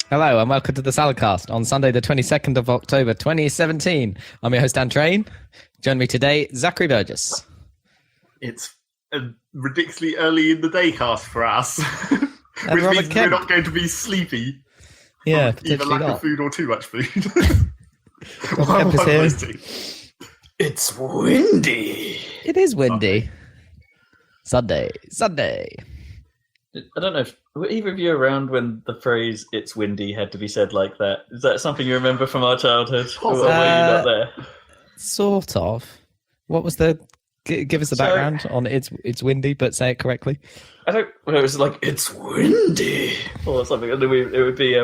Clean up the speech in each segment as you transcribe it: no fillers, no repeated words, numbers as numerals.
Hello and welcome to the Saladcast on Sunday the 22nd of October 2017. I'm your host Dan Train. Join me today, Zachary Burgess. It's ridiculously early in the day cast for us, which means we're not going to be sleepy. Yeah, either lack of food or too much food. It's windy. It is windy. Sunday. I don't know if were either of you around when the phrase "it's windy" had to be said like that. Is that something you remember from our childhood? Or were you not there? Sort of. What was the? Give us the background on it's windy, but say it correctly. I don't. Well, it was like it's windy or something. And it would be.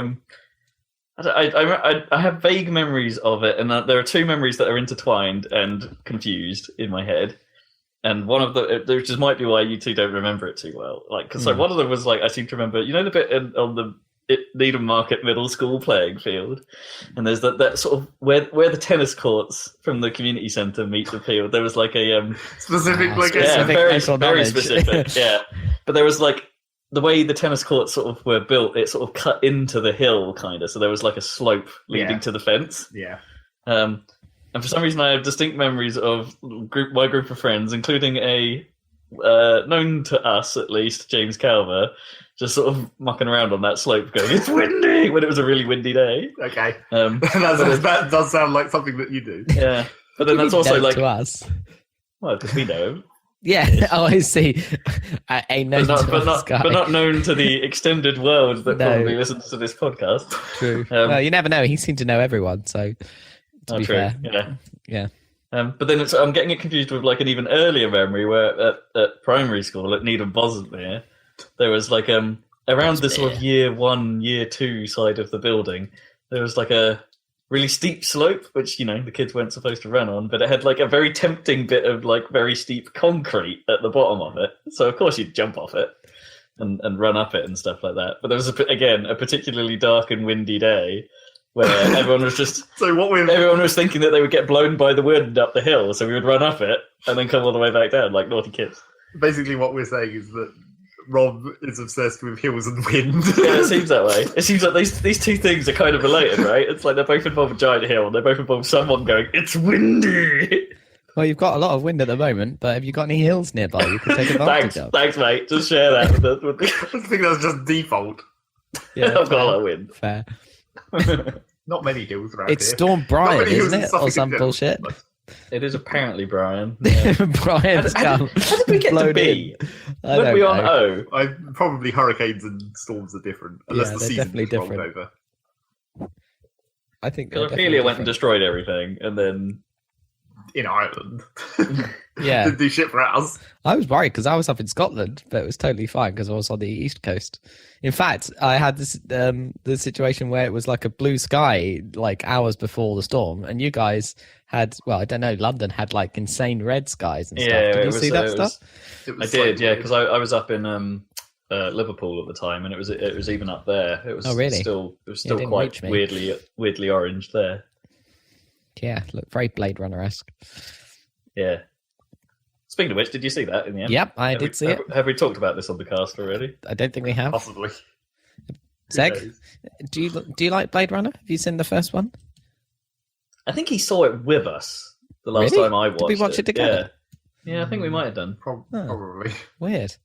I have vague memories of it, and there are two memories that are intertwined and confused in my head. And one of the, which just might be why you two don't remember it too well. Like, because one of them was like, I seem to remember, the bit on the Needham Market Middle School playing field, and there's that sort of where the tennis courts from the community centre meet the field. There was like a specific, very specific, yeah. But there was like the way the tennis courts sort of were built, it sort of cut into the hill, kind of. So there was like a slope leading to the fence. Yeah. And for some reason, I have distinct memories of my group of friends, including a known to us at least, James Calver, just sort of mucking around on that slope, going, "It's windy!" when it was a really windy day. Okay, that does sound like something that you do. Yeah, but then that's also like to us. Well, because we know him. Yeah, oh, I see. A known but not known to the extended world that probably listens to this podcast. True. Well, you never know. He seemed to know everyone, so. To be fair. Yeah. But then I'm getting it confused with like an even earlier memory where at primary school at Needham Bosmere, there was like around the sort of year 1, year 2 side of the building, there was like a really steep slope, which the kids weren't supposed to run on, but it had like a very tempting bit of like very steep concrete at the bottom of it. So of course you'd jump off it and run up it and stuff like that. But there was a particularly dark and windy day, where everyone was just everyone was thinking that they would get blown by the wind up the hill, so we would run up it and then come all the way back down like naughty kids. Basically, what we're saying is that Rob is obsessed with hills and wind. Yeah, it seems that way. It seems like these two things are kind of related, right? It's like they both involve a giant hill, and they both involve someone going, "It's windy." Well, you've got a lot of wind at the moment, but have you got any hills nearby you can take advantage of? Thanks, mate. Just share that with the... I think that's just default. Yeah, I've got a lot of wind. Fair. Not many hills around It's here. Storm Brian, isn't it? Or some bullshit. It is apparently Brian. Yeah. Brian's come. How did we get to B? Weren't we on O? Probably hurricanes and storms are different. Unless the season's definitely different. Over. I think Ophelia went and destroyed everything, and then... In Ireland. Yeah. Didn't do shit for us. I was worried because I was up in Scotland, but it was totally fine because I was on the east coast. In fact, I had this the situation where it was like a blue sky like hours before the storm, and you guys had, well, I don't know, London had like insane red skies and stuff. Did you see that stuff? I did, yeah, because I was up in Liverpool at the time, and it was even up there. It was still quite weirdly orange there. Yeah, look very Blade Runner-esque. Yeah. Speaking of which, did you see that in the end? Yep, I did see it. Have we talked about this on the cast already? I don't think we have. Possibly. Zeg, do you like Blade Runner? Have you seen the first one? I think he saw it with us the last time I watched it. Did we watch it together? Yeah, I think we might have done. Probably. Weird.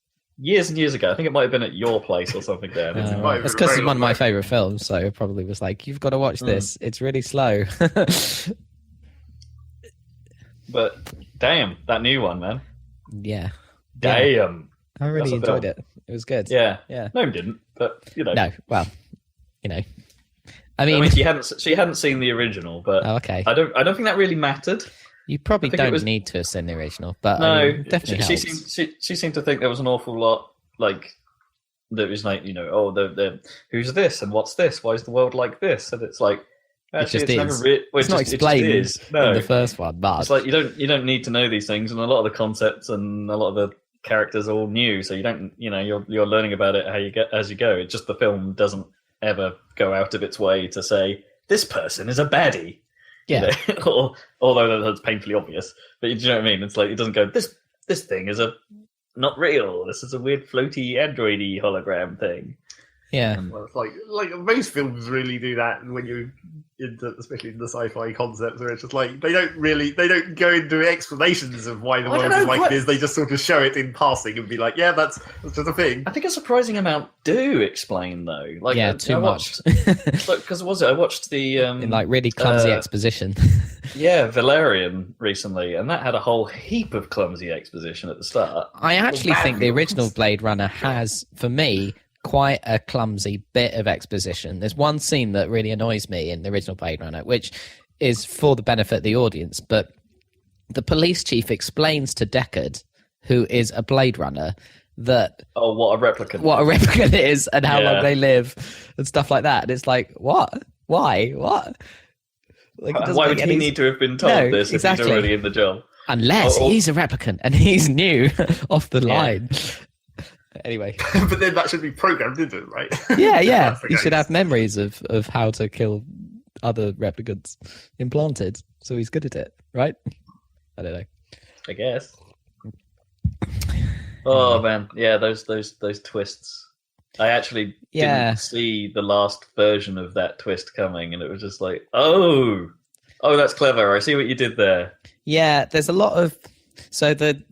Years and years ago. I think it might have been at your place or something there. That's because it's one of my favourite films, so it probably was like, you've got to watch this. It's really slow. But damn, that new one, man. Yeah. Damn. I really enjoyed it. It was good. Yeah. Yeah. No, he didn't, but No, well, I mean, she hadn't seen the original, but okay. I don't think that really mattered. You probably don't need to have seen the original, but no, definitely she seemed to think there was an awful lot like that was like who's this and what's this? Why is the world like this? And it's like actually it's not explained in the first one, but it's like you don't need to know these things, and a lot of the concepts and a lot of the characters are all new, so you don't you're learning about it as you go. It's just the film doesn't ever go out of its way to say this person is a baddie. Yeah. Although that's painfully obvious. But do you know what I mean? It's like it doesn't go, this thing is not real. This is a weird floaty androidy hologram thing. Yeah. Well, it's like most films really do that when you're especially in the sci-fi concepts, where it's just like they don't go into explanations of why the world is like this. They just sort of show it in passing and be like, yeah, that's just a thing. I think a surprising amount do explain though. Like, yeah, too much. Because I watched the in like really clumsy exposition. Yeah, Valerian recently, and that had a whole heap of clumsy exposition at the start. I actually think the original Blade Runner has, for me, quite a clumsy bit of exposition. There's one scene that really annoys me in the original Blade Runner, which is for the benefit of the audience, but the police chief explains to Deckard, who is a Blade Runner, that what a replicant is and how long they live and stuff like that. And it's like, what? Why? What? Like, why would he need to have been told this if he's already in the job? Unless he's a replicant and he's new off the line. Anyway. But then that should be programmed into it, right? Yeah. You should have memories of how to kill other replicants implanted, so he's good at it, right? I don't know. I guess. Oh man, yeah, those twists. I actually didn't see the last version of that twist coming, and it was just like, oh, that's clever. I see what you did there. Yeah, there's a lot of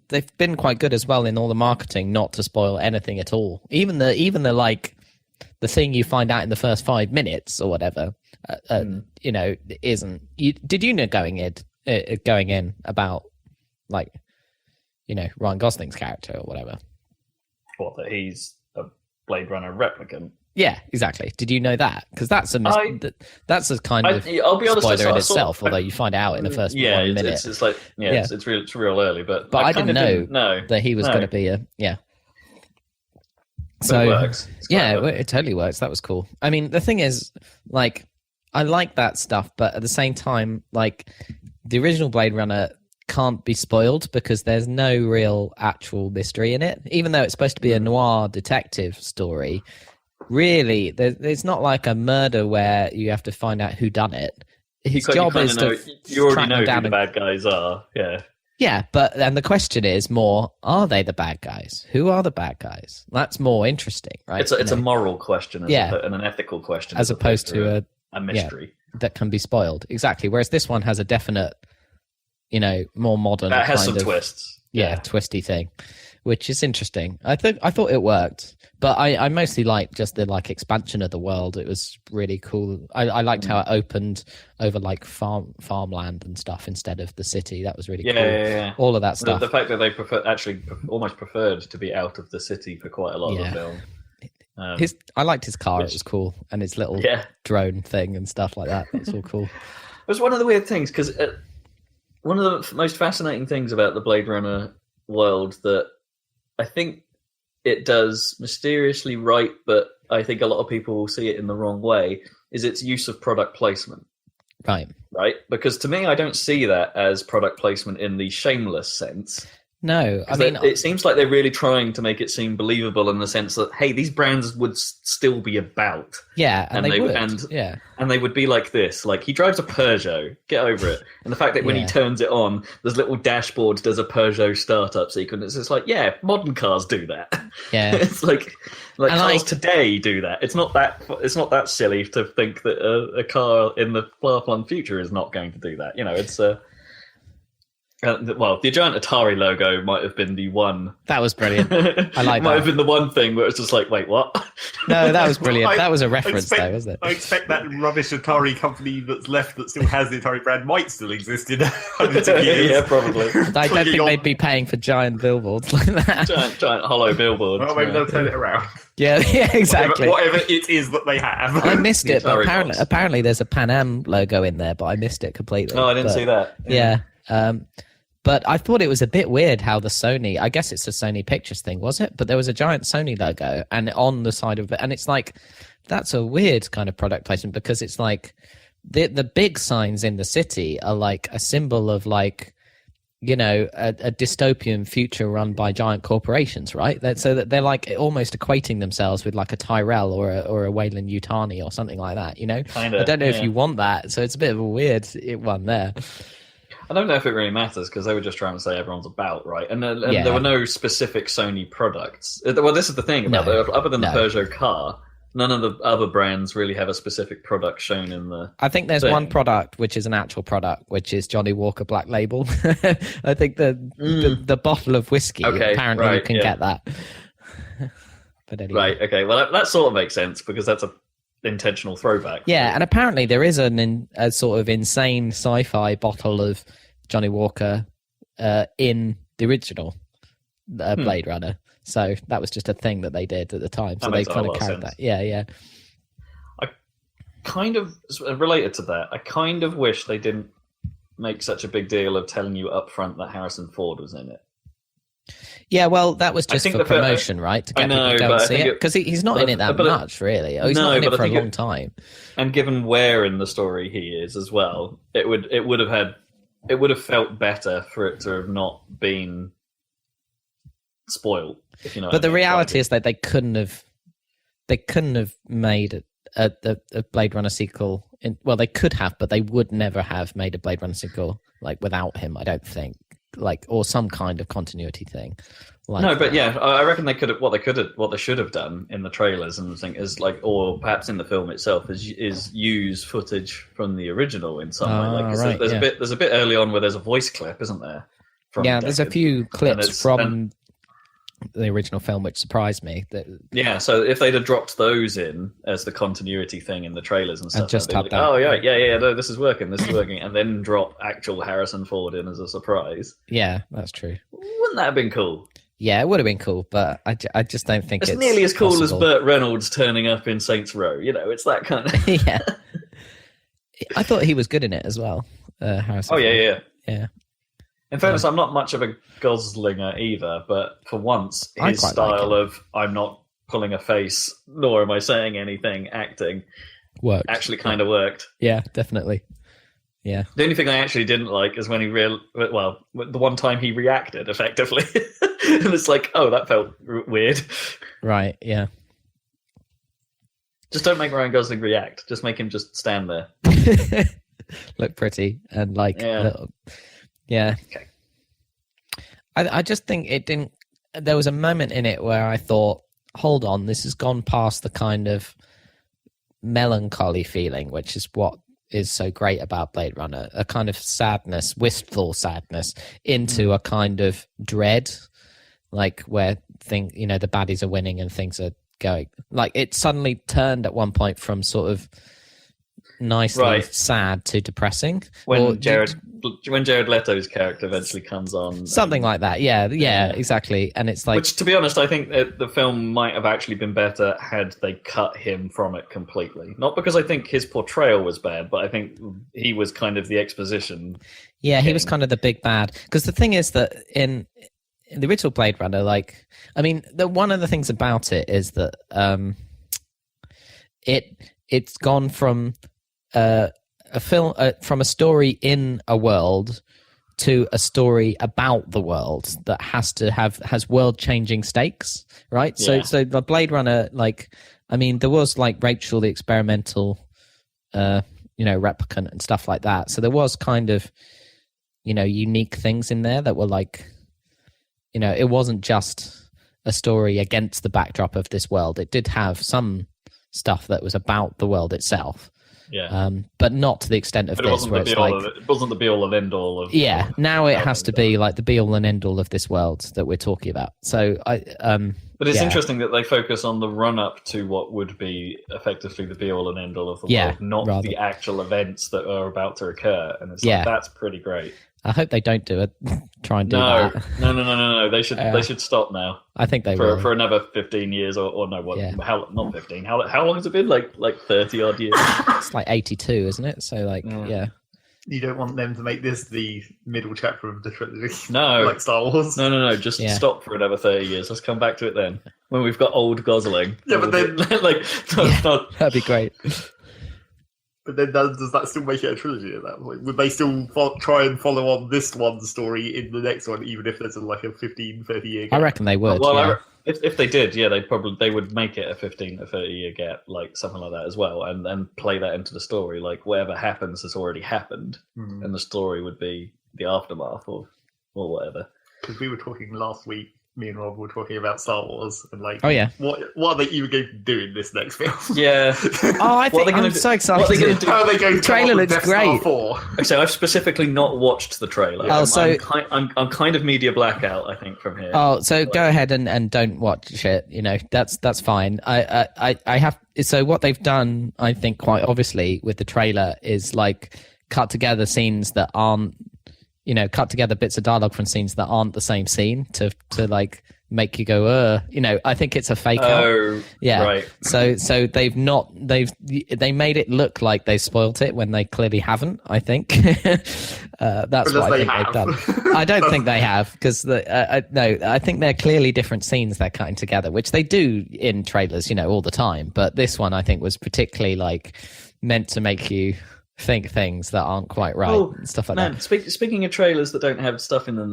they've been quite good as well in all the marketing not to spoil anything at all. Even the like the thing you find out in the first 5 minutes or whatever, you know, isn't. Did you know going in about like, you know, Ryan Gosling's character or whatever? What, that he's a Blade Runner replicant? Yeah, exactly. Did you know that? Because that's a kind of I'll be honest, spoiler in itself. Although you find out in the first 1 minute. It's like it's real early, but I didn't know that he was going to be a So it works. It totally works. That was cool. I mean, the thing is, like, I like that stuff, but at the same time, like, the original Blade Runner can't be spoiled because there's no real actual mystery in it, even though it's supposed to be a noir detective story. Really, there's not like a murder where you have to find out who done it. His job is you already know who the bad guys are. Yeah, and the question is more: are they the bad guys? Who are the bad guys? That's more interesting, right? It's a moral question, and an ethical question, as opposed to a mystery that can be spoiled. Exactly. Whereas this one has a definite, you know, more modern. That has some twists. Yeah, twisty thing, which is interesting. I thought it worked, but I mostly liked just the like expansion of the world. It was really cool. I liked how it opened over like farmland and stuff instead of the city. That was really cool. Yeah. All of that stuff. The fact that they almost preferred to be out of the city for quite a lot of the film. I liked his car. It was cool, and his little drone thing and stuff like that. It's all cool. It was one of the weird things because one of the most fascinating things about the Blade Runner world that I think it does mysteriously right, but I think a lot of people will see it in the wrong way, is its use of product placement. Right. Because to me, I don't see that as product placement in the shameless sense. No, I mean, it seems like they're really trying to make it seem believable in the sense that, hey, these brands would still be about. Yeah, and they would. And they would be like this. Like, he drives a Peugeot. Get over it. And the fact that when he turns it on, there's little dashboards, there's a Peugeot startup sequence. It's like, yeah, modern cars do that. Yeah. It's like cars today do that. It's not that silly to think that a car in the far-flung future is not going to do that. You know, it's... the giant Atari logo might have been the one. That was brilliant. I like that. Might have been the one thing where it's just like, wait, what? No, that was brilliant. That was a reference, though, wasn't it? I expect that rubbish Atari company that's left that still has the Atari brand might still exist in hundreds of years. Yeah, probably. I don't think they'd be paying for giant billboards like that. Giant hollow billboards. Well, maybe they'll turn it around. Yeah, exactly. Whatever it is that they have. I missed it, but apparently there's a Pan Am logo in there, but I missed it completely. No, I didn't see that. Yeah. But I thought it was a bit weird how the Sony, I guess it's a Sony Pictures thing, was it? But there was a giant Sony logo and on the side of it. And it's like, that's a weird kind of product placement because it's like the big signs in the city are like a symbol of like, you know, a dystopian future run by giant corporations, right? So that they're like almost equating themselves with like a Tyrell or a Wayland Yutani or something like that, you know? Kinda, I don't know if you want that. So it's a bit of a weird one there. I don't know if it really matters because they were just trying to say everyone's about, right? And there were no specific Sony products. Well, this is the thing about other than the Peugeot car, none of the other brands really have a specific product shown in the. I think there's thing. one product which is an actual product, which is Johnny Walker Black Label. I think the bottle of whiskey, apparently you can get that. But anyway. Right, okay. Well, that sort of makes sense because that's a intentional throwback. Yeah, and apparently there is a sort of insane sci-fi bottle of Johnny Walker in the original Blade Runner. So that was just a thing that they did at the time. So they kind of carried that. Yeah. I kind of, related to that, I kind of wish they didn't make such a big deal of telling you up front that Harrison Ford was in it. Yeah, well, that was just for promotion, right? To get people to go and see it. Because he's not in it that much, really. He's not in it for a long time. And given where in the story he is as well, it would have felt better for it to have not been spoiled. If you know. But the reality is that they couldn't have made a Blade Runner sequel. Well, they could have, but they would never have made a Blade Runner sequel like without him. I don't think. Like, or some kind of continuity thing. Like no, but yeah, I reckon they could have. What they should have done in the trailers and the thing is like, or perhaps in the film itself, is use footage from the original in some way. Like, right, there's a bit early on where there's a voice clip, isn't there? There's a few clips from the original film which surprised me. Yeah, so if they'd have dropped those in as the continuity thing in the trailers and stuff, and just had that. Oh yeah, no, this is working, and then drop actual Harrison Ford in as a surprise. Yeah, that's true. Wouldn't that have been cool? Yeah, it would have been cool, but I just don't think it's nearly as cool possible. as Burt Reynolds turning up in Saints Row. You know, it's that kind of. Yeah, I thought he was good in it as well. Harrison. Oh yeah. In fairness, Yeah. I'm not much of a Goslinger either, but for once, I his quite style like of I'm not pulling a face, nor am I saying anything, acting, worked. actually kind of worked. Yeah, definitely. Yeah. The only thing I actually didn't like is when he the one time he reacted effectively, and it's like, oh, that felt weird. Right. Yeah. Just don't make Ryan Gosling react. Just make him just stand there. Look pretty and like. Yeah. Yeah. Okay. I just think it didn't. There was a moment in it where I thought, hold on, this has gone past the kind of melancholy feeling, which is what is so great about Blade Runner, a kind of sadness, wistful sadness, into a kind of dread, like where the baddies are winning and things are going. Like it suddenly turned at one point from sort of nicely sad to depressing. When Jared Leto's character eventually comes on, something like that. Yeah, exactly. And it's like, which, to be honest, I think that the film might have actually been better had they cut him from it completely. Not because I think his portrayal was bad, but I think he was kind of the exposition. Yeah, he was kind of the big bad. Because the thing is that in the original Blade Runner, like, I mean, one of the things about it is that it's gone from a film from a story in a world to a story about the world that has world changing stakes, right? Yeah. So the Blade Runner, like, I mean, there was like Rachel the experimental replicant and stuff like that. So there was kind of unique things in there that were like, it wasn't just a story against the backdrop of this world. It did have some stuff that was about the world itself. Yeah. But not to the extent of this, where it's like, it wasn't the be all and end all of. Yeah. Now it has to be like the be all and end all of this world that we're talking about. So But it's interesting that they focus on the run up to what would be effectively the be all and end all of the world, not the actual events that are about to occur. And it's like, that's pretty great. I hope they don't do it. Try and do that. No. They should stop now. I think they will for another 15 years or no. What? Yeah. How not 15? How long has it been? Like 30 odd years. It's like 82, isn't it? So like yeah. You don't want them to make this the middle chapter of the trilogy. No, like Star Wars. No. Just stop for another 30 years. Let's come back to it then when we've got old Gosling. Yeah, but then that'd be great. But then does that still make it a trilogy at that point? Would they still try and follow on this one story in the next one, even if there's like a 15, 30 year gap? I reckon they would. Well, if they did, they would make it a 15 to 30 year gap, like something like that as well, and play that into the story. Like whatever happens has already happened, and the story would be the aftermath or whatever. Because we were talking last week me and Rob were talking about Star Wars and like, Oh yeah. what are they even going to do in this next film? Yeah. Oh, I think I'm so excited. What are they going to do? How are they going to Trailer come up with looks Death Star great. 4? So I've specifically not watched the trailer. Oh, so- I'm kind of media blackout, I think, from here. Oh, so go ahead and don't watch it. You know, that's fine. I have. So what they've done, I think, quite obviously with the trailer is like cut together scenes that aren't, you know, cut together bits of dialogue from scenes that aren't the same scene to like make you go, you know. I think it's a fake out. Oh, Yeah. right. So they made it look like they spoilt it when they clearly haven't. I think that's what I think they've done. I don't think they have because no, I think they're clearly different scenes they're cutting together, which they do in trailers, you know, all the time. But this one I think was particularly like meant to make you think things that aren't quite right and stuff like that. Speaking of trailers that don't have stuff in them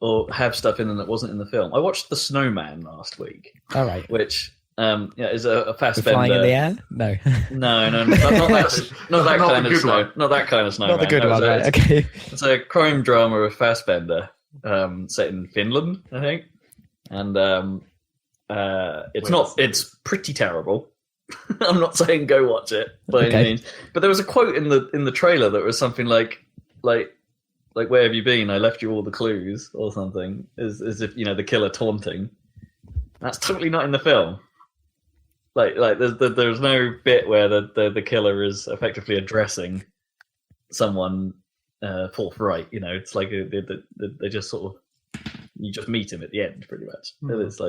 or have stuff in them that wasn't in the film, I watched The Snowman last week. All right. Which is a fast Flying in the air? No. No, not that kind of snow. Not that kind of snowman. Not the good one, right? Okay. It's a crime drama with Fassbender, set in Finland, I think, and it's pretty terrible. I'm not saying go watch it by any means, but there was a quote in the trailer that was something like where have you been? I left you all the clues or something, as if, you know, the killer taunting. That's totally not in the film. Like there's no bit where the killer is effectively addressing someone forthright. You know, it's like they just sort of, you just meet him at the end pretty much. And it's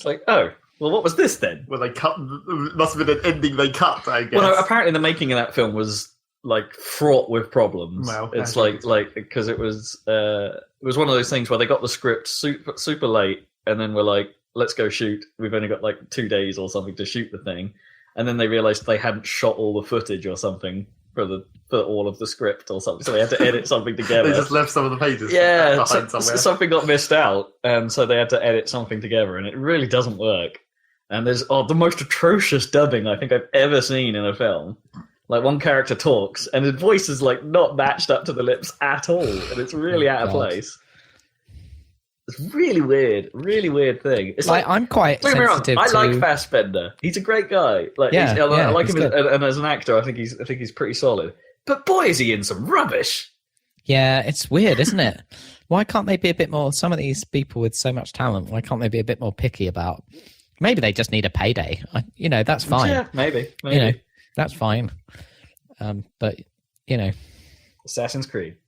like oh. Well, what was this then? Well, they cut. Must have been an ending they cut, I guess. Well, no, apparently the making of that film was like fraught with problems. Well, it's like because it was one of those things where they got the script super late, and then we're like, let's go shoot. We've only got like 2 days or something to shoot the thing, and then they realised they hadn't shot all the footage or something for all of the script or something, so they had to edit something together. They just left some of the pages behind somewhere. Something got missed out, and so they had to edit something together, and it really doesn't work. And there's the most atrocious dubbing I think I've ever seen in a film. Like, one character talks, and his voice is like not matched up to the lips at all, and it's really out of place. It's really weird thing. It's like I'm quite sensitive. I like Fassbender. He's a great guy. Like, I like him and as an actor, I think he's pretty solid. But boy, is he in some rubbish. Yeah, it's weird, isn't it? Why can't they be a bit more? Some of these people with so much talent, why can't they be a bit more picky about? Maybe they just need a payday. You know, that's fine. Yeah, maybe. You know, that's fine. But you know, Assassin's Creed.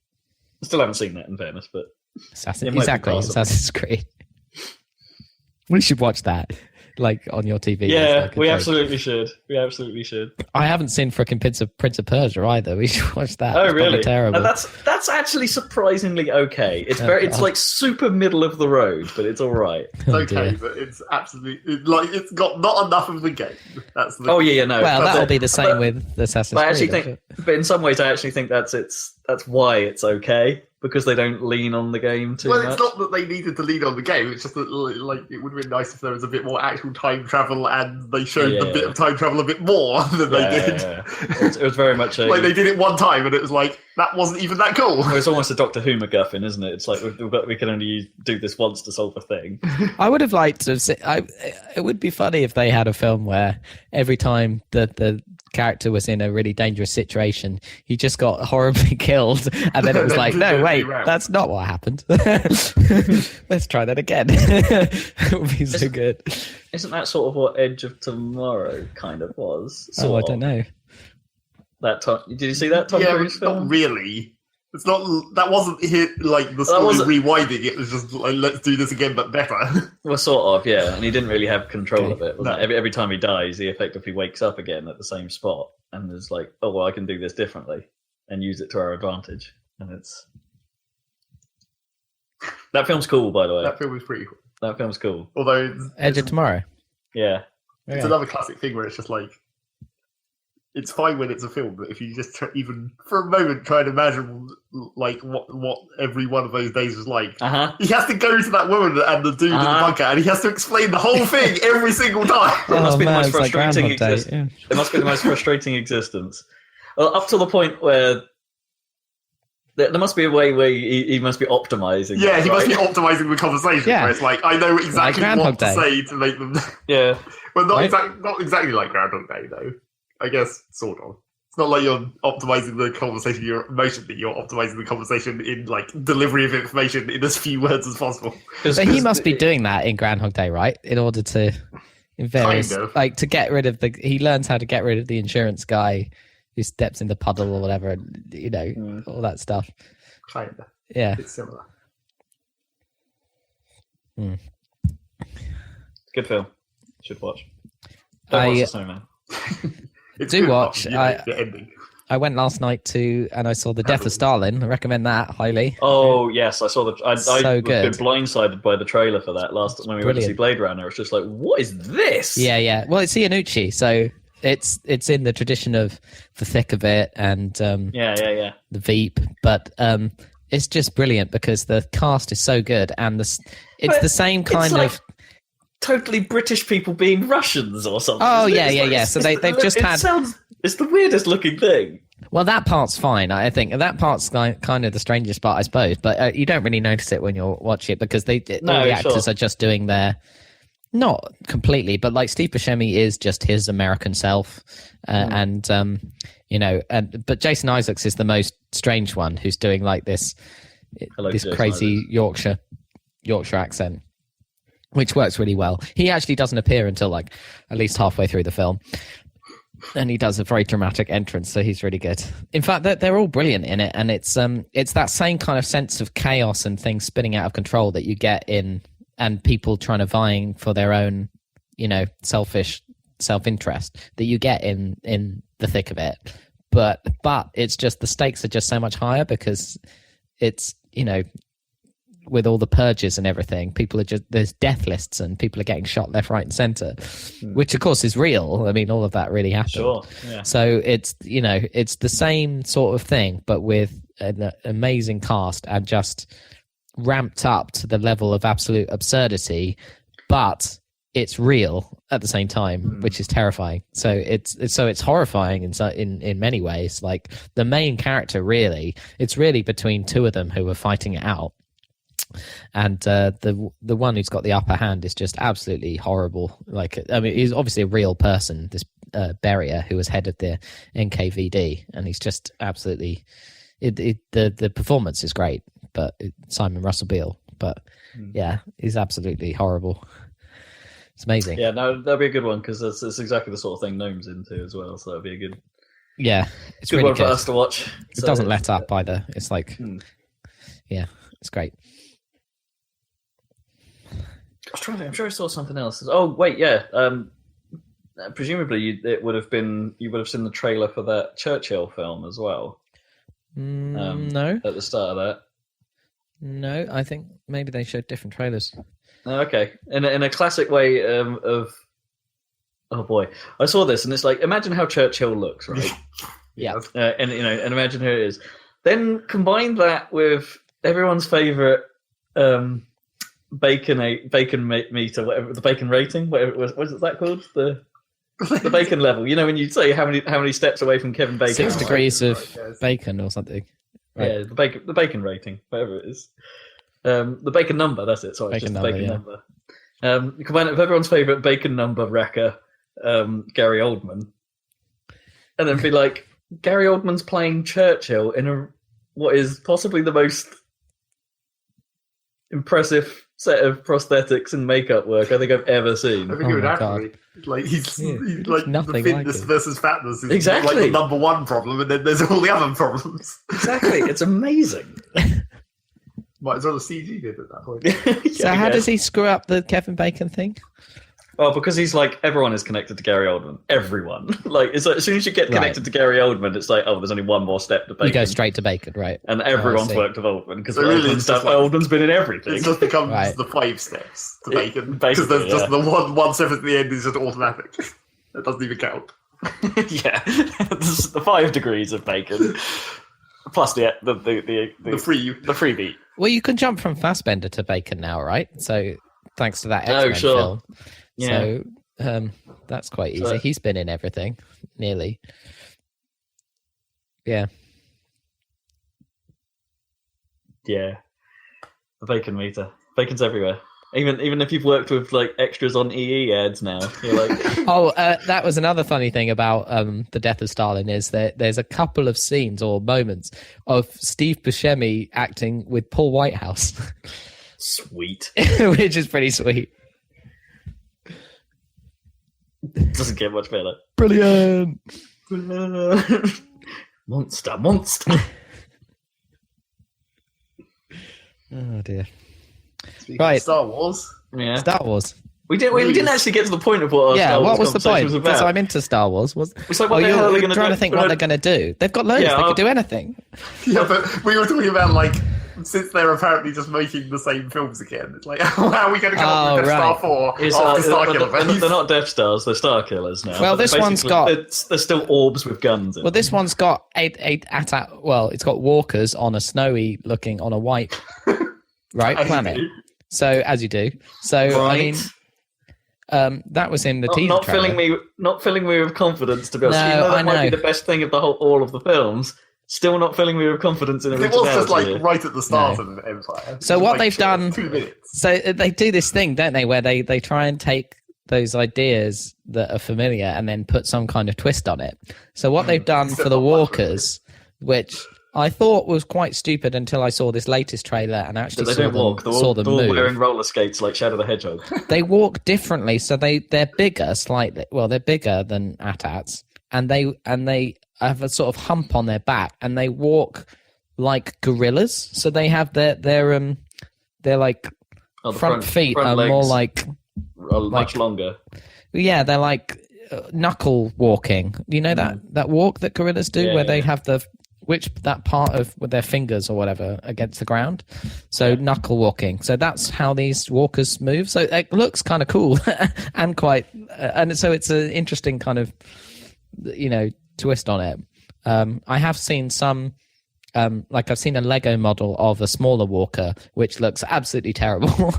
I still haven't seen that, in fairness, but Assassin's Creed. We should watch that, like, on your TV. Yeah, we absolutely should. I haven't seen frickin' Prince of Persia either. We should watch that. Oh, it's really? Terrible. That's actually surprisingly okay. It's it's like super middle of the road, but it's all right. It's okay, but it's absolutely it's got not enough of the game. That's the no. Well, that'll be the same with Assassin's Creed. I actually think, but in some ways, I actually think that's why it's okay. Because they don't lean on the game too much. Well, it's not that they needed to lean on the game. It's just that, like, it would have been nice if there was a bit more actual time travel, and they showed the bit of time travel a bit more than they did. Yeah. It was very much like they did it one time, and it was like that wasn't even that cool. Well, it's almost a Doctor Who MacGuffin, isn't it? It's like we can only do this once to solve a thing. I would have liked to see. It would be funny if they had a film where every time the character was in a really dangerous situation, he just got horribly killed, and then it was like, no, wait, that's not what happened. Let's try that again. It would be so good. Isn't that sort of what Edge of Tomorrow kind of was? I don't know. That did you see that Tom Cruise film? Not really. It's not. That wasn't like the story rewinding. It was just like, let's do this again, but better. Well, sort of, yeah. And he didn't really have control of it. Every time he dies, he effectively wakes up again at the same spot, and is like, oh well, I can do this differently and use it to our advantage. And that film's cool, by the way. That film was pretty cool. That film's cool. Although Edge of Tomorrow. Yeah. It's another classic thing where it's just like, it's fine when it's a film, but if you just even for a moment try and imagine like what every one of those days was like, he has to go to that woman and the dude in the bunker, and he has to explain the whole thing every single time. It must be the most frustrating existence. It must be the most frustrating existence. Well, up to the point where There must be a way where he must be optimizing. Yeah, he must be optimizing the conversation. Yeah. Where it's like, I know exactly Like what to Groundhog Day. say to make them. Yeah. Well, not, Right? not exactly like Groundhog Day, though. I guess, sort of. It's not like you're optimizing the conversation emotionally. You're optimizing the conversation in, like, delivery of information in as few words as possible. But he must be doing that in Groundhog Day, right? In order to, in various, Kind of. like to get rid of he learns how to get rid of the insurance guy who steps in the puddle or whatever, and all that stuff. Kind of. Yeah. It's similar. Good film. Should watch. Don't watch the Snowman. It's Do good, watch. but, the ending. I went last night and I saw The Death of Stalin. I recommend that highly. Oh yes, I saw I So good. was blindsided by the trailer for that when we went to see Brilliant. Blade Runner. It's just like, what is this? Yeah. Well, it's Iannucci, so it's in the tradition of The Thick of It and Yeah. The Veep, but it's just brilliant because the cast is so good and it's the same kind like of. Totally British people being Russians or something. Oh, isn't it? yeah, It's yeah, like- yeah. So they've just had. It's the weirdest looking thing. Well, that part's fine, I think. And that part's kind of the strangest part, I suppose. But you don't really notice it when you're watching it because all the actors are just doing their, not completely, but like Steve Buscemi is just his American self, but Jason Isaacs is the most strange one, who's doing like this Jason crazy Yorkshire accent, which works really well. He actually doesn't appear until like at least halfway through the film. And he does a very dramatic entrance, so he's really good. In fact, they're all brilliant in it, and it's that same kind of sense of chaos and things spinning out of control that you get and people trying to vying for their own, selfish self-interest that you get in The Thick of It. But it's just the stakes are just so much higher because it's with all the purges and everything, there's death lists and people are getting shot left, right, and center, which of course is real. I mean, all of that really happened. Sure. Yeah. So it's the same sort of thing, but with an amazing cast and just ramped up to the level of absolute absurdity, but it's real at the same time, which is terrifying. So it's horrifying in many ways. Like the main character, it's really between two of them who are fighting it out. And the one who's got the upper hand is just absolutely horrible. Like, I mean, he's obviously a real person, this Berrier, who was head of the NKVD, and he's just absolutely. The performance is great, but Simon Russell Beale, but yeah, he's absolutely horrible. It's amazing. Yeah, no, that'd be a good one because it's exactly the sort of thing Gnome's into as well. So that'd be a good. Yeah, it's good really one for us to watch. It doesn't let up either. It's like, yeah, it's great. I was trying to think, I'm sure I saw something else. Oh wait, yeah. Presumably, you would have seen the trailer for that Churchill film as well. No, at the start of that. No, I think maybe they showed different trailers. Okay, in a classic way of. Oh boy, I saw this and it's like, imagine how Churchill looks, right? Yeah, and imagine who it is. Then combine that with everyone's favorite bacon meter, whatever, the bacon rating, whatever what's that called, the bacon level. When you say how many steps away from Kevin Bacon, 6 degrees of bacon or something. Right. Yeah, the bacon rating, whatever it is. The bacon number, that's it. Sorry, bacon just number, the bacon number. You combine it with everyone's favourite bacon number wrecker, Gary Oldman, and then be like, Gary Oldman's playing Churchill in what is possibly the most impressive set of prosthetics and makeup work I think I've ever seen. I think it would have to be. Like he's like nothing the fitness like versus fatness is Exactly. like the number one problem, and then there's all the other problems. Exactly, it's amazing. Might as well have CG did at that point. So how does he screw up the Kevin Bacon thing? Well, because he's like, everyone is connected to Gary Oldman. Everyone. Like, it's like, as soon as you get connected to Gary Oldman, it's like, oh, there's only one more step to Bacon. You go straight to Bacon, right? And everyone's see. worked with Oldman, because So really it's just like- Oldman's been in everything. It just becomes Right. the 5 steps to Bacon. Because basically, there's just the one step at the end is just automatic. That doesn't even count. Yeah. The 5 degrees of Bacon. Plus the freebie. Well, you can jump from Fassbender to Bacon now, right? So thanks to that X-Men sure. film. Yeah. So that's quite easy. So- He's been in everything, nearly. Yeah. Yeah, the bacon meter. Bacon's everywhere. Even if you've worked with like extras on EE ads now, you're like, that was another funny thing about the death of Stalin is that there's a couple of scenes or moments of Steve Buscemi acting with Paul Whitehouse. sweet. Which is pretty sweet. Doesn't get much better. Brilliant. Monster. Oh dear. Speaking Right. of Star Wars. Yeah. Star Wars. We didn't actually get to the point of what our Star Wars what was the conversation point? was Because about. I'm into Star Wars. It's like, what the hell are they you're going to trying do? to think what they're going to do. They've got loads. Yeah, they could do anything. Yeah, but we were talking about like since they're apparently just making the same films again. It's like, how are we going to come up with Star 4 after Star Killer? They're not Death Stars, they're Star Killers now. Well, this one's got... They're still orbs with guns in Well, this one's got it's got walkers on a snowy looking, on a white planet. So, as you do. So, right. I mean, that was in the teaser trailer. Not filling me with confidence, to be honest. No, Even though that I might be know. the best thing of all of the films. Still not filling me with confidence in It originality. was just like right at the start of Empire. So what they've done... 2 minutes. So they do this thing, don't they, where they try and take those ideas that are familiar and then put some kind of twist on it. So what they've done for the walkers, which I thought was quite stupid until I saw this latest trailer and actually they don't walk. They're all move. wearing roller skates like Shadow the Hedgehog. They walk differently, so they're bigger slightly. Well, they're bigger than AT-ATs, and they have a sort of hump on their back, and they walk like gorillas. So they have their like front feet are more like much longer. Yeah, they're like knuckle walking. You know that walk that gorillas do, where they have that part of with their fingers or whatever against the ground. So knuckle walking. So that's how these walkers move. So it looks kind of cool and quite, and so it's an interesting kind of, twist on it. I have seen some, I've seen a Lego model of a smaller walker, which looks absolutely terrible.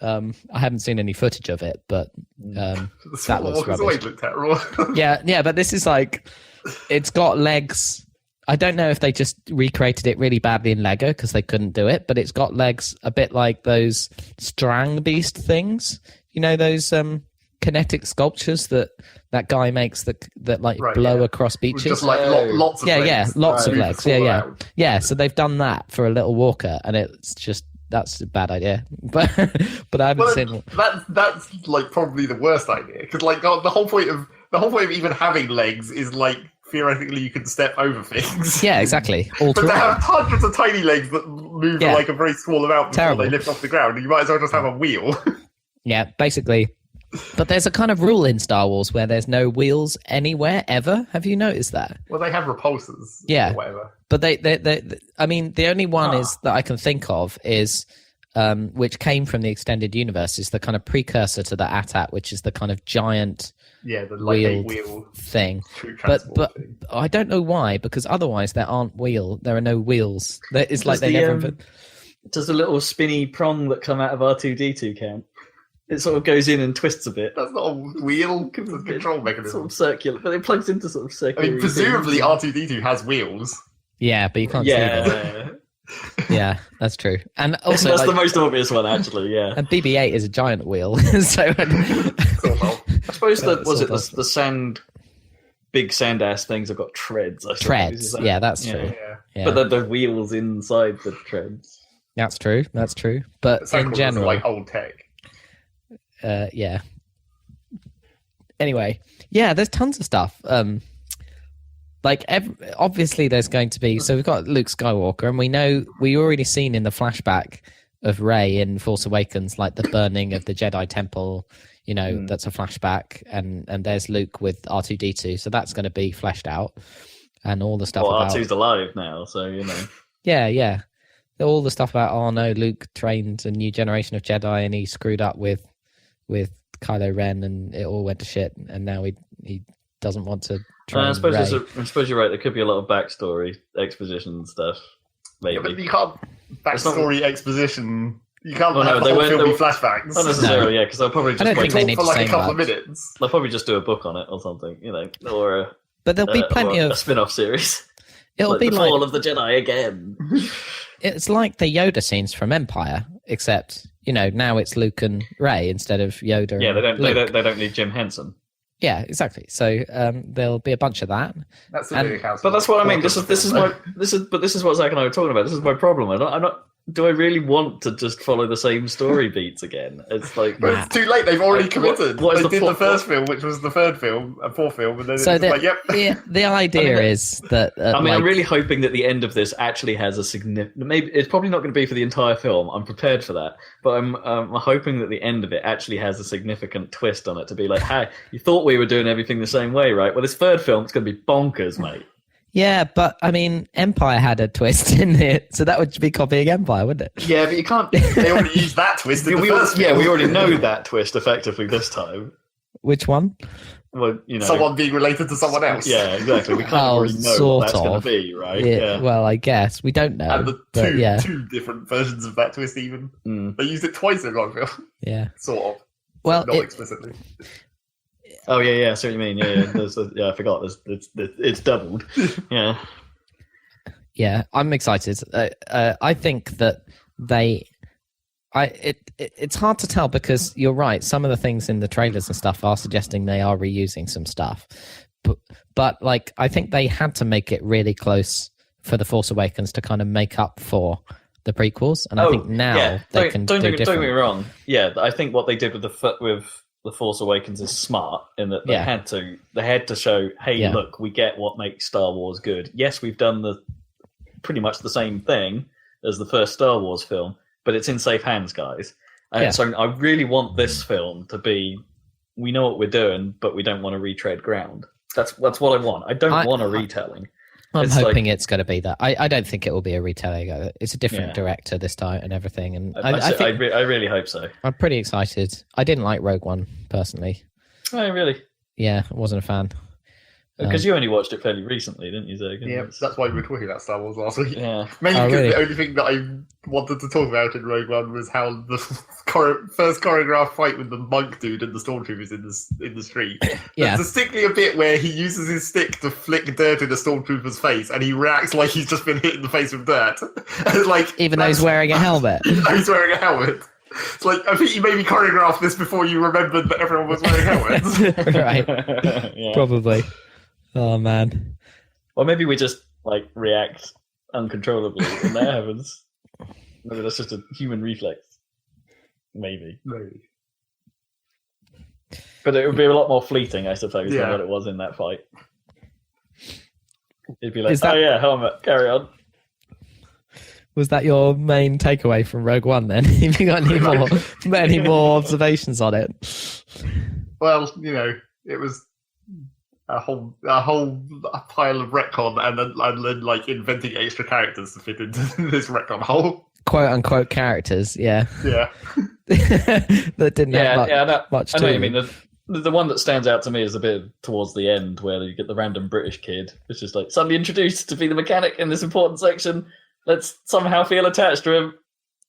I haven't seen any footage of it, but that looks rubbish. Always look terrible. yeah, but this is like, it's got legs. I don't know if they just recreated it really badly in Lego because they couldn't do it, but it's got legs a bit like those Strang Beast things. You know, those kinetic sculptures that guy makes that blow across beaches. Just like lots of legs. Yeah, lots of legs. Yeah. So they've done that for a little walker, and it's just that's a bad idea. But I haven't seen that's like probably the worst idea because like the whole point of even having legs is like theoretically you can step over things. Yeah, exactly. But to have hundreds of tiny legs that move like a very small amount before they lift off the ground, you might as well just have a wheel. Yeah, basically. But there's a kind of rule in Star Wars where there's no wheels anywhere ever. Have you noticed that? Well, they have repulsors. Yeah, or whatever. But they I mean, the only one is that I can think of is which came from the extended universe is the kind of precursor to the AT-AT, which is the kind of giant the wheel thing. But I don't know why, because otherwise there are no wheels. It's like they never. Does the little spinny prong that come out of R2D2 count? It sort of goes in and twists a bit. That's not a wheel. It's a control mechanism. Sort of circular, but it plugs into sort of circular. I mean, presumably R2D2 has wheels. Yeah, but you can't see them. Yeah, that's true. And also, that's the most obvious one, actually. Yeah. And BB-8 is a giant wheel, so. I suppose the big sand ass things have got treads. Treads, yeah, that's true. Yeah. But the wheels inside the treads. That's true. But in general, like old tech. Yeah. Anyway, there's tons of stuff. Obviously there's going to be. So we've got Luke Skywalker, and we already seen in the flashback of Rey in Force Awakens, like the burning of the Jedi Temple. That's a flashback, and there's Luke with R2D2, so that's going to be fleshed out, and all the stuff. Well, R2's alive now, so Yeah. All the stuff about Luke trained a new generation of Jedi, and he screwed up with Kylo Ren, and it all went to shit, and now he doesn't want to train I suppose Rey. you're right. There could be a lot of backstory, exposition stuff. Maybe. Yeah, but you can't backstory exposition. You can't have they the film be flashbacks. Not necessarily, because they'll probably just for like a couple of minutes. They'll probably just do a book on it or something, or but there'll be plenty of a spin-off series. It'll be the Fall of the Jedi again. it's like the Yoda scenes from Empire, except now it's Luke and Rey instead of Yoda. Yeah, and Luke. they don't need Jim Henson. Yeah, exactly. So there'll be a bunch of that. That's but that's what I mean. This is what Zach and I were talking about. This is my problem. I'm not. Do I really want to just follow the same story beats again? It's like, but it's too late. They've already committed. What is they did the first film, which was the third film, and fourth film, and then so it's like, yep. The idea is that. I'm really hoping that the end of this actually has a significant. Maybe it's probably not going to be for the entire film. I'm prepared for that, but I'm hoping that the end of it actually has a significant twist on it to be like, hey, you thought we were doing everything the same way, right? Well, this third film, it's going to be bonkers, mate. Yeah, but I mean, Empire had a twist in it, so that would be copying Empire, wouldn't it? Yeah, but you can't. They already used that twist in the first film. Yeah, we already know that twist effectively this time. Which one? Well, someone being related to someone else. Yeah, exactly. We can't already know what that's going to be, right? Yeah. Well, I guess we don't know. And two different versions of that twist, even they used it twice in one film. Yeah, sort of. Well, not explicitly. Oh yeah. I see what you mean. Yeah. I forgot. It's doubled. Yeah. Yeah, I'm excited. I think that it's hard to tell because you're right. Some of the things in the trailers and stuff are suggesting they are reusing some stuff, but like I think they had to make it really close for The Force Awakens to kind of make up for the prequels, and I think now they can do different. Don't get me wrong. Yeah, I think what they did with The Force Awakens is smart in that they had to show, hey, look, we get what makes Star Wars good. Yes, we've done pretty much the same thing as the first Star Wars film, but it's in safe hands, guys. So I really want this film to be, we know what we're doing, but we don't want to retread ground. That's what I want. I don't want a retelling. I'm hoping it's going to be that. I don't think it will be a retelling. It's a different director this time and everything. And I really hope so. I'm pretty excited. I didn't like Rogue One personally. Oh, really? Yeah, I wasn't a fan. Because you only watched it fairly recently, didn't you, Zach? Yeah, that's why we were talking about Star Wars last week. Yeah. Mainly because the only thing that I wanted to talk about in Rogue One was how the first choreographed fight with the monk dude and the stormtroopers in the street. Yeah. There's distinctly a bit where he uses his stick to flick dirt in a stormtrooper's face, and he reacts like he's just been hit in the face with dirt. Even though he's wearing a helmet. He's wearing a helmet. It's like, I think you maybe choreographed this before you remembered that everyone was wearing helmets. Right. Yeah. Probably. Oh man. Or maybe we just react uncontrollably and that happens. Maybe that's just a human reflex. Maybe. But it would be a lot more fleeting, I suppose, than what it was in that fight. It'd be like, helmet, carry on. Was that your main takeaway from Rogue One then? Have you got any more observations on it? Well, it was a whole pile of retcon and then inventing extra characters to fit into this retcon hole. Quote unquote characters, yeah. Yeah. That didn't have much to I know what you mean. The one that stands out to me is a bit towards the end where you get the random British kid, which is suddenly introduced to be the mechanic in this important section. Let's somehow feel attached to him.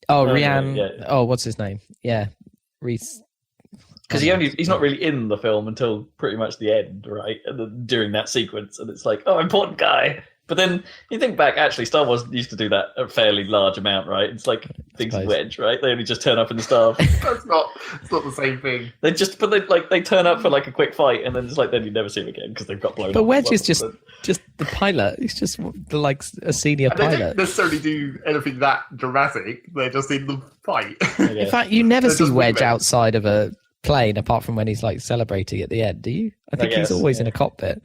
Oh, Rian. Yeah. Oh, what's his name? Yeah. Reese. Because he's not really in the film until pretty much the end, right? And then during that sequence, and it's like, oh, important guy. But then you think back, actually, Star Wars used to do that a fairly large amount, right? It's like things in Wedge, right? They only just turn up in the Star. It's not the same thing. They turn up for a quick fight, and then it's then you never see them again because they've got blown up. But Wedge is just the pilot. He's just a senior pilot. They don't necessarily do anything that dramatic. They're just in the fight. In fact, you never see Wedge outside of a plane apart from when he's celebrating at the end, do you? I think he's always in a cockpit.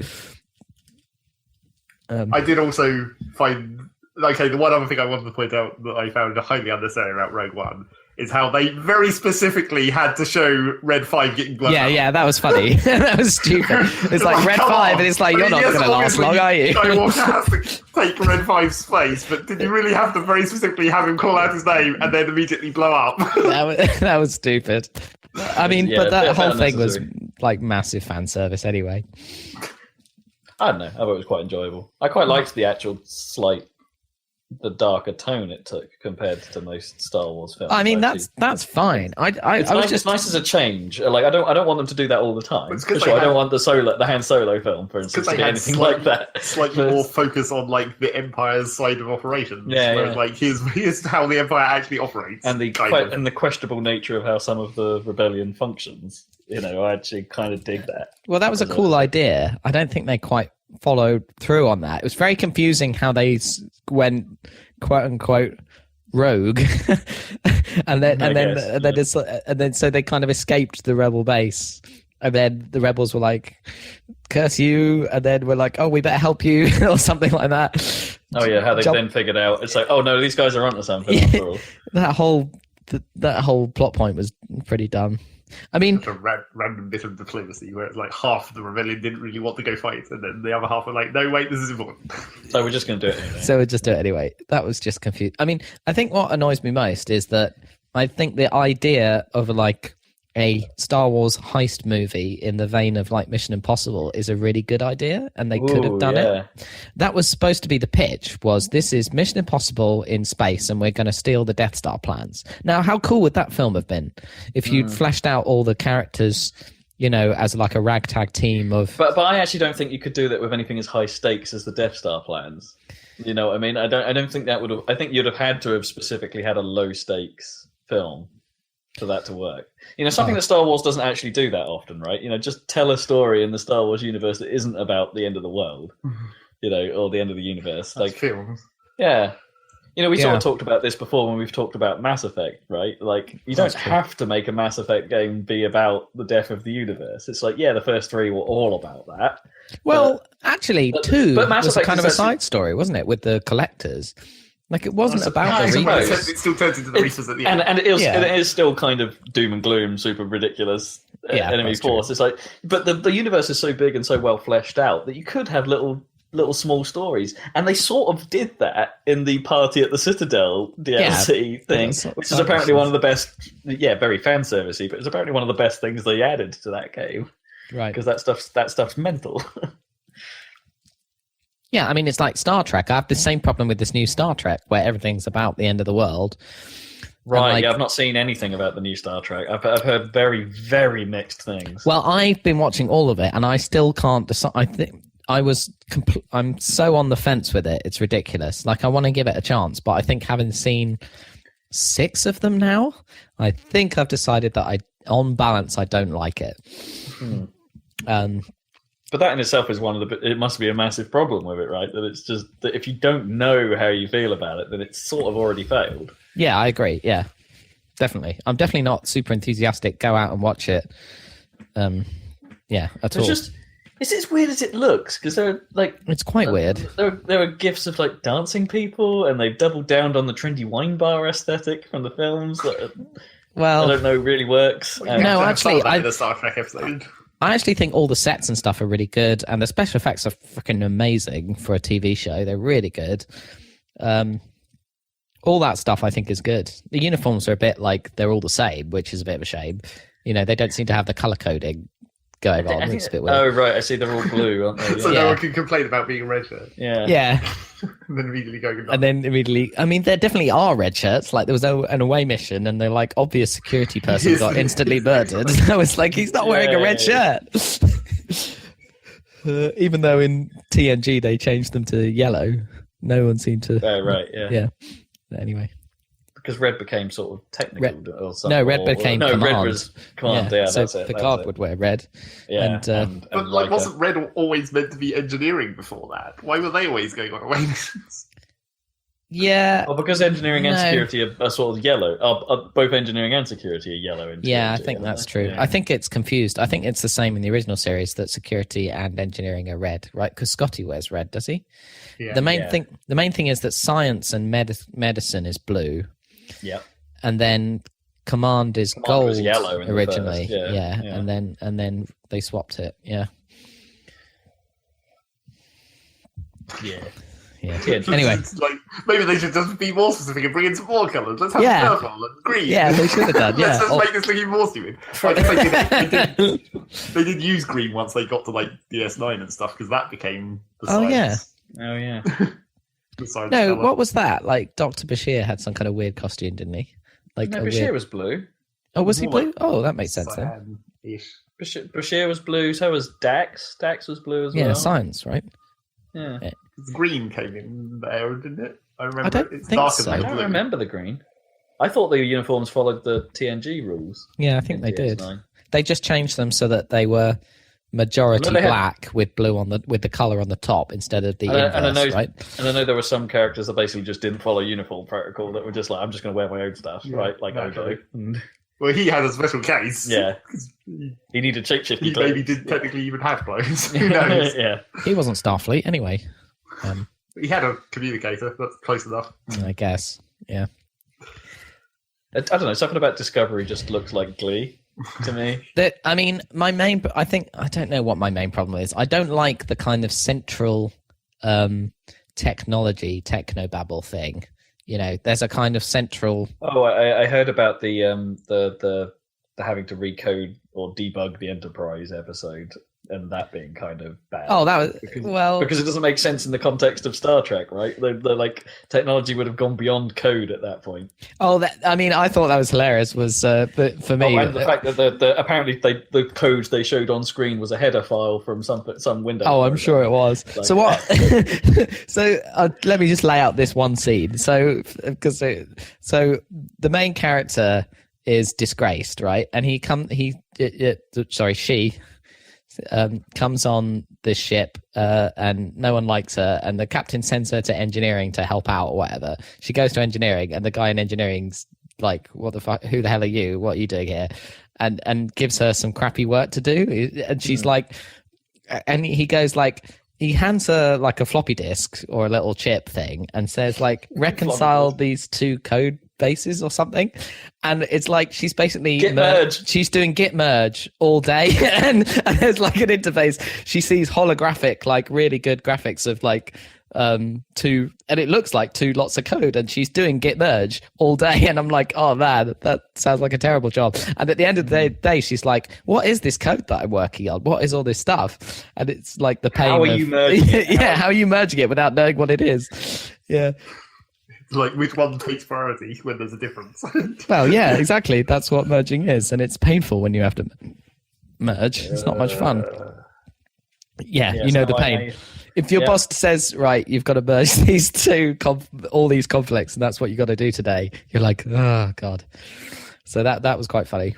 I did also find the one other thing I wanted to point out that I found highly unnecessary about Rogue One is how they very specifically had to show Red 5 getting blown up. Yeah, that was funny. That was stupid. It's Red 5 and it's you're not going to last long, are you? Skywalker has to take Red 5's space, but did you really have to very specifically have him call out his name and then immediately blow up? That was stupid. I mean, but that whole thing was massive fan service anyway. I don't know. I thought it was quite enjoyable. I quite liked the actual slight the darker tone it took compared to most Star Wars films. I mean, that's fine. It's nice as a change. Like I don't want them to do that all the time. For sure, I don't want the Han Solo film, for instance, to be anything like that. Slightly more focus on like the Empire's side of operations. Yeah. Like here's how the Empire actually operates, and the questionable nature of how some of the rebellion functions. I actually kind of dig that. Well, that was a cool idea. I don't think they quite followed through on that. It was very confusing how they went quote unquote rogue, and then so they kind of escaped the rebel base, and then the rebels were like, "Curse you!" and then we're like, "Oh, we better help you," or something like that. Oh yeah, how they then figured out it's like, "Oh no, these guys are onto something." After all. That whole plot point was pretty dumb. I mean, a random bit of diplomacy where it's like half of the rebellion didn't really want to go fight, and then the other half were like, "No, wait, this is important." So we're just going to do it anyway. So we'll just do it anyway. That was just confused. I mean, I think what annoys me most is that I think the idea of like a Star Wars heist movie in the vein of like Mission Impossible is a really good idea, and they could have done it. That was supposed to be the pitch, was this is Mission Impossible in space and we're going to steal the Death Star plans. Now, how cool would that film have been if you'd fleshed out all the characters, as like a ragtag team of... But I actually don't think you could do that with anything as high stakes as the Death Star plans. You know what I mean? I don't think that would have... I think you'd have had to have specifically had a low stakes film for that to work. Something that Star Wars doesn't actually do that often, right? Just tell a story in the Star Wars universe that isn't about the end of the world, or the end of the universe. That's films. Yeah. We sort of talked about this before when we've talked about Mass Effect, right? Like, you don't have to make a Mass Effect game be about the death of the universe. It's like, the first 3 were all about that. Well, actually, 2 was kind of a side story, wasn't it, with the collectors? Like, it wasn't about the Reapers. It still turns into the Reapers at the end. And it is still kind of doom and gloom, super ridiculous enemy force. True. It's like, but the universe is so big and so well fleshed out that you could have little small stories, and they sort of did that in the Party at the Citadel DLC thing, which is apparently one of the best. Very fan servicey, but it's apparently one of the best things they added to that game, right? Because that stuff's mental. Yeah, I mean, it's like Star Trek. I have the same problem with this new Star Trek, where everything's about the end of the world. Right, I've not seen anything about the new Star Trek. I've heard very, very mixed things. Well, I've been watching all of it, and I still can't decide. I think I'm so on the fence with it. It's ridiculous. Like, I want to give it a chance, but I think having seen 6 of them now, I think I've decided that on balance, I don't like it. But that in itself is it must be a massive problem with it, right? That it's just that if you don't know how you feel about it, then it's sort of already failed. Yeah, I agree. Yeah, definitely. I'm definitely not super enthusiastic. Go out and watch it. At all. It's as weird as it looks, because it's quite weird. There are gifs of like dancing people, and they've doubled down on the trendy wine bar aesthetic from the films that I don't know really works. No, actually, the Star Trek episode. I actually think all the sets and stuff are really good, and the special effects are freaking amazing for a TV show. They're really good. All that stuff I think is good. The uniforms are a bit like they're all the same, which is a bit of a shame. They don't seem to have the color coding going on. It's a bit weird. Oh, right. I see they're all blue, aren't they? So no one can complain about being a red shirt. Yeah. And then immediately going and then immediately, I mean, there definitely are red shirts. Like, there was an away mission, and the like obvious security person got instantly murdered. I was like, he's not wearing a red shirt. Even though in TNG they changed them to yellow, no one seemed to. Oh, right. Yeah. But anyway. Because red became sort of technical or something. No, red became command. Red was command, so that's it. Picard would wear red. Yeah. But wasn't red always meant to be engineering before that? Why were they always going on away missions? Yeah. Well, because engineering and security are sort of yellow. Both engineering and security are yellow. I think that's true. Yeah. I think it's confused. I think it's the same in the original series, that security and engineering are red, right? Because Scotty wears red, does he? Yeah. The main thing is that science and medicine is blue. Yeah. And then command is gold was yellow originally. Yeah. And then they swapped it. Yeah. Yeah. Anyway, maybe they should just be more specific and bring in some more colours. Let's have purple and green. Yeah, they should have done. Let's just make this thing even more stupid. I guess they did use green once they got to like DS9 and stuff, because that became the size. Oh yeah. besides No, colour. what was that? Like Dr. Bashir had some kind of weird costume, didn't he? Like No, a Bashir weird... was blue. Oh, was he More blue? like Oh, that makes sense then. Cyan-ish. Bashir was blue. So was Dax. Dax was blue as well. Yeah, science, right? Yeah. Green came in there, didn't it? I remember. don't It's think darker so. I than don't blue. remember the green. I thought the uniforms followed the TNG rules. Yeah, I think they in did. DS9. They just changed them so that they were majority No, they had- black with blue on the color on the top instead of the And I inverse, know- right? And I know there were some characters that basically just didn't follow uniform protocol that were just like, I'm just going to wear my own stuff, Yeah, right? Like naturally. Odo. And- Well, he had a special case. Yeah. He He needed shapeshifting maybe clothes. didn't technically even have clothes. Who knows? Yeah. He wasn't Starfleet anyway. He had a communicator. That's close enough. I guess. Yeah. I don't know. Something about Discovery just looks like Glee to me. I mean, I don't know what my main problem is. I don't like the kind of central technology, technobabble thing. You know, there's a kind of central. Oh, I heard about the having to recode or debug the Enterprise episode, and that being kind of bad. Oh, that was because it doesn't make sense in the context of Star Trek, right? The like technology would have gone beyond code at that point. Oh, I mean, I thought that was hilarious. Was but for me, and the fact that apparently the code they showed on screen was a header file from some Windows. Oh, I'm sure it was. Like, so what? So let me just lay out this one scene. So the main character is disgraced, right? And she comes on this ship, and no one likes her, and the captain sends her to engineering to help out or whatever. She goes to engineering, and the guy in engineering's like, "What the fuck? Who the hell are you? What are you doing here?" And gives her some crappy work to do, and she's like, and he goes like. He hands her like a floppy disk or a little chip thing and says like, reconcile these two code bases or something. And it's like, she's basically Git merge. She's doing git merge all day. and there's like an interface. She sees holographic, like really good graphics of like, two, and it looks like two lots of code, and she's doing git merge all day, and I'm like, oh man, that sounds like a terrible job. And at the end of the day, she's like, what is this code that I'm working on? What is all this stuff? And it's like the pain. How are you merging it? Yeah, how are you merging it without knowing what it is? Yeah. Like, which one takes priority when there's a difference? Well, yeah, exactly. That's what merging is, and it's painful when you have to merge. It's not much fun. Yeah, you know the pain. If your boss says, right, you've got to merge these two, all these conflicts, and that's what you got to do today, you're like, oh, God. So that was quite funny.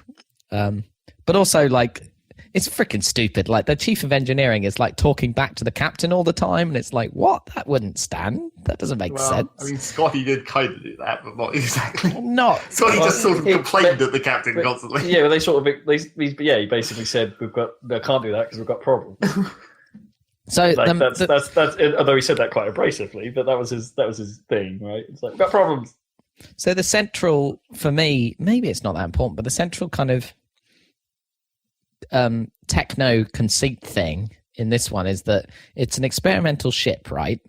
But also, like, it's freaking stupid. Like, the chief of engineering is, like, talking back to the captain all the time, and it's like, what? That wouldn't stand. That doesn't make sense. I mean, Scotty did kind of do that, but not exactly. Not. Scotty just sort of complained at the captain constantly. Yeah, well, they sort of he basically said I can't do that because we've got problems. So like, that's although he said that quite abrasively, but that was his thing, right? It's like, we've got problems. So the central, for me, maybe it's not that important, but the central kind of techno conceit thing in this one is that it's an experimental ship, right?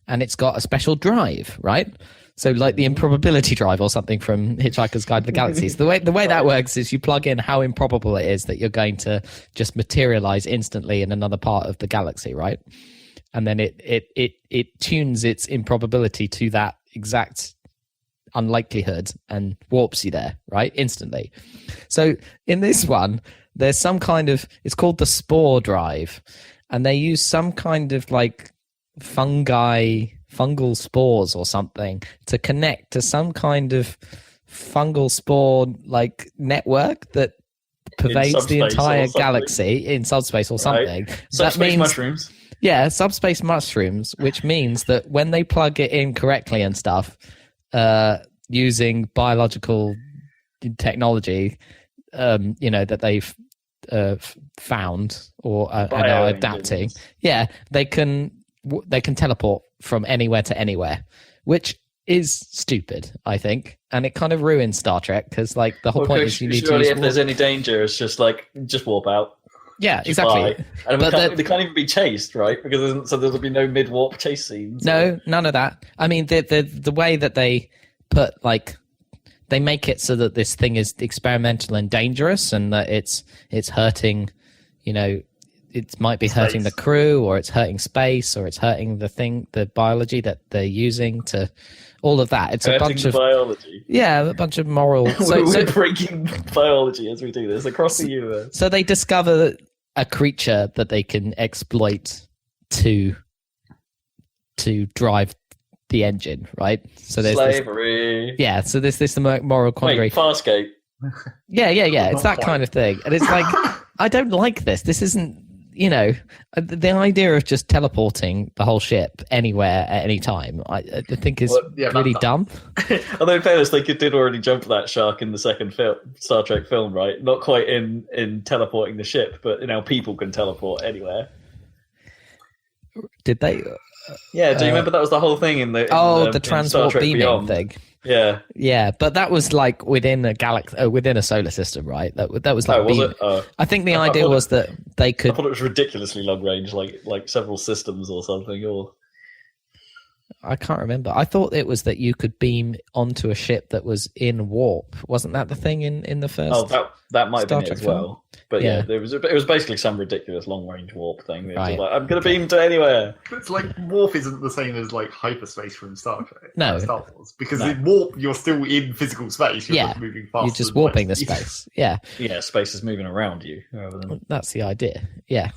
And it's got a special drive, right? So like the improbability drive or something from Hitchhiker's Guide to the Galaxy. So the way that works is you plug in how improbable it is that you're going to just materialize instantly in another part of the galaxy, right? And then it tunes its improbability to that exact unlikelihood and warps you there, right? Instantly. So in this one, there's some kind of, it's called the spore drive, and they use some kind of like fungal spores or something to connect to some kind of fungal spore like network that pervades the entire galaxy in subspace or something. Right. Subspace mushrooms. Yeah, subspace mushrooms, which means that when they plug it in correctly and stuff, using biological technology, that they've found or are adapting, they can teleport from anywhere to anywhere, which is stupid, I think, and it kind of ruins Star Trek because, like, the whole point is you need to. If there's any danger, it's just warp out. Yeah, exactly. Fly. And they can't even be chased, right? Because there'll be no mid-warp chase scenes. No, none of that. I mean, the way that they put, like, they make it so that this thing is experimental and dangerous, and that it's hurting, it might be hurting the crew, or it's hurting space, or it's hurting the biology that they're using to all of that. It's hurting a bunch of biology. Yeah, a bunch of moral. We're breaking biology as we do this across the universe. So they discover a creature that they can exploit to drive the engine, right? So there's slavery. So there's this moral quandary. Wait, Farscape. Yeah. It's that kind of thing, and it's like I don't like this. This isn't, the idea of just teleporting the whole ship anywhere at any time. I think is really dumb. Although in fairness, they did already jump that shark in the second Star Trek film, right? Not quite in teleporting the ship, but people can teleport anywhere. Did they? Yeah, do you remember that was the whole thing in the transport beaming thing? Yeah, but that was like within a galaxy, within a solar system, right? That was like. Was it? I think the idea was that they could. I thought it was ridiculously long range, like several systems or something. Or I can't remember. I thought it was that you could beam onto a ship that was in warp. Wasn't that the thing in the first? Oh, that might have been it as well. Film? But it was basically some ridiculous long range warp thing. It was Right. like, I'm going to beam to anywhere. It's like warp isn't the same as like hyperspace from Star Trek. No. Star Wars, because in warp you're still in physical space. You're just moving faster. You're just warping the space. Yeah. Yeah, space is moving around you rather than. That's the idea. Yeah.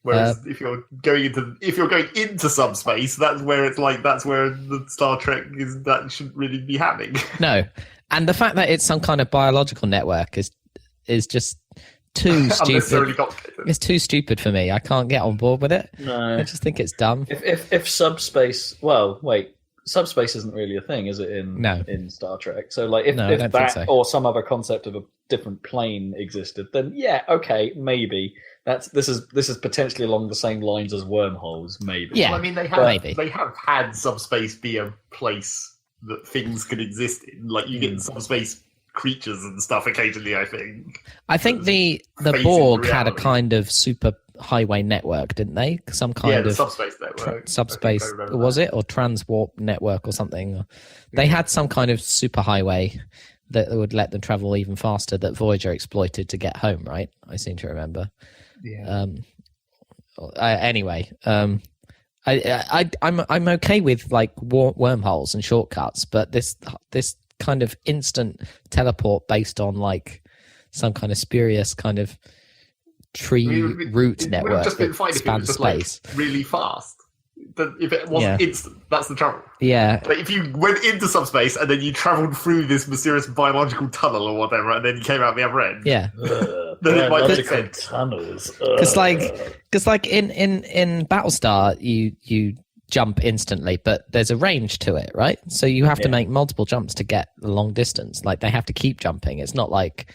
Whereas if you're going into subspace, that's where the Star Trek is. That shouldn't really be happening. No, and the fact that it's some kind of biological network is just too stupid. It's too stupid for me. I can't get on board with it. No, I just think it's dumb. If subspace, subspace isn't really a thing, is it? In Star Trek, so like if that or some other concept of a different plane existed, then okay, maybe. This is potentially along the same lines as wormholes, maybe. Yeah, well, I mean they have had subspace be a place that things could exist in. Like you get subspace creatures and stuff occasionally. I think the Borg had a kind of super highway network, didn't they? Some kind of subspace network. Subspace was it, or transwarp network or something? They had some kind of super highway that would let them travel even faster that Voyager exploited to get home. Right? I seem to remember. Yeah. Anyway, I'm okay with like wormholes and shortcuts, but this kind of instant teleport based on like some kind of spurious kind of tree root network that spans space really fast. If it wasn't instant, that's the trouble. Yeah. But if you went into subspace and then you travelled through this mysterious biological tunnel or whatever, and then you came out the other end. Yeah. Then it might make sense. Tunnels. Because like in Battlestar, you jump instantly, but there's a range to it, right? So you have to make multiple jumps to get the long distance. Like they have to keep jumping. It's not like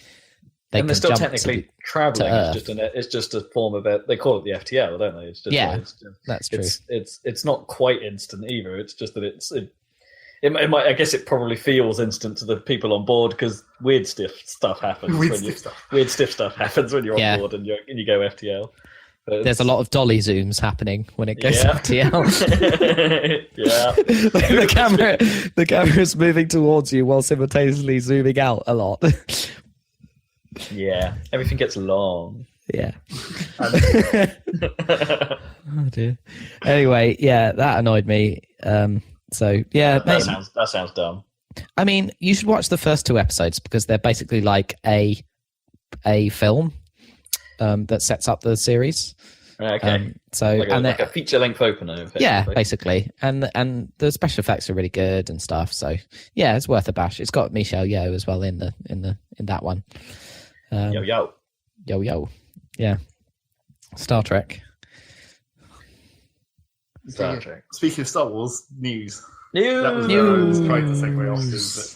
and they're still technically traveling. It's just a form of it. They call it the FTL, don't they? It's just, that's true. It's not quite instant either. It's just that it might. I guess it probably feels instant to the people on board because weird stiff stuff happens. Weird stiff stuff happens when you're on board and you go FTL. There's a lot of dolly zooms happening when it goes FTL. the camera's moving towards you while simultaneously zooming out a lot. Yeah, everything gets long. Yeah. Oh dear. Anyway, that annoyed me. That sounds dumb. I mean, you should watch the first 2 episodes because they're basically like a film that sets up the series. Okay. Like a feature-length opener. Yeah, basically, and the special effects are really good and stuff. So yeah, it's worth a bash. It's got Michelle Yeoh as well in that one. Yo. Yeah. Star Trek. Speaking of Star Wars news. That was where I was trying to segue off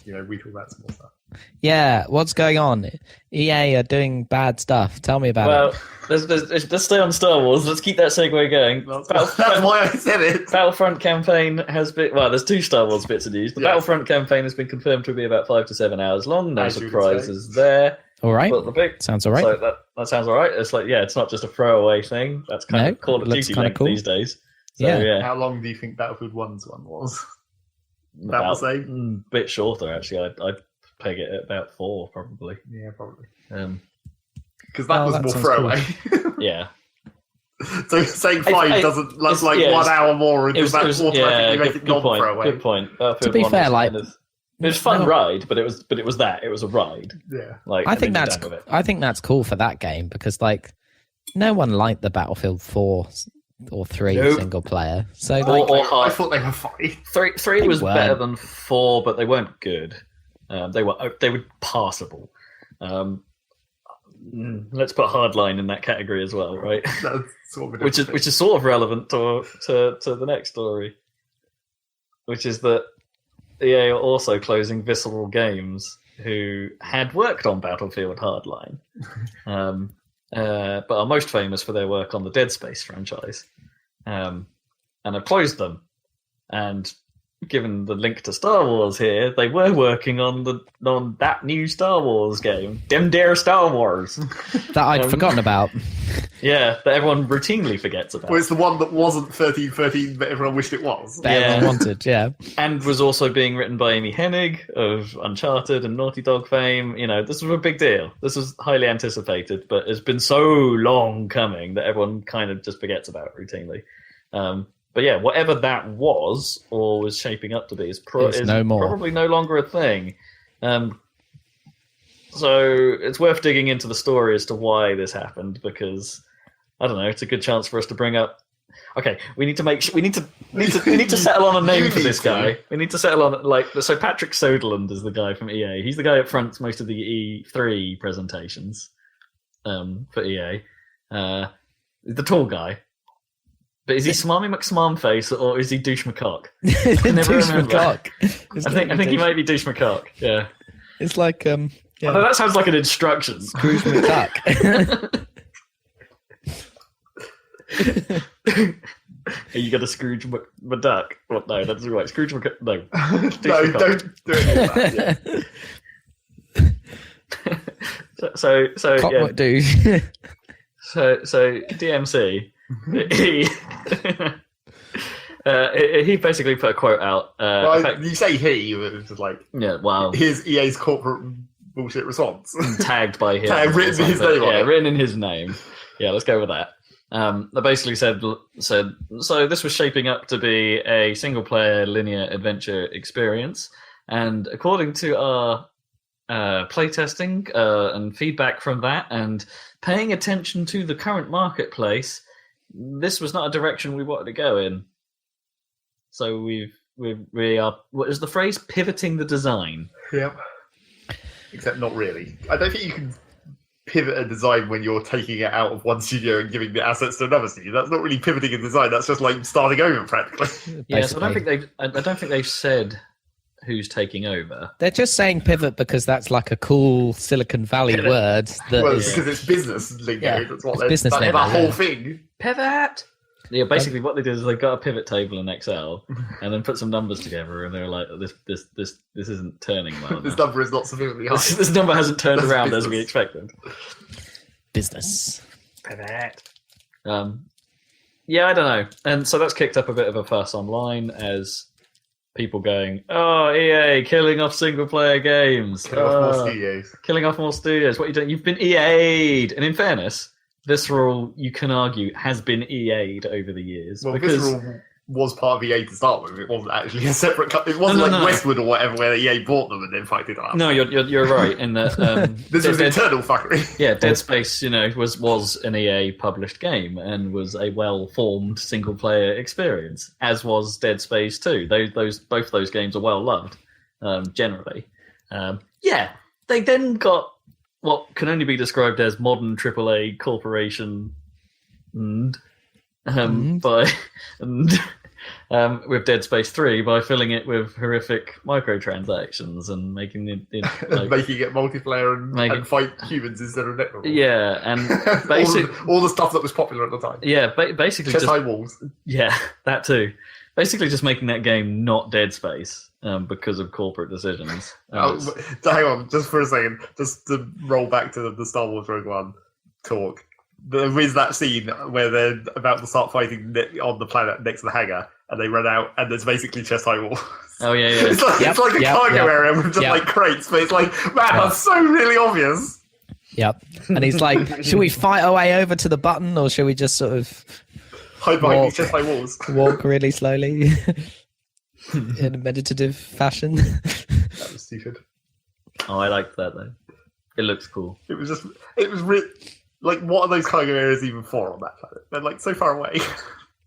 to, we talk about some more stuff. Yeah, what's going on? EA are doing bad stuff. Tell me about it. Let's stay on Star Wars. Let's keep that segue going. That's why I said it. Battlefront campaign has been... Well, there's 2 Star Wars bits of news. The Battlefront campaign has been confirmed to be about 5 to 7 hours long. No surprises there. All right. Sounds all right. So that sounds all right. It's like, it's not just a throwaway thing. That's kind of Call of Duty length these days. So, yeah. How long do you think Battlefield 1's one was? About the same? Bit shorter, actually. I'd peg it at about 4, probably. Yeah, probably. Because that was more throwaway. Cool. Yeah. So saying 5 doesn't like 1 hour more, and that automatically make it non-throwaway. Good point. To be fair, like it was a fun ride, but it was a ride. Yeah, like I think that's cool for that game because like no one liked the Battlefield 4 or 3 single player. So I thought they were funny. 3 was better than 4, but they weren't good. They were passable. Let's put Hardline in that category as well, right? That's sort of which is sort of relevant to the next story, which is that EA are also closing Visceral Games, who had worked on Battlefield Hardline, but are most famous for their work on the Dead Space franchise, and have closed them. And given the link to Star Wars here, they were working on that new Star Wars game, Dem Dare Star Wars, that I'd forgotten about. Yeah, that everyone routinely forgets about. Well, it's the one that wasn't 1313, but everyone wished it was. That everyone wanted, yeah. And was also being written by Amy Hennig of Uncharted and Naughty Dog fame. You know, this was a big deal. This was highly anticipated, but it's been so long coming that everyone kind of just forgets about it routinely. But yeah, whatever that was or was shaping up to be is probably no longer a thing. So it's worth digging into the story as to why this happened, because I don't know, it's a good chance for us to bring up. Okay, we need to settle on a name for this guy. We need to settle on so Patrick Soderlund is the guy from EA. He's the guy that fronts most of the E3 presentations for EA. The tall guy. But is he Smarmy McSmarmface or is he Douche McCock? I never remember. I think he might be Douche McCock. Yeah. It's like yeah. Although that sounds like an instruction. Scrooge McDuck. You got a Scrooge McDuck? What? No, that's right. Scrooge McDuck. No. No, don't do it. So Cock yeah. McDouche. So DMC. He basically put a quote out. You say he, it's just like wow. Here's EA's corporate bullshit response. Tagged by him. Written in his name. Yeah, written in his name. Yeah, let's go with that. They basically said so. This was shaping up to be a single-player linear adventure experience, and according to our playtesting and feedback from that, and paying attention to the current marketplace, this was not a direction we wanted to go in. So we are, what is the phrase? Pivoting the design. Yep. Except not really. I don't think you can pivot a design when you're taking it out of one studio and giving the assets to another studio. That's not really pivoting a design. That's just like starting over practically. Yeah, so I don't think they've said who's taking over. They're just saying pivot because that's like a cool Silicon Valley word. Because it's business lingo. Yeah, that's what business that lingo, whole thing. Pivot. Yeah, basically what they did is they got a pivot table in Excel and then put some numbers together, and they were like, "This isn't turning well. This number is not sufficiently high. This number hasn't turned around as we expected." Business. Pivot. Yeah, I don't know, and so that's kicked up a bit of a fuss online as people going, "Oh, EA killing off single-player games, Killing off more studios. Killing off more studios. What are you doing? You've been EA'd." And in fairness, Visceral, you can argue, has been EA'd over the years. Well, because Visceral was part of EA to start with. It wasn't actually a separate company. It wasn't Westwood or whatever, where EA bought them and then fucked it up. No, you're right in that. This was internal fuckery. Yeah, Dead Space, was an EA published game and was a well-formed single-player experience, as was Dead Space 2. Both those games are well loved, generally. They then got what can only be described as modern AAA corporation, with Dead Space 3 by filling it with horrific microtransactions and making it making it multiplayer and fight humans instead of network. Yeah, and all the stuff that was popular at the time. Yeah, basically chest high walls. Yeah, that too. Basically, just making that game not Dead Space because of corporate decisions. Hang on, just for a second, just to roll back to the Star Wars Rogue One talk. There is that scene where they're about to start fighting on the planet next to the hangar, and they run out, and there's basically chest high walls. Oh yeah. It's like a cargo area with just like crates, but it's like, man, that's so really obvious. Yep. And he's like, should we fight our way over to the button, or should we just sort of Hide behind these chest high walls. Walk really slowly in a meditative fashion. That was stupid. Oh, I liked that though. It looks cool. It was like, what are those cargo areas even for on that planet? They're like so far away.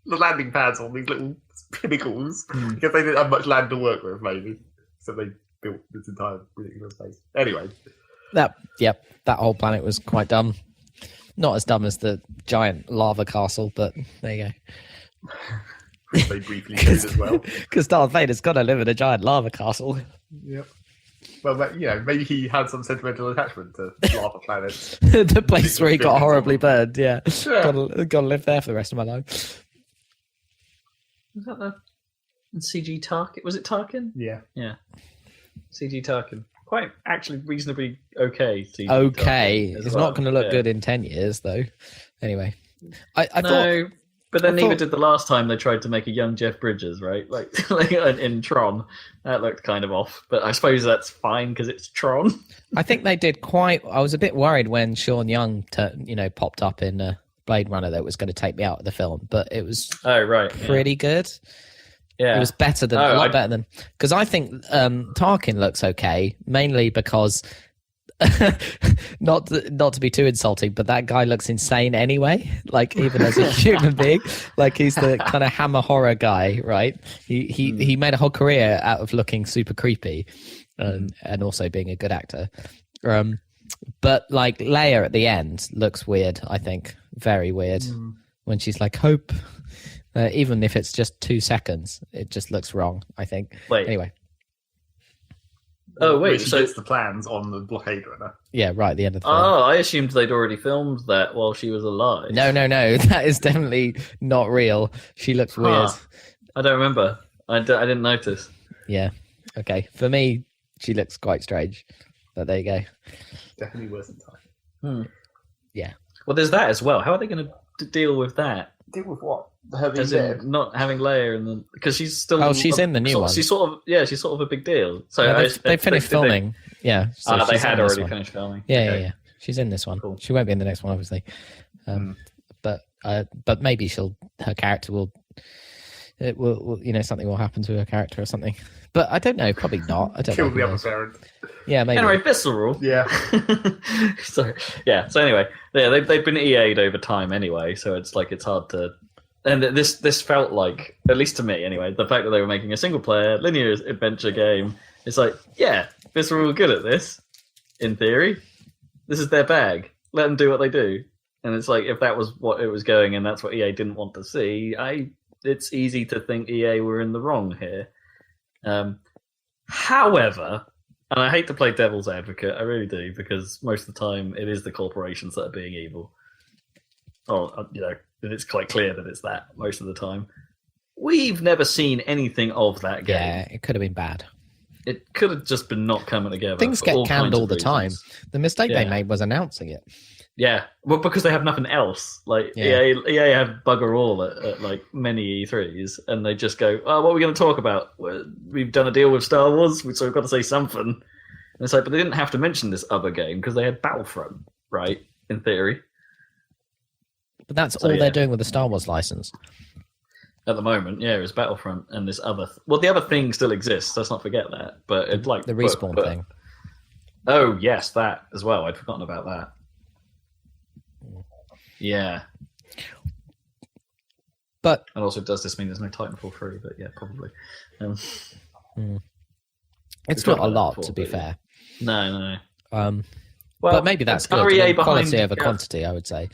The landing pads on these little pinnacles because they didn't have much land to work with, maybe. So they built this entire ridiculous place. Anyway, that whole planet was quite dumb. Not as dumb as the giant lava castle, but there you go. Which they briefly did as well. Because Darth Vader's got to live in a giant lava castle. Yep. Well, maybe he had some sentimental attachment to lava planets. The place where he got horribly burned. Yeah, got to live there for the rest of my life. Was that the CG Tarkin? Was it Tarkin? Yeah. Yeah. CG Tarkin. Quite actually reasonably okay. CG Okay. Tarkin It's not going to look good in 10 years, though. Anyway. I thought... But then neither did the last time they tried to make a young Jeff Bridges, right? Like in Tron. That looked kind of off. But I suppose that's fine because it's Tron. I think they did quite... I was a bit worried when Sean Young popped up in Blade Runner that it was going to take me out of the film. But it was pretty good. Yeah. It was better than... a lot better than... Because I think Tarkin looks okay, mainly because... not to be too insulting, but that guy looks insane anyway. Like even as a human being, like he's the kind of hammer horror guy, right? He made a whole career out of looking super creepy, and also being a good actor. But like Leia at the end looks weird. I think very weird when she's like hope. Even if it's just 2 seconds, it just looks wrong. I think. Anyway. Oh wait, so it's the plans on the blockade runner. Yeah, right at the end of the film. Oh, I assumed they'd already filmed that while she was alive. No, that is definitely not real. She looks weird. I don't remember. I didn't notice. Yeah. Okay. For me, she looks quite strange. But there you go. Definitely worse than time. Yeah. Well, there's that as well. How are they going to deal with that? Deal with what? Her being As dead? in not having Leia in the because she's still. Oh, she's in the new one. She's sort of a big deal. So yeah, they finished filming. Yeah, so they had already finished filming. Yeah. She's in this one. Cool. She won't be in the next one, obviously. But maybe her character will. It will, something will happen to her character or something. But I don't know. Probably not. I don't know. Kill the other parent. Yeah, maybe. Anyway, Visceral. Yeah. So anyway, they've been EA'd over time anyway. So it's hard to. And this felt like, at least to me anyway, the fact that they were making a single player linear adventure game. It's like, yeah, Visceral were good at this. In theory, this is their bag. Let them do what they do. And it's like, if that was what it was going, and that's what EA didn't want to see, it's easy to think EA were in the wrong here. However, and I hate to play devil's advocate, I really do, because most of the time it is the corporations that are being evil. It's quite clear that it's that most of the time. We've never seen anything of that game. Yeah, it could have been bad. It could have just been not coming together. Things get canned all the time. The mistake they made was announcing it. Yeah, well, because they have nothing else. Like EA have bugger all at like many E3s, and they just go, "Oh, what are we going to talk about? We've done a deal with Star Wars, so we've got to say something." And it's like, but they didn't have to mention this other game because they had Battlefront, right? In theory, but that's all they're doing with the Star Wars license at the moment. Yeah, it's Battlefront and this other. The other thing still exists. Let's not forget that. But it's like the Respawn thing. Oh yes, that as well. I'd forgotten about that. Yeah. But and also, does this mean there's no Titanfall 3? But yeah, probably. It's not a lot, to be fair. No. But maybe that's good. REA quality over quantity, I would say.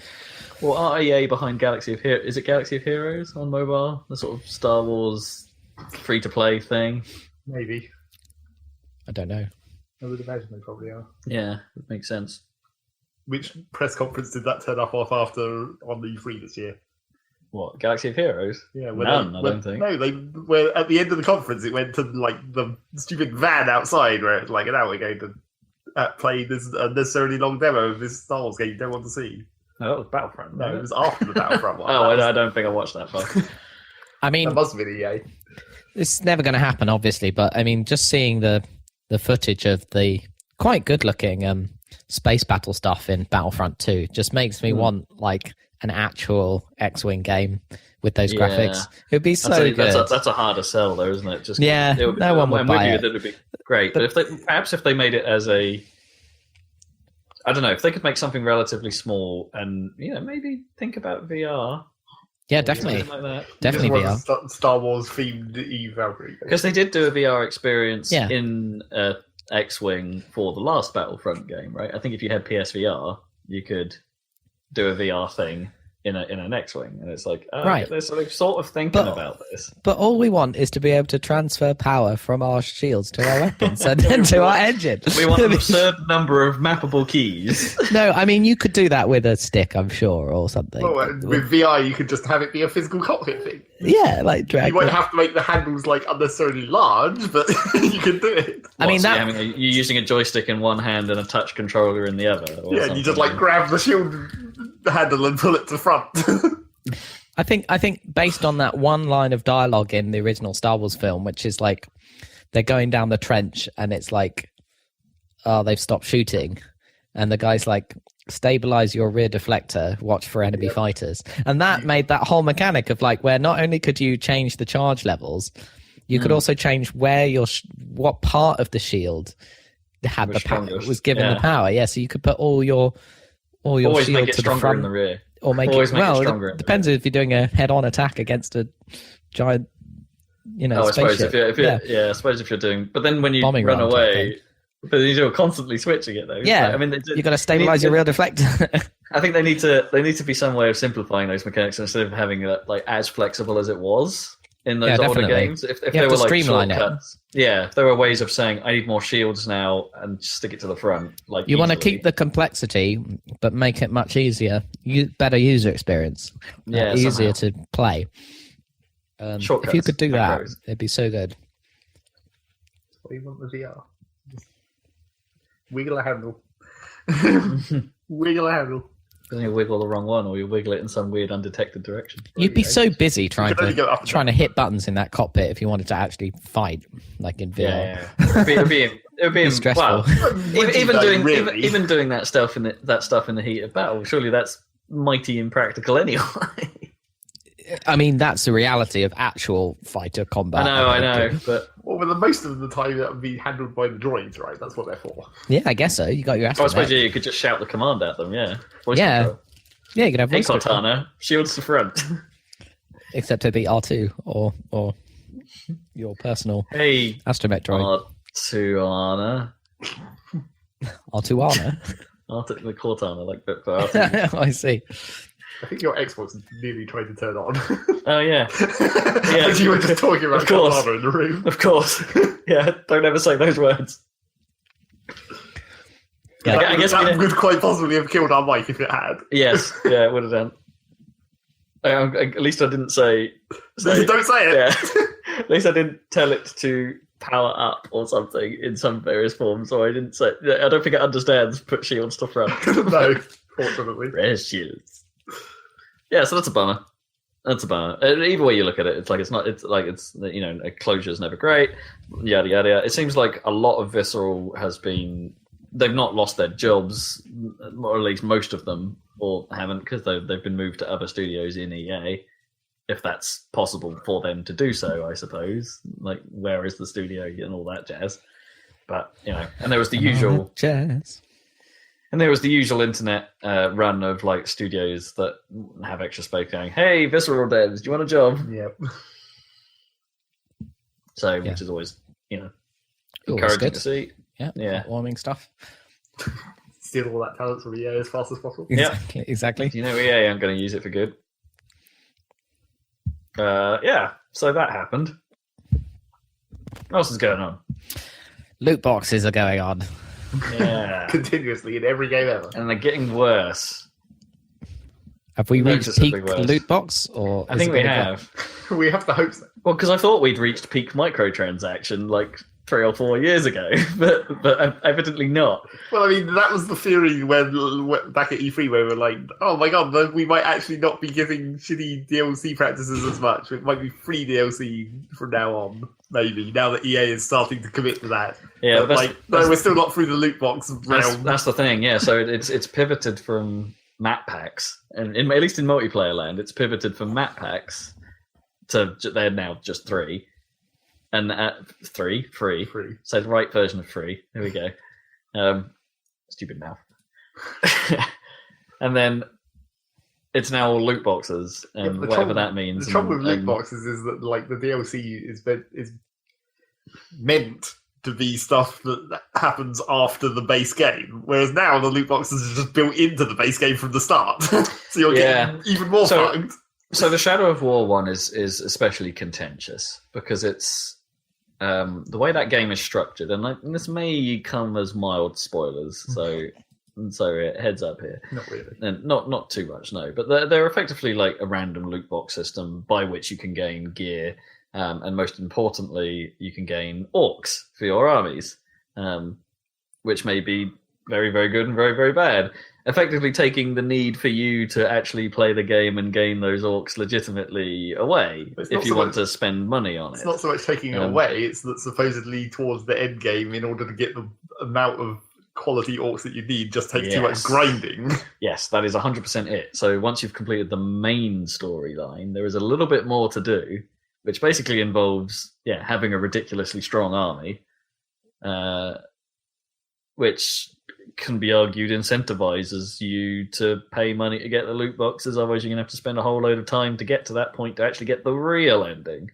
Well, REA behind Galaxy of Heroes. Is it Galaxy of Heroes on mobile? The sort of Star Wars free-to-play thing? Maybe. I don't know. I would imagine they probably are. Yeah, it makes sense. Which press conference did that turn off after on the E3 this year? What, Galaxy of Heroes? Yeah, None, I don't think. No, where at the end of the conference it went to like the stupid van outside where it's like, now we're going to play this unnecessarily long demo of this Star Wars game you don't want to see. No, that was Battlefront. No, it was after the Battlefront one. I don't think I watched that far. I mean, that must have been EA. It's never going to happen, obviously, but I mean, just seeing the footage of the quite good-looking space battle stuff in Battlefront 2 just makes me want like an actual X-wing game with those Yeah. graphics. It would be so good. That's a harder sell, though, isn't it? Just no one would buy it. It would be great, but if they made it as a, I don't know, if they could make something relatively small and maybe think about VR. Yeah, definitely. Like that. Definitely VR. Star Wars themed Eve Valkyrie. Because they did do a VR experience in X-Wing for the last Battlefront game, right? I think if you had PSVR, you could do a VR thing in an X-Wing, and it's like, right. They're sort of thinking about this. But all we want is to be able to transfer power from our shields to our weapons and then to our engine. We want an absurd number of mappable keys. No, I mean, you could do that with a stick, I'm sure, or something. Well, with VR, you could just have it be a physical cockpit thing. Yeah, like drag. You won't have to make the handles like unnecessarily large, but you can do it. I mean, you're using a joystick in one hand and a touch controller in the other. Yeah, and you just like grab the shield handle and pull it to front. I think based on that one line of dialogue in the original Star Wars film, which is like they're going down the trench and it's like, oh, they've stopped shooting, and the guy's like, stabilize your rear deflector, watch for enemy fighters, and that made that whole mechanic of like where not only could you change the charge levels, you could also change where what part of the shield had the power, was given the power. Yeah, so you could put all your always shield make it to the stronger front, in the rear. or make Always it make it well. stronger It depends if you're doing a head-on attack against a giant, I suppose spaceship. I suppose if you're doing, but then when you Bombing run run away, but you're constantly switching it though. Yeah, I mean, you got to stabilize your rear deflector. I think they need to be some way of simplifying those mechanics instead of having it like as flexible as it was in those older definitely. games. If You there have were to like streamline it. shortcuts, if there were ways of saying I need more shields now and stick it to the front, like You want to easily. keep the complexity, but make it much easier. Better user experience. Easier to play. If you Shortcuts, could do that, macros. it'd be so good. What do you want with VR? Just wiggle a handle. Wiggle a handle. Then you wiggle the wrong one, or you wiggle it in some weird undetected direction. You'd be so busy can only go up trying and to hit buttons in that cockpit if you wanted to actually fight, like in VR. Yeah, it'd be stressful. Well, even doing that stuff in the heat of battle. Surely that's mighty impractical anyway. I mean, that's the reality of actual fighter combat. I know, but well, most of the time that would be handled by the droids, right? That's what they're for. Yeah, I guess so. You got your I suppose astromech. you could just shout the command at them. Yeah, voice Yeah. control. Yeah, you could have Hey voice control. Cortana, shields to front. Except it'd be R2 or your personal Hey astromech droid. Cortana. R2 Arna. The Cortana, like but for R2. I see. I think your Xbox is nearly trying to turn on. Oh yeah, As you were just talking about Of course. Cortana in the room. of course. Yeah, don't ever say those words. Yeah, I guess that would quite possibly have killed our mic if it had. Yes, yeah, it would have done. At least I didn't say. Don't say it. Yeah. At least I didn't tell it to power up or something in some various forms, or I didn't say. I don't think it understands put shields to front. No, fortunately. Rare shields. Yeah, so that's a bummer. That's a bummer. Either way you look at it, it's a closure's never great. Yada yada yada. It seems like a lot of Visceral has been. They've not lost their jobs, or at least most of them, or haven't, because they've been moved to other studios in EA. If that's possible for them to do so, I suppose. Like, where is the studio and all that jazz? But and there was the usual Jazz. And there was the usual internet run of like studios that have extra space going, "Hey, Visceral devs, do you want a job?" Yep. So, which is always Always encouraging good. to see. Yeah. Warming stuff. Steal all that talent from EA as fast as possible. Yeah. Exactly. You know, EA aren't going to use it for good. So that happened. What else is going on? Loot boxes are going on. Yeah. Continuously in every game ever. And they're getting worse. Have we reached Noticeably peak worse. loot box? Or I is think it we gonna go- have. We have to hope so. Well, because I thought we'd reached peak microtransaction like 3 or 4 years ago, but evidently not. Well, I mean, that was the theory when back at E3 where we were like, oh my god, we might actually not be giving shitty DLC practices as much. It might be free DLC from now on, maybe, now that EA is starting to commit to that. Yeah, but we're still not through the loot box realm. That's the thing, yeah. So it's pivoted from map packs, and at least in multiplayer land, it's pivoted from map packs to they're now just 3, and free. So the right version of free. There we go. Stupid mouth. And then it's now all loot boxes and whatever that means. The trouble with loot boxes is that like the DLC is meant to be stuff that happens after the base game, whereas now the loot boxes are just built into the base game from the start. So you're getting even more fucked. So the Shadow of War one is especially contentious because it's the way that game is structured, and this may come as mild spoilers, so heads up here. Not really. And not too much, no. But they're effectively like a random loot box system by which you can gain gear, and most importantly, you can gain orcs for your armies, which may be very, very good and very, very bad. Effectively taking the need for you to actually play the game and gain those orcs legitimately away if you want to spend money on it. It's not so much taking it away, it's that supposedly towards the end game, in order to get the amount of quality orcs that you need, just takes too much grinding. Yes, that is 100% it. So once you've completed the main storyline, there is a little bit more to do, which basically involves having a ridiculously strong army, which can be argued incentivizes you to pay money to get the loot boxes, otherwise you're going to have to spend a whole load of time to get to that point to actually get the real ending.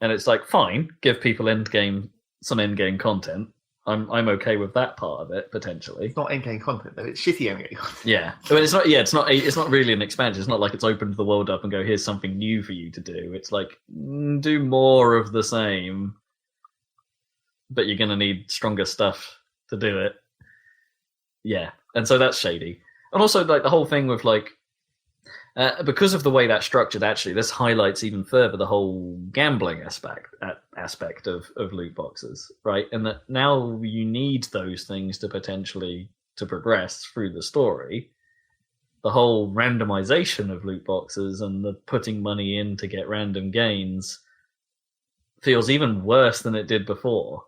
And it's like, fine, give people some end game content. I'm okay with that part of it potentially. It's not end game content though; it's shitty end game content. Yeah, I mean, it's not. Yeah, it's not really an expansion. It's not like it's opened the world up and go, here's something new for you to do. It's like do more of the same, but you're going to need stronger stuff to do it. Yeah, and so that's shady. And also, like the whole thing with like, because of the way that's structured, actually, this highlights even further the whole gambling aspect of loot boxes, right? And that now you need those things to potentially to progress through the story. The whole randomization of loot boxes and the putting money in to get random gains feels even worse than it did before.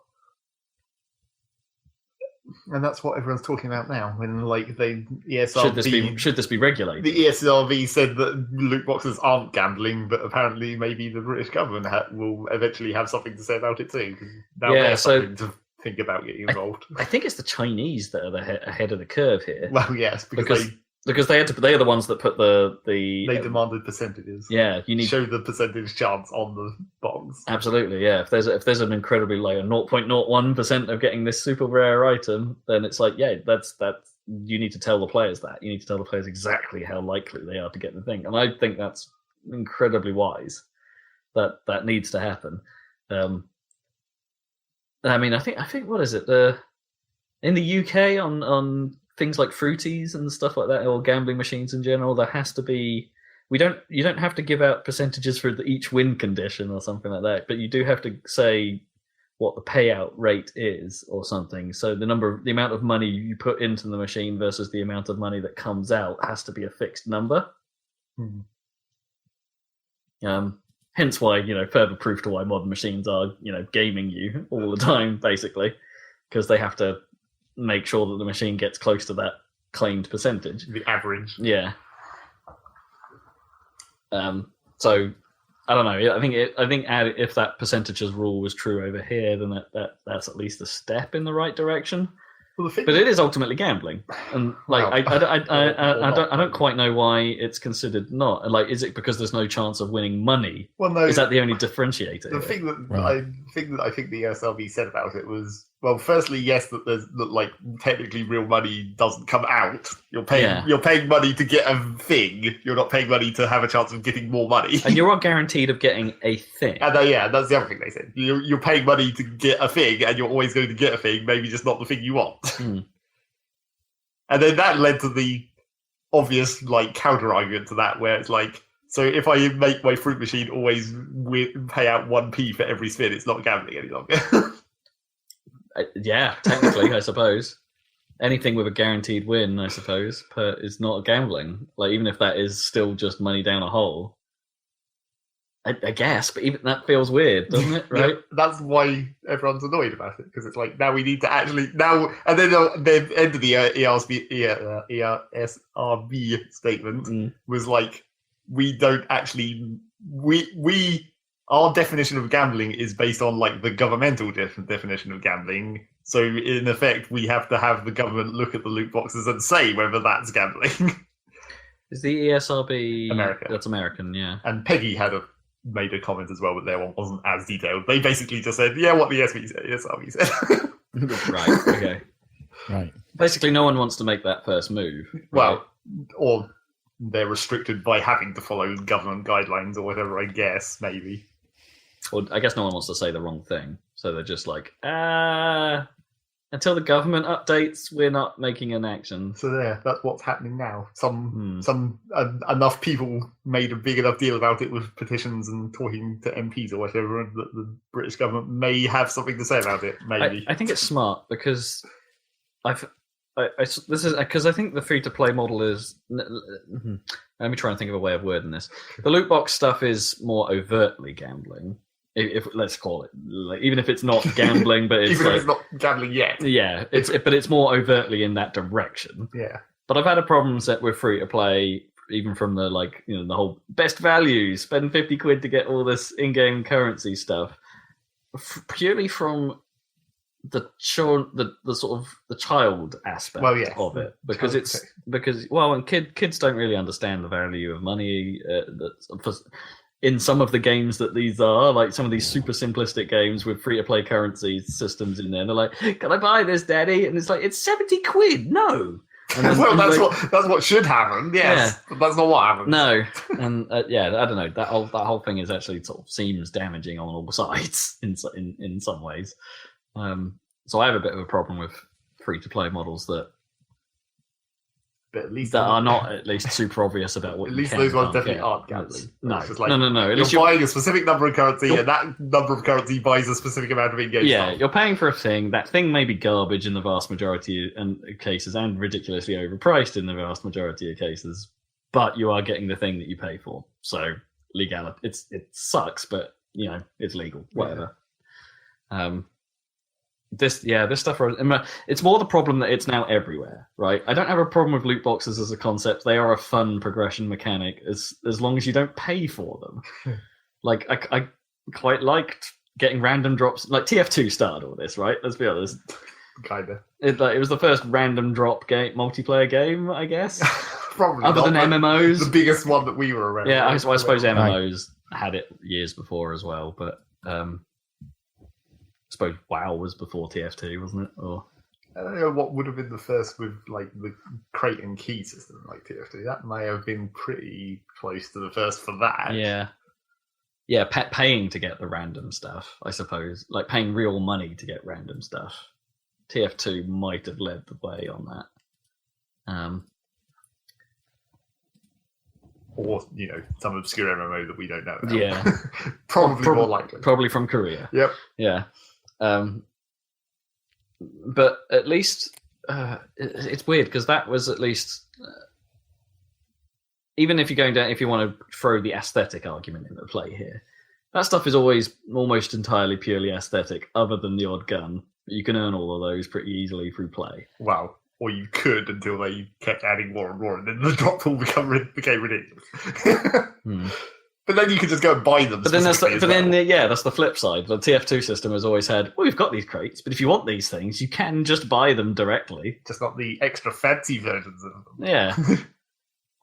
And that's what everyone's talking about now. When like the ESRB should this be regulated? The ESRB said that loot boxes aren't gambling, but apparently maybe the British government will eventually have something to say about it too. Now there's something to think about getting involved. I think it's the Chinese that are ahead of the curve here. Well, yes, because they had to. They are the ones that put they demanded percentages. Yeah, you need show the percentage chance on the box. Absolutely, yeah. If there's an incredibly like a 0.01% of getting this super rare item, then it's like that's you need to tell the players that. You need to tell the players exactly how likely they are to get the thing, and I think that's incredibly wise. That needs to happen. I mean, I think what is it? In the UK on things like fruities and stuff like that, or gambling machines in general, there has to be. You don't have to give out percentages for each win condition or something like that, but you do have to say what the payout rate is or something. So the amount of money you put into the machine versus the amount of money that comes out has to be a fixed number. Hence why, further proof to why modern machines are, gaming you all the time, basically, because they have to make sure that the machine gets close to that claimed percentage. The average. Yeah. So I don't know. I think if that percentages rule was true over here, then that's at least a step in the right direction. Well, but it is ultimately gambling, and I don't quite know why it's considered not. Like, is it because there's no chance of winning money? Well, no. Is that the only differentiator? The thing that I think the ESRB said about it was, well, firstly, yes, that technically real money doesn't come out. You're paying money to get a thing. You're not paying money to have a chance of getting more money. And you're not guaranteed of getting a thing. And that's the other thing they said. You're paying money to get a thing, and you're always going to get a thing, maybe just not the thing you want. And then that led to the obvious counter argument to that, where it's like, so if I make my fruit machine always pay out 1p for every spin, it's not gambling any longer. Yeah, technically, I suppose. Anything with a guaranteed win, I suppose, is not gambling. Like, even if that is still just money down a hole. I guess, but even that feels weird, doesn't it? Right? Yeah, that's why everyone's annoyed about it, because it's like, now we need to actually now. And then the end of the ESRB statement was like, we don't actually we our definition of gambling is based on like the governmental definition of gambling. So in effect, we have to have the government look at the loot boxes and say whether that's gambling. Is the ESRB America? That's American, yeah. And Peggy made a comment as well, but their one wasn't as detailed. They basically just said, "Yeah, what the ESRB said." Right. Okay. Right. Basically, no one wants to make that first move. Right? Well, or they're restricted by having to follow government guidelines or whatever. I guess maybe. Or I guess no one wants to say the wrong thing, so they're just like, until the government updates, we're not making an action. So that's what's happening now. Enough people made a big enough deal about it with petitions and talking to MPs or whatever, and that the British government may have something to say about it. Maybe I think it's smart because this is because I think the free to play model is. Let me try and think of a way of wording this. The loot box stuff is more overtly gambling. If let's call it, like, even if it's not gambling, but it's even like, if it's not gambling yet. Yeah, but it's more overtly in that direction. Yeah. But I've had a problem set with free to play, even from the the whole best value, spend 50 quid to get all this in-game currency stuff, purely from the sort of the child aspect of it, because and kids don't really understand the value of money. In some of the games that these are, like some of these super simplistic games with free-to-play currency systems in there, they're like, "Can I buy this, Daddy?" And it's like, "It's 70 quid, no." Then, well, that's what should happen. Yes, but that's not what happened. No, and I don't know. That whole thing is actually sort of seems damaging on all sides in some ways. So I have a bit of a problem with free-to-play models that. But at least that are not at least super obvious about what. At least those ones definitely aren't gambling. No, like, no. You're buying a specific number of currency, and that number of currency buys a specific amount of in-game stuff. You're paying for a thing. That thing may be garbage in the vast majority of cases, and ridiculously overpriced in the vast majority of cases. But you are getting the thing that you pay for. So legality, it sucks, but it's legal. Whatever. Yeah. This stuff. It's more the problem that it's now everywhere, right? I don't have a problem with loot boxes as a concept. They are a fun progression mechanic as long as you don't pay for them. Like I quite liked getting random drops. Like TF2 started all this, right? Let's be honest. Kinda. It was the first random drop multiplayer game, I guess. Probably. Other than MMOs, the biggest one that we were around. Yeah, I suppose MMOs had it years before as well, but. I suppose WoW was before TF2, wasn't it? Or I don't know what would have been the first with like the crate and key system like TF2. That may have been pretty close to the first for that. Yeah. Paying to get the random stuff, I suppose, like paying real money to get random stuff. TF2 might have led the way on that. Or some obscure MMO that we don't know about. Yeah, probably more likely. Probably from Korea. Yep. Yeah. But at least it's weird because that was at least even if you're going down, if you want to throw the aesthetic argument into play here, that stuff is always almost entirely purely aesthetic, other than the odd gun. You can earn all of those pretty easily through play. Wow. Or you could until they kept adding more and more, and then the drop pool became ridiculous. But then you could just go and buy them. But then that's the flip side. The TF2 system has always had, well, we've got these crates, but if you want these things, you can just buy them directly. Just not the extra fancy versions of them. Yeah.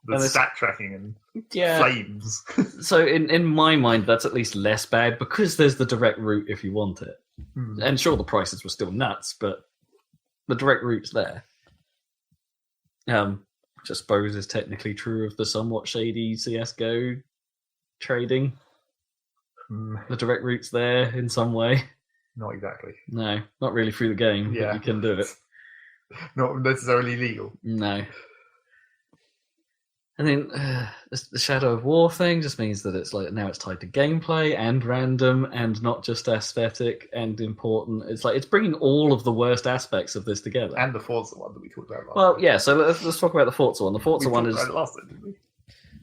The stat tracking and flames. So in my mind, that's at least less bad because there's the direct route if you want it. And sure, the prices were still nuts, but the direct route's there. Which I suppose is technically true of the somewhat shady CSGO trading. The direct route's there in some way. Not exactly. No, not really through the game. Yeah. You can do it. Not necessarily legal. No. And then the Shadow of War thing just means that it's like now it's tied to gameplay and random and not just aesthetic and important. It's like it's bringing all of the worst aspects of this together. And the Forza one that we talked about last Well, yeah, so let's talk about the Forza one. The Forza one is... last time, didn't we?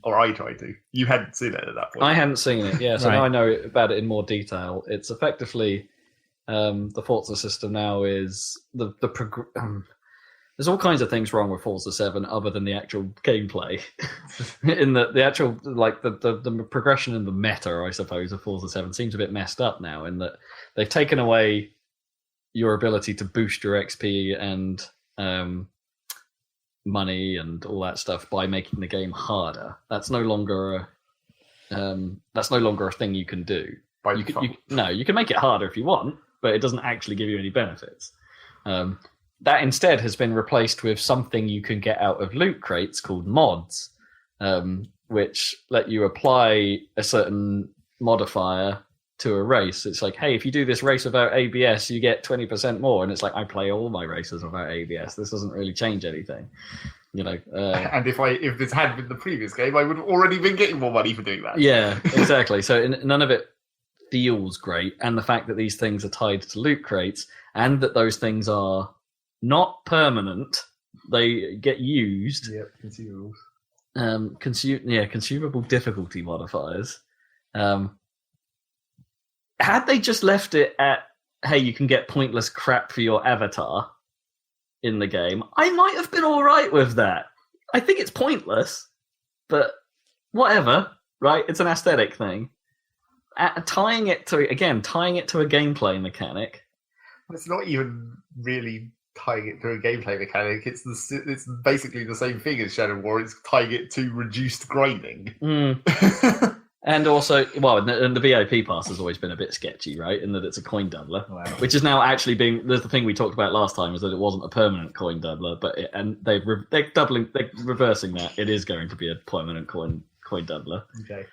Or I tried to. You hadn't seen it at that point. I hadn't seen it, yeah, so Right. now I know about it in more detail. It's effectively the Forza system now is there's all kinds of things wrong with Forza 7 other than the actual gameplay. In the actual, like, the progression and the meta, I suppose, of Forza 7 seems a bit messed up now, in that they've taken away your ability to boost your XP and money and all that stuff by making the game harder. That's no longer a thing you can do. You can make it harder if you want, but it doesn't actually give you any benefits. That instead has been replaced with something you can get out of loot crates called mods, which let you apply a certain modifier to a race. It's like, hey, if you do this race without ABS, you get 20% more. And it's like, I play all my races without ABS. This doesn't really change anything. And if this had been the previous game, I would have already been getting more money for doing that. Yeah, exactly. So none of it feels great. And the fact that these things are tied to loot crates and that those things are not permanent, they get used. Yep, consumables. Consumable difficulty modifiers. Had they just left it at, hey, you can get pointless crap for your avatar in the game, I might have been all right with that. I think it's pointless, but whatever, right? It's an aesthetic thing. Tying it to a gameplay mechanic. It's not even really tying it to a gameplay mechanic. It's basically the same thing as Shadow War. It's tying it to reduced grinding. And also, and the VIP pass has always been a bit sketchy, right? In that it's a coin doubler, which is now actually being. There's the thing we talked about last time, is that it wasn't a permanent coin doubler, but they're reversing that. It is going to be a permanent coin doubler. Okay.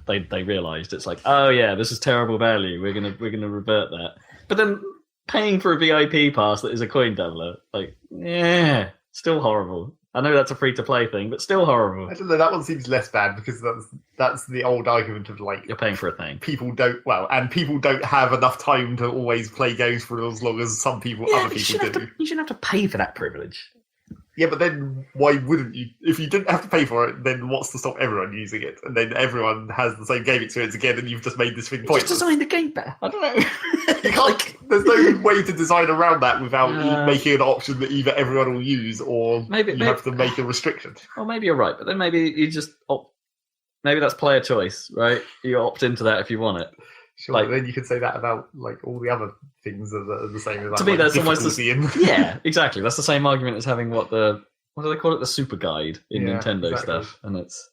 They realised it's like, oh yeah, this is terrible value. We're gonna revert that. But then paying for a VIP pass that is a coin doubler, like, yeah, still horrible. I know that's a free-to-play thing, but still horrible. I don't know, that one seems less bad because that's the old argument of, like, you're paying for a thing. People don't have enough time to always play games for as long as other people do. You shouldn't have to pay for that privilege. Yeah, but then why wouldn't you? If you didn't have to pay for it, then what's to stop everyone using it? And then everyone has the same game experience again, and you've just made this thing pointless. Just design the game better. I don't know. You can't. There's no way to design around that without making an option that either everyone will use or you have to make a restriction. Well, maybe you're right, but then maybe you just maybe that's player choice, right? You opt into that if you want it. Sure, like, then you could say that about, like, all the other things that are the same. To me, that's almost yeah, exactly. That's the same argument as having what do they call it? The super guide in Nintendo stuff, and it's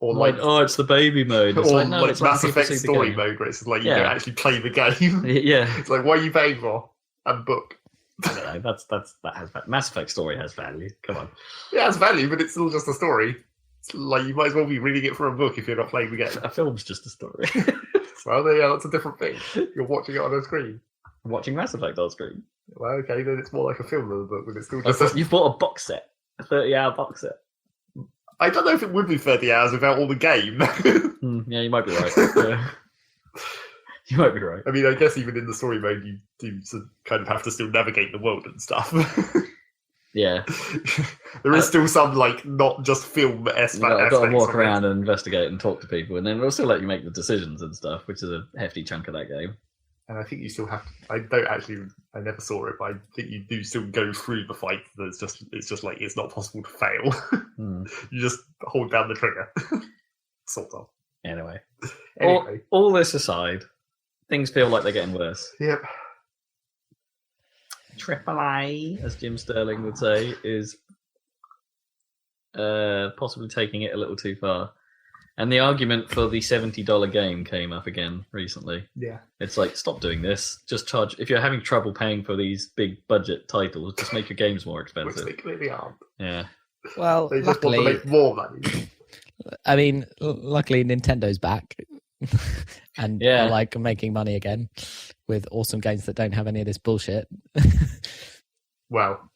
like, it's the baby mode. It's or no, like it's Mass Effect story mode, where it's like you don't actually play the game. Yeah, it's like, what are you paying for? A book. I don't know. That has Mass Effect story has value. Come on. Yeah, it has value, but it's still just a story. It's like you might as well be reading it from a book if you're not playing the game. A film's just a story. Well, that's a different thing. You're watching it on a screen. I'm watching Mass Effect on screen. Well, okay, then it's more like a film than a book, but it's still just. You've bought a box set, a 30-hour box set. I don't know if it would be 30 hours without all the game. Yeah, you might be right. Yeah. You might be right. I mean, I guess even in the story mode, you do kind of have to still navigate the world and stuff. Yeah. There is still some, like, not just film aspects. I've got to walk around and investigate and talk to people, and then it'll still let you make the decisions and stuff, which is a hefty chunk of that game. And I think you still have to. I never saw it, but I think you do still go through the fight. It's just like, it's not possible to fail. You just hold down the trigger. Sort of. Anyway. All this aside, things feel like they're getting worse. Yep. AAA, as Jim Sterling would say, is possibly taking it a little too far. And the argument for the $70 game came up again recently. Yeah. It's like, stop doing this. Just charge. If you're having trouble paying for these big budget titles, just make your games more expensive. Which they clearly aren't. Yeah. Well, they just want to make more money. I mean, luckily Nintendo's back and are, like, making money again with awesome games that don't have any of this bullshit. Well,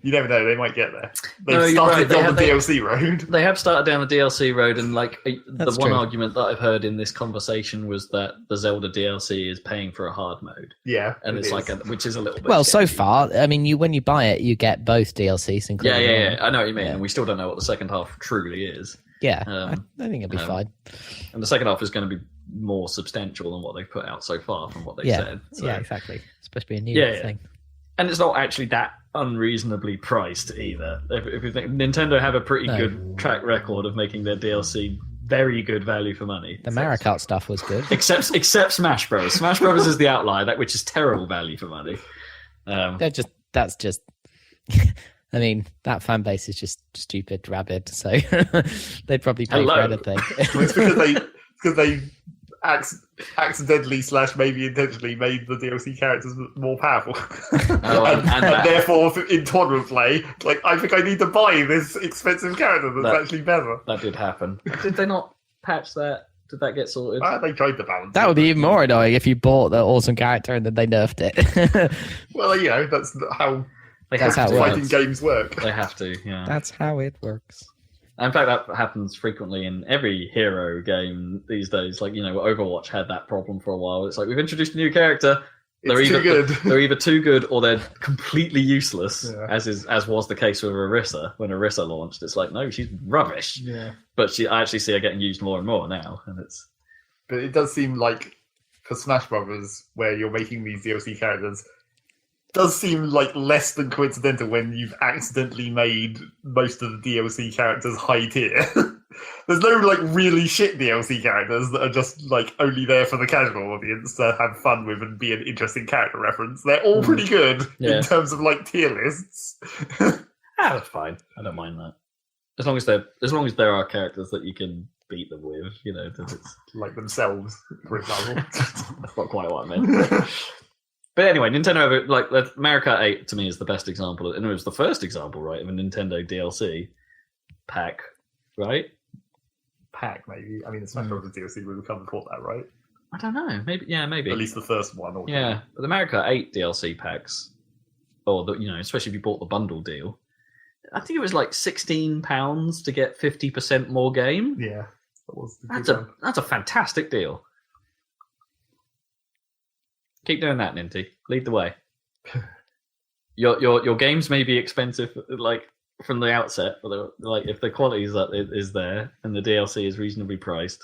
You never know; they might get there. They've No, you're started right, on the DLC road. They have started down the DLC road, and like the That's one true. argument that I've heard in this conversation was that the Zelda DLC is paying for a hard mode, Yeah, and it's is. like which is a little bit. Well, so sketchy. far, I mean, when you buy it, you get both DLCs, including. Yeah. I know what you mean, Yeah. and we still don't know what the second half truly is. Yeah, I Um, think it'll be fine. And the second half is going to be more substantial than what they've put out so far, from what they've Yeah, said. So. yeah, exactly. It's supposed to be a new Yeah. thing. And it's not actually that unreasonably priced either. If you think Nintendo have a pretty No. good track record of making their DLC very good value for money. The Mario Kart stuff was good. Except Smash Bros. Smash Bros. Is the outlier, that which is terrible value for money. That's just. I mean, that fan base is just stupid, rabid. So they'd probably pay Hello. for anything. It's because they accidentally / maybe intentionally made the DLC characters more powerful, and therefore in tournament play, like I think I need to buy this expensive character that's actually better. That did happen. Did they not patch that? Did that get sorted? They tried to balance. That would be even more annoying if you bought the awesome character and then they nerfed it. Well, that's how That's how it fighting works. games work. They have to, yeah. That's how it works. In fact, that happens frequently in every hero game these days. Like, Overwatch had that problem for a while. It's like, we've introduced a new character. It's too good. They're either too good or they're completely useless, Yeah. as was the case with Orisa. When Orisa launched, it's like, no, she's rubbish. Yeah. But I actually see her getting used more and more now. And it's But it does seem like for Smash Brothers, where you're making these DLC characters, does seem like less than coincidental when you've accidentally made most of the DLC characters high tier. There's no like really shit DLC characters that are just like only there for the casual audience to have fun with and be an interesting character reference. They're all pretty good Yeah. in terms of like tier lists. that's fine. I don't mind that. As long as there are characters that you can beat them with, that it's Like themselves, for example. that's not quite what I meant. But anyway, Nintendo Mario Kart 8 to me is the best example, and it was the first example, right, of a Nintendo DLC pack, right? Pack, maybe. I mean, the Smash Bros. DLC would have come before that, right? I don't know. Maybe. At least the first one. Or Yeah, but the Mario Kart 8 DLC packs, or especially if you bought the bundle deal, I think it was like £16 to get 50% more game. Yeah. That was the good one. That's a fantastic deal. Keep doing that, Ninty. Lead the way. Your games may be expensive, like from the outset, but like if the quality is there and the DLC is reasonably priced,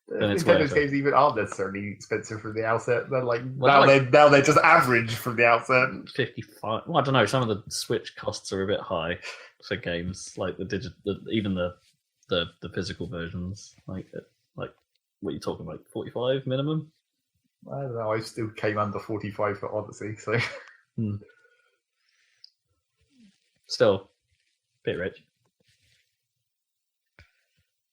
then it's Nintendo's worth it. games even aren't necessarily expensive from the outset. They're like Well, now they're just average from the outset. 55. Well, I don't know. Some of the Switch costs are a bit high for games, like even the physical versions. Like what are you talking about? 45 minimum. I don't know. I still came under 45 for Odyssey, so Still, bit rich.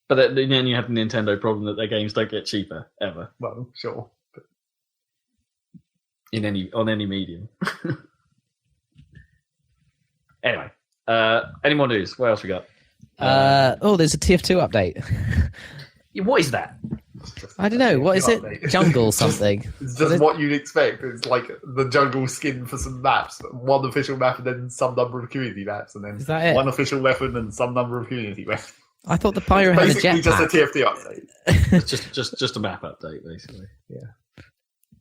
But then you have the Nintendo problem that their games don't get cheaper ever well, sure. But on any medium. Anyway, any more news? What else we got? There's a TF2 update. What is that? I don't know. What is it? Update. Jungle something. It's just what you'd expect. It's like the jungle skin for some maps, one official map, and then some number of community maps, and then Is that it? one official weapon and some number of community weapons. I thought the pyro had a Basically, just a jetpack. TFT update. It's just a map update, basically.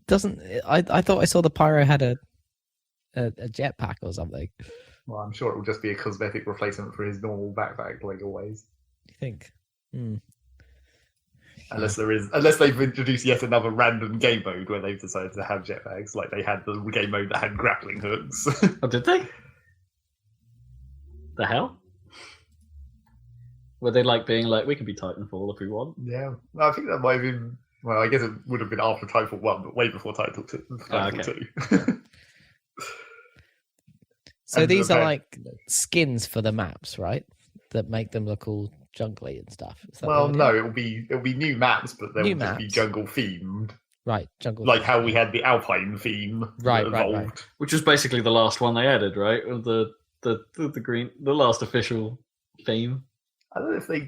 Doesn't I thought I saw the pyro had a jetpack or something. Well, I'm sure it will just be a cosmetic replacement for his normal backpack, like always. You think? Unless they've introduced yet another random game mode where they've decided to have jetpacks, like they had the game mode that had grappling hooks. Oh, did they? The hell? Were they like being like, we can be Titanfall if we want? Yeah, I think that might have been. Well, I guess it would have been after Titanfall 1, but way before Titanfall 2. So And these the are bed- like skins for the maps, right? That make them look all jungly and stuff. Is that Well, the no, idea? it'll be new maps, but they'll New just be maps. jungle themed, Right, jungle. like how we had the Alpine theme. that Right. evolved. Which was basically the last one they added, right? The green, the last official theme. I don't know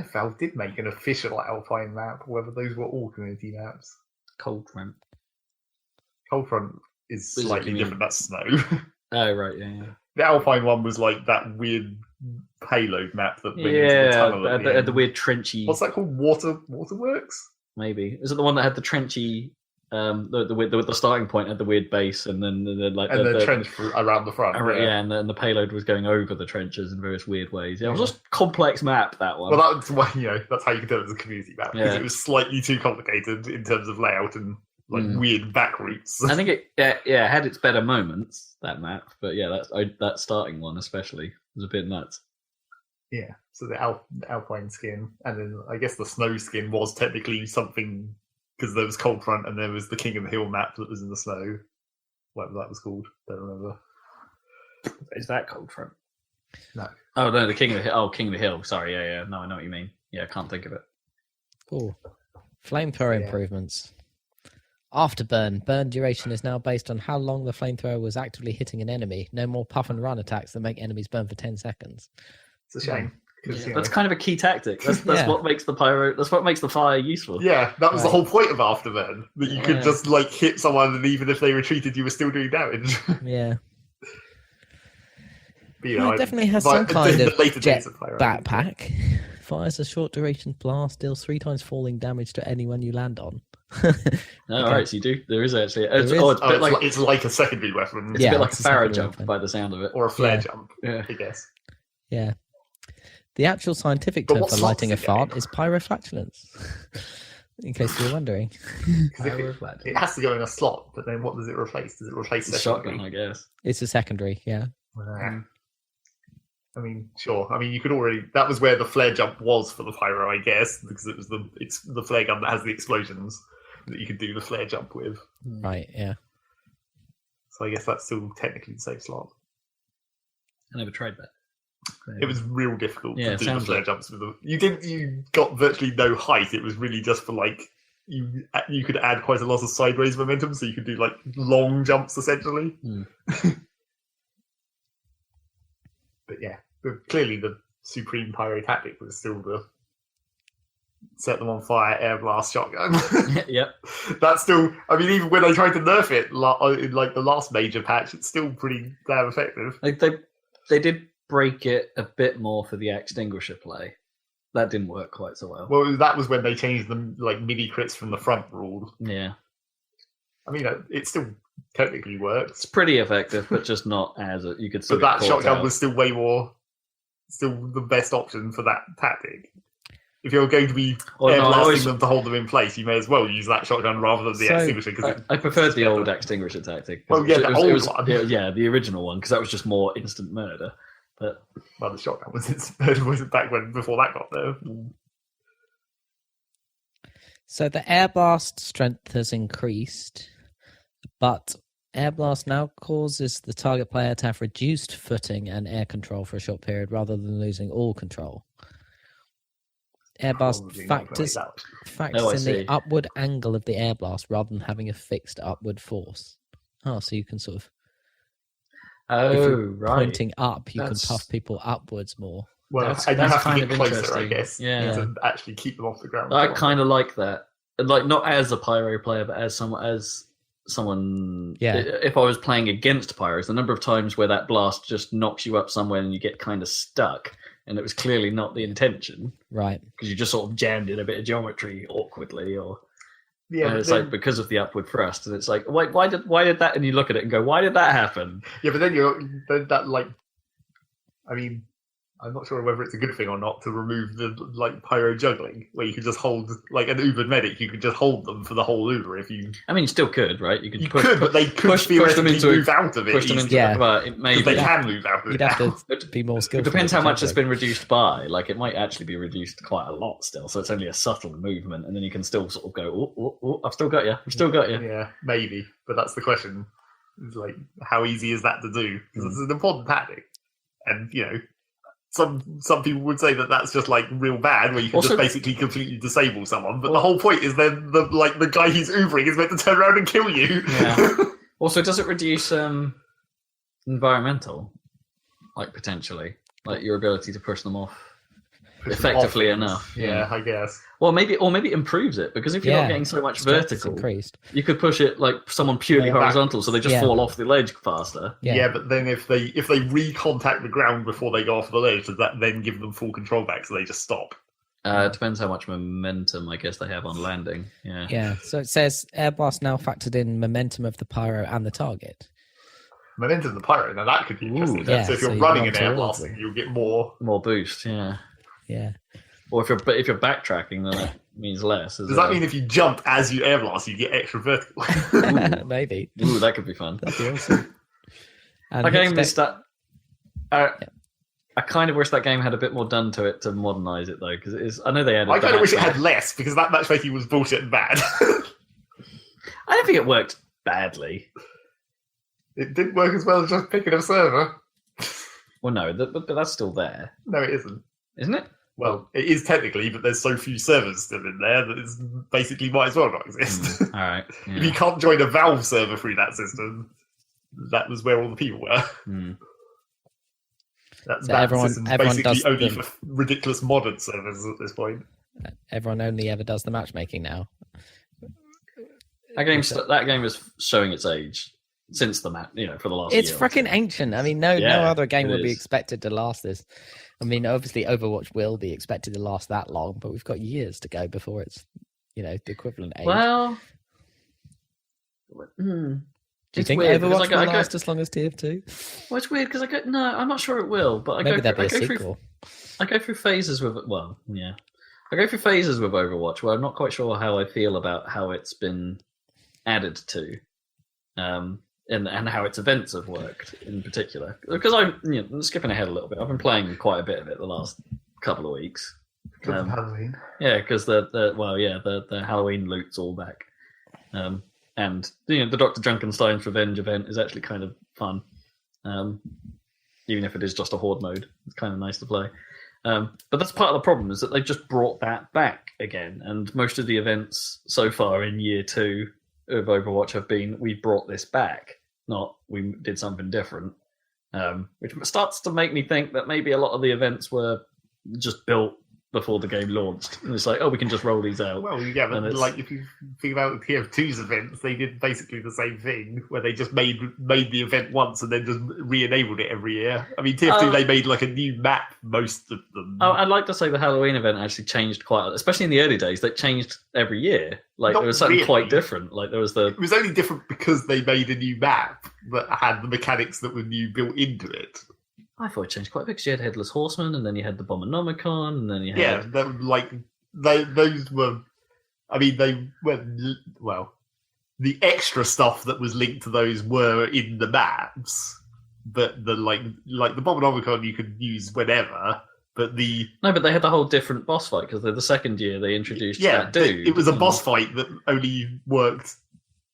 if Valve did make an official Alpine map, or whether those were all community maps. Cold front. Coldfront is Is it slightly community? different. That's snow. Oh right, yeah. The Alpine one was like that weird payload map that went into the tunnel at the weird trenchy. What's that called? Waterworks? Maybe is it the one that had the trenchy? The starting point had the weird base, and then the trench around the front. And the payload was going over the trenches in various weird ways. Yeah, it was just a complex map, that one. Well, that's why that's how you can tell it was a community map, because it was slightly too complicated in terms of layout and weird back routes. I think it had its better moments, that map, but that starting one especially was a bit nuts. Yeah, so the Alpine skin, and then I guess the snow skin was technically something, because there was Cold Front and there was the King of the Hill map that was in the snow. Whatever that was called, don't remember. Is that Cold Front? No. Oh no, the King of the Hill. Oh, King of the Hill. Sorry, yeah. No, I know what you mean. Yeah, I can't think of it. Cool. Flamethrower improvements. Afterburn. Burn duration is now based on how long the flamethrower was actively hitting an enemy. No more puff and run attacks that make enemies burn for 10 seconds. It's a shame. That's kind of a key tactic. That's what makes the pyro. That's what makes the fire useful. Yeah, that was the whole point of Afterburn. That you could just hit someone, and even if they retreated, you were still doing damage. Yeah. But, it definitely has some kind of jet backpack. Fires a short duration blast, deals 3 times falling damage to anyone you land on. All right, so you do. There is actually. It's like a secondary weapon. It's a bit like a Farah jump by the sound of it, or a flare jump. Yeah, I guess. Yeah. The actual scientific term for lighting a fart is pyroflatulence. In case you were wondering. It has to go in a slot, but then what does it replace? Does it replace the shotgun? I guess it's a secondary. Yeah. I mean, sure. I mean, you could already. That was where the flare jump was for the pyro, I guess, because it's the flare gun that has the explosions that you could do the flare jump with. Right. Yeah. So I guess that's still technically the same slot. I never tried that. It was real difficult to do the flare jumps with them. You got virtually no height. It was really just for you could add quite a lot of sideways momentum, so you could do long jumps essentially. But clearly the supreme pyro tactic was still the set them on fire, air blast shotgun. Yep. That's still. I mean, even when they tried to nerf it in the last major patch, it's still pretty damn effective. They did break it a bit more for the extinguisher play. That didn't work quite so well. Well, that was when they changed them mini crits from the front rule. Yeah. I mean, it still technically works. It's pretty effective, but just not as you could. But that shotgun was still still the best option for that tactic. If you're going to be blasting them to hold them in place, you may as well use that shotgun rather than the extinguisher. I preferred the old extinguisher tactic. Well, yeah, the old one. Yeah, the original one, because that was just more instant murder. But the shotgun was back before that got there. So the air blast strength has increased, but air blast now causes the target player to have reduced footing and air control for a short period rather than losing all control. Air blast factors in the upward angle of the air blast rather than having a fixed upward force. Oh, so you can sort of. Pointing up, you can puff people upwards more. Well, that's kind of closer, I guess. Yeah. To actually keep them off the ground. I kind of like that. Not as a pyro player, but as someone. Yeah. If I was playing against pyros, the number of times where that blast just knocks you up somewhere and you get kind of stuck, and it was clearly not the intention, right? Because you just sort of jammed in a bit of geometry awkwardly, or. Yeah, and it's because of the upward thrust, and it's why did that? And you look at it and go, why did that happen? Yeah, but then I mean, I'm not sure whether it's a good thing or not to remove the pyro juggling, where you could just hold an Ubered medic. You could just hold them for the whole Uber if you. I mean, you still could, right? You could. But they could theoretically move out of it. Push them into maybe they can move out of it. You'd have to be more skillful. It depends how much it's been reduced by. It might actually be reduced quite a lot still. So it's only a subtle movement, and then you can still sort of go, oh, I've still got you. I've still got you. Yeah, maybe. But that's the question. It's how easy is that to do? Because it's an important tactic, and Some people would say that that's just real bad, where you can just basically completely disable someone. But the whole point is then the guy who's Ubering is meant to turn around and kill you. Yeah. Also, does it reduce environmental, potentially, your ability to push them off? effectively enough. Yeah, I guess. Or maybe improves it, because if you're not getting so much vertical, you could push it like someone purely horizontal, so they just fall off the ledge faster. Yeah, but then if they recontact the ground before they go off the ledge, does that then give them full control back, so they just stop? It depends how much momentum I guess they have on landing. Yeah. Yeah. So it says air blast now factored in momentum of the pyro and the target. Momentum of the pyro. Now that could be interesting. So if you're running an air blasting, you'll get more boost. Yeah. Yeah. Or if you're backtracking, then it means less. Does that mean if you jump as you air blast, you get extra vertical? Maybe. Ooh, that could be fun. That'd be awesome. I kind of wish that game had a bit more done to it to modernise it, though, because it is. I know they had. I kind of wish it had less, because that matchmaking was bullshit and bad. I don't think it worked badly. It didn't work as well as just picking a server. Well, no, but that's still there. No, it isn't. Isn't it? Well, it is technically, but there's so few servers still in there that it's basically might as well not exist. All right. Yeah. If you can't join a Valve server through that system, that was where all the people were. That system's basically only for ridiculous modern servers at this point. Everyone only ever does the matchmaking now. That game is showing its age since the for the last. It's year freaking ancient. I mean, no other game would be expected to last this. I mean, obviously, Overwatch will be expected to last that long, but we've got years to go before it's, the equivalent age. Well, do you think Overwatch will last as long as TF2? Well, it's weird because I'm not sure it will. But maybe there'll be a sequel. I go through phases with I go through phases with Overwatch where I'm not quite sure how I feel about how it's been added to. And how its events have worked in particular, because I'm skipping ahead a little bit. I've been playing quite a bit of it the last couple of weeks. Halloween. Yeah, because the Halloween loot's all back, and the Dr. Junkenstein's Revenge event is actually kind of fun, even if it is just a horde mode. It's kind of nice to play. But that's part of the problem, is that they've just brought that back again, and most of the events so far in year 2 of Overwatch have been, we brought this back, not we did something different, which starts to make me think that maybe a lot of the events were just built before the game launched, and it's like, we can just roll these out. Well, yeah, but like if you think about TF2's events, they did basically the same thing, where they just made the event once and then just re-enabled it every year. I mean, TF2 they made like a new map, most of them. I'd like to say the Halloween event actually changed quite, especially in the early days. They changed every year. Like there was something quite different. Like there was It was only different because they made a new map that had the mechanics that were new built into it. I thought it changed quite a bit, because you had Headless Horseman, and then you had the Bombernomicon, and then you had... Yeah, those were... I mean, they were... Well, the extra stuff that was linked to those were in the maps, but the Bombernomicon you could use whenever, but the... No, but they had the whole different boss fight, because the second year they introduced that dude. It was a boss fight that only worked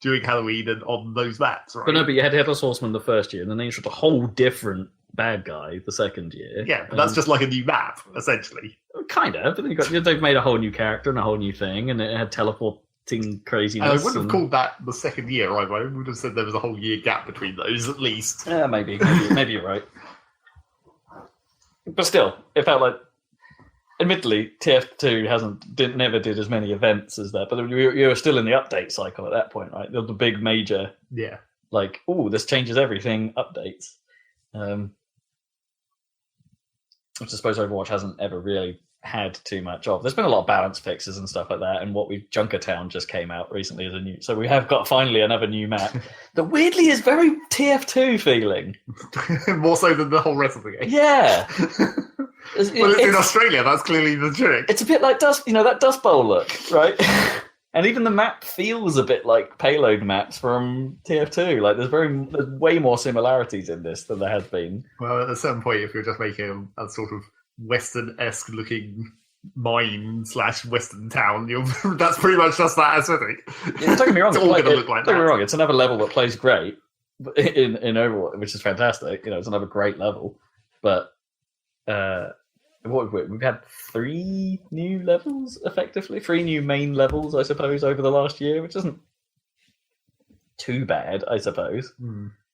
during Halloween and on those maps, right? But you had Headless Horseman the first year, and then they introduced a whole different bad guy the second year. Yeah, but that's just like a new map, essentially. Kind of, but they've made a whole new character and a whole new thing, and it had teleporting craziness. I wouldn't have called that the second year, I would have said there was a whole year gap between those, at least. Yeah, maybe you're right. But still, it felt like, admittedly, TF2 never did as many events as that, but you were still in the update cycle at that point, right? The big major, this changes everything updates. Which I suppose Overwatch hasn't ever really had too much of. There's been a lot of balance fixes and stuff like that, and Junkertown just came out recently as a new. So we have got finally another new map that weirdly is very TF2 feeling. More so than the whole rest of the game. Yeah. It's in Australia, that's clearly the trick. It's a bit like that Dust Bowl look, right? And even the map feels a bit like payload maps from TF2. Like there's way more similarities in this than there has been. Well, at a certain point, if you're just making a sort of Western-esque looking mine/Western town, that's pretty much just that aesthetic. Yeah, don't get me wrong. It's all going to look like that. Don't get me wrong. It's another level that plays great in Overwatch, which is fantastic. It's another great level. But we've had 3 new levels, effectively 3 new main levels, I suppose, over the last year, which isn't too bad, I suppose.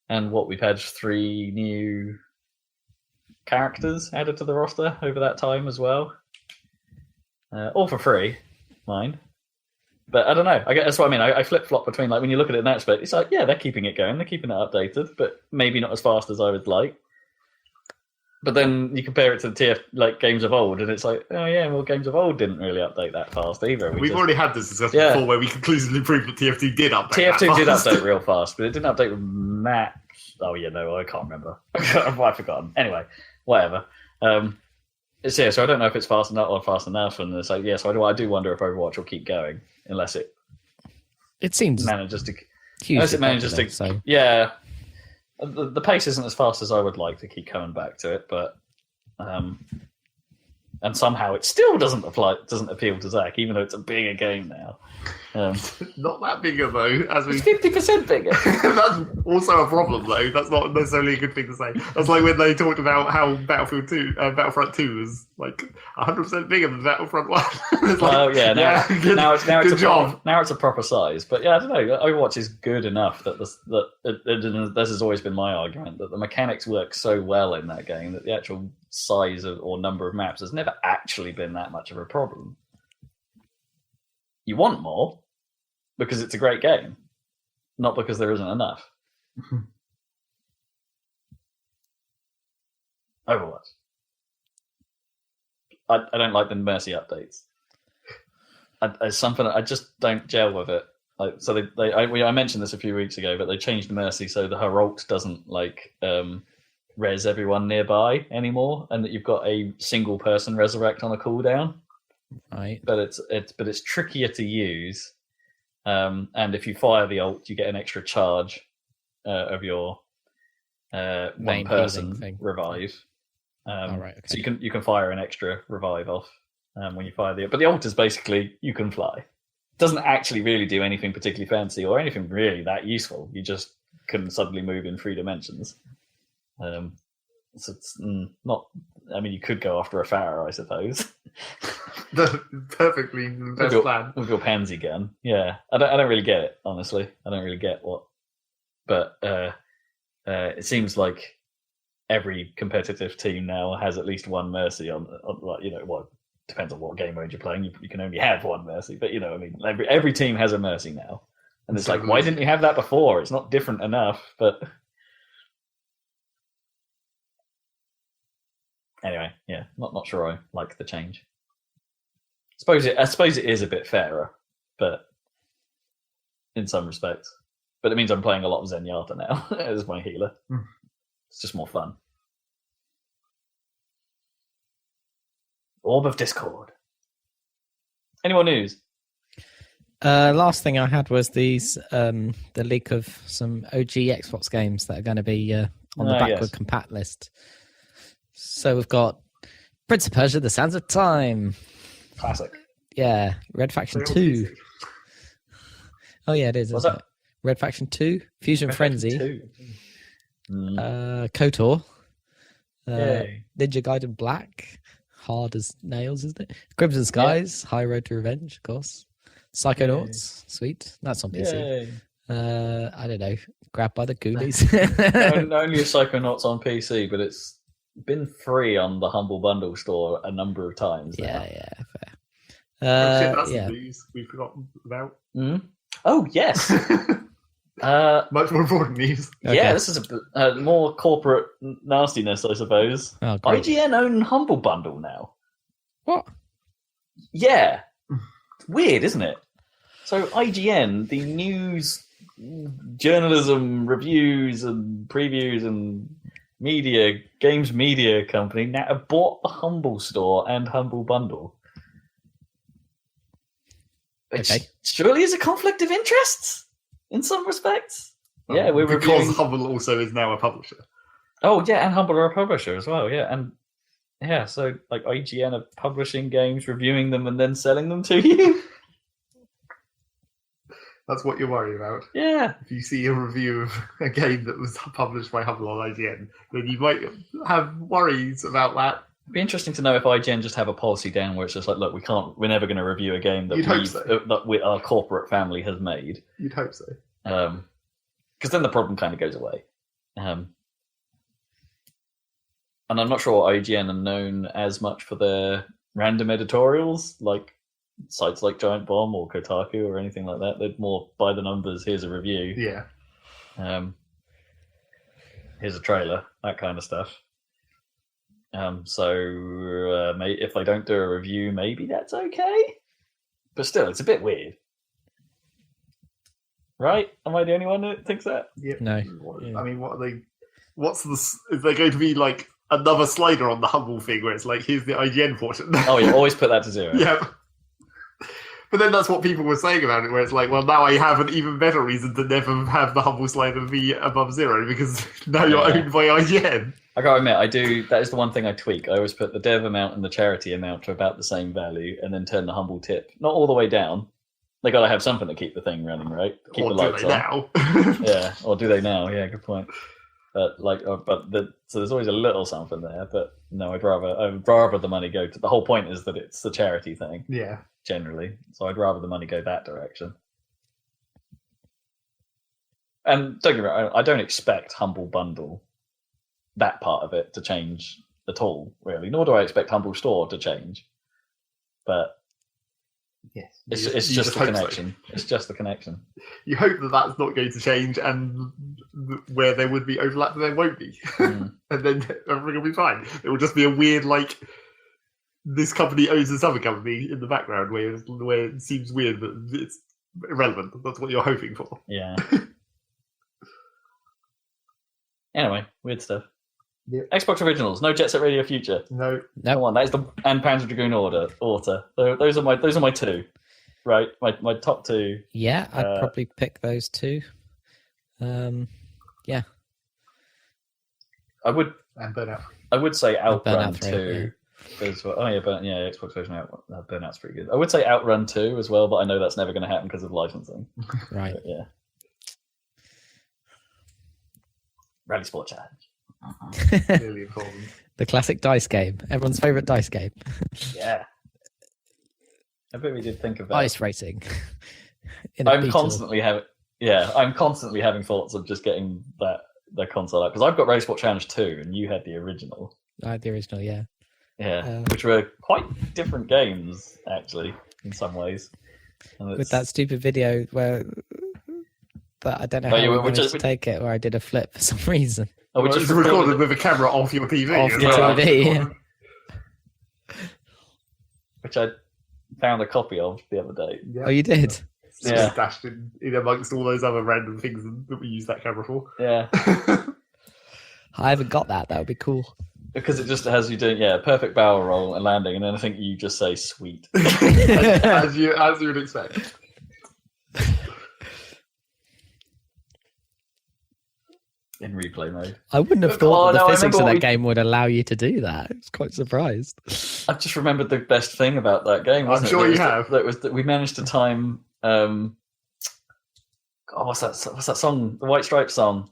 And we've had 3 new characters added to the roster over that time as well. All for free, mind. But I don't know. I guess that's what I mean. I flip-flop between, like, when you look at it in that aspect, it's like, yeah, they're keeping it going. They're keeping it updated, but maybe not as fast as I would like. But then you compare it to the games of old, and it's like, oh yeah, well, games of old didn't really update that fast either. We've already had this discussion before, where we conclusively proved that TF2 did update. TF2 did update real fast, but it didn't update with maps. Oh yeah, no, I can't remember. I've forgotten. Anyway, whatever. So I don't know if it's fast enough or fast enough, and it's like, so I do wonder if Overwatch will keep going unless it seems manages to. So. Yeah. The pace isn't as fast as I would like to keep coming back to it, but and somehow it still doesn't appeal to Zach, even though it's a bigger game now. Not that bigger though. It's 50% bigger. That's also a problem though. That's not necessarily a good thing to say. That's like when they talked about how Battlefront 2 was like 100% bigger than Battlefront 1. It's like, now it's a proper size. But yeah, I don't know. Overwatch is good enough that this has always been my argument, that the mechanics work so well in that game that the actual size or number of maps has never actually been that much of a problem. You want more because it's a great game, not because there isn't enough. Overwatch. I don't like the Mercy updates. It's something I just don't gel with it. I mentioned this a few weeks ago, but they changed Mercy so the Herald doesn't res everyone nearby anymore, and that you've got a single person resurrect on a cooldown. Right, but it's trickier to use, and if you fire the ult, you get an extra charge of your one person revive. Right, okay. So you can fire an extra revive off when you fire but the ult is basically you can fly. It doesn't actually really do anything particularly fancy or anything really that useful. You just can suddenly move in 3 dimensions. So it's not. I mean, you could go after a Pharaoh, I suppose. Perfectly the best plan with your pansy gun. Yeah, I don't really get it, honestly. I don't really get what, but it seems like every competitive team now has at least one Mercy on depends on what game mode you're playing. You can only have one Mercy, but I mean, every team has a Mercy now, and it's like, why didn't you have that before? It's not different enough, but. Anyway, yeah, not sure I like the change. I suppose it is a bit fairer, but in some respects. But it means I'm playing a lot of Zenyatta now as my healer. It's just more fun. Orb of Discord. Any more news? Last thing I had was the leak of some OG Xbox games that are going to be on the backward compat list. So we've got Prince of Persia: The Sands of Time. Classic. Yeah. Red Faction 2. Oh, yeah, it is. What's that? Red Faction 2. Fusion Frenzy. KOTOR. Ninja Gaiden Black. Hard as nails, isn't it? Crimson Skies. High Road to Revenge, of course. Psychonauts. Sweet. That's on PC. I don't know. Grabbed by the Goonies. Only Psychonauts on PC, but it's been free on the Humble Bundle store a number of times now. Yeah, fair. That's the news we've forgotten about. Oh, yes. Much more important news. Okay. Yeah, this is a more corporate nastiness, I suppose. Oh, great. IGN own Humble Bundle now. What? Yeah. It's weird, isn't it? So IGN, the news, journalism, reviews and previews and games media company, now have bought the Humble store and Humble Bundle. Which surely is a conflict of interests in some respects. Yeah, we're because reviewing... Humble also is now a publisher. Oh yeah, and Humble are a publisher as well. Yeah, and so like IGN are publishing games, reviewing them, and then selling them to you. That's what you're worried about. Yeah. If you see a review of a game that was published by Humble on IGN, then you might have worries about that. It'd be interesting to know if IGN just have a policy down where it's just like, look, we're never going to review a game that that our corporate family has made. You'd hope so. Because then the problem kind of goes away. And I'm not sure IGN are known as much for their random editorials, like sites like Giant Bomb or Kotaku or anything like that. They're more by the numbers. Here's a review. Yeah. Here's a trailer. That kind of stuff. So if they don't do a review, maybe that's okay. But still, it's a bit weird. Right? Am I the only one that thinks that? Yeah. No. I mean, what are they? Is there going to be like another slider on the Humble thing where it's like, here's the IGN portion? Oh, yeah, always put that to 0. Yeah. But then that's what people were saying about it, where it's like, well, now I have an even better reason to never have the Humble slider be above 0 because now you're owned by IGN. I gotta admit, I do. That is the one thing I tweak. I always put the dev amount and the charity amount to about the same value, and then turn the Humble tip not all the way down. They gotta have something to keep the thing running, right? Keep Or the lights do they on. now? Yeah, or do they now? Yeah, good point. But so there's always a little something there. But no, I'd rather the money go to. The whole point is that it's the charity thing. Yeah. Generally, so I'd rather the money go that direction. And don't get me wrong, I don't expect Humble Bundle, that part of it, to change at all, really. Nor do I expect Humble Store to change. But yes, it's just the connection. So. It's just the connection. You hope that that's not going to change, and where there would be overlap, there won't be. And then everything will be fine. It will just be a weird, like, this company owns this other company in the background where it seems weird, but it's irrelevant. That's what you're hoping for. Yeah. Anyway, weird stuff. Yep. Xbox Originals, no Jet Set Radio Future. No. Come on, that is and Panzer Dragoon Order. Those are my two, right? My top two. Yeah, I'd probably pick those two. Yeah. I would. And Burnout. I would say Outrun Burnout 3, 2. As well. Oh yeah, Xbox version Burnout's pretty good. I would say Outrun 2 as well, but I know that's never going to happen because of licensing. Right. But, yeah. Rally Sport Challenge. Really important. The classic dice game. Everyone's favourite dice game. Yeah. I bet we did think of that. Ice racing. I'm constantly having thoughts of just getting the console out because I've got Rally Sport Challenge 2 and you had the original. I had the original, yeah. Yeah, which were quite different games, actually, in some ways. With that stupid video where I don't know how I managed to take it, where I did a flip for some reason. Oh, which is recorded with a camera off your TV. Off your TV, yeah. Which I found a copy of the other day. Yeah. Oh, you did? Just stashed in amongst all those other random things that we use that camera for. Yeah. I haven't got that. That would be cool. Because it just has you doing a perfect barrel roll and landing, and then I think you just say "sweet" as you would expect. In replay mode. I wouldn't have thought the physics of that game would allow you to do that. I was quite surprised. I just remembered the best thing about that game. I'm sure you have. That was that we managed to time. What's that song? The White Stripes song.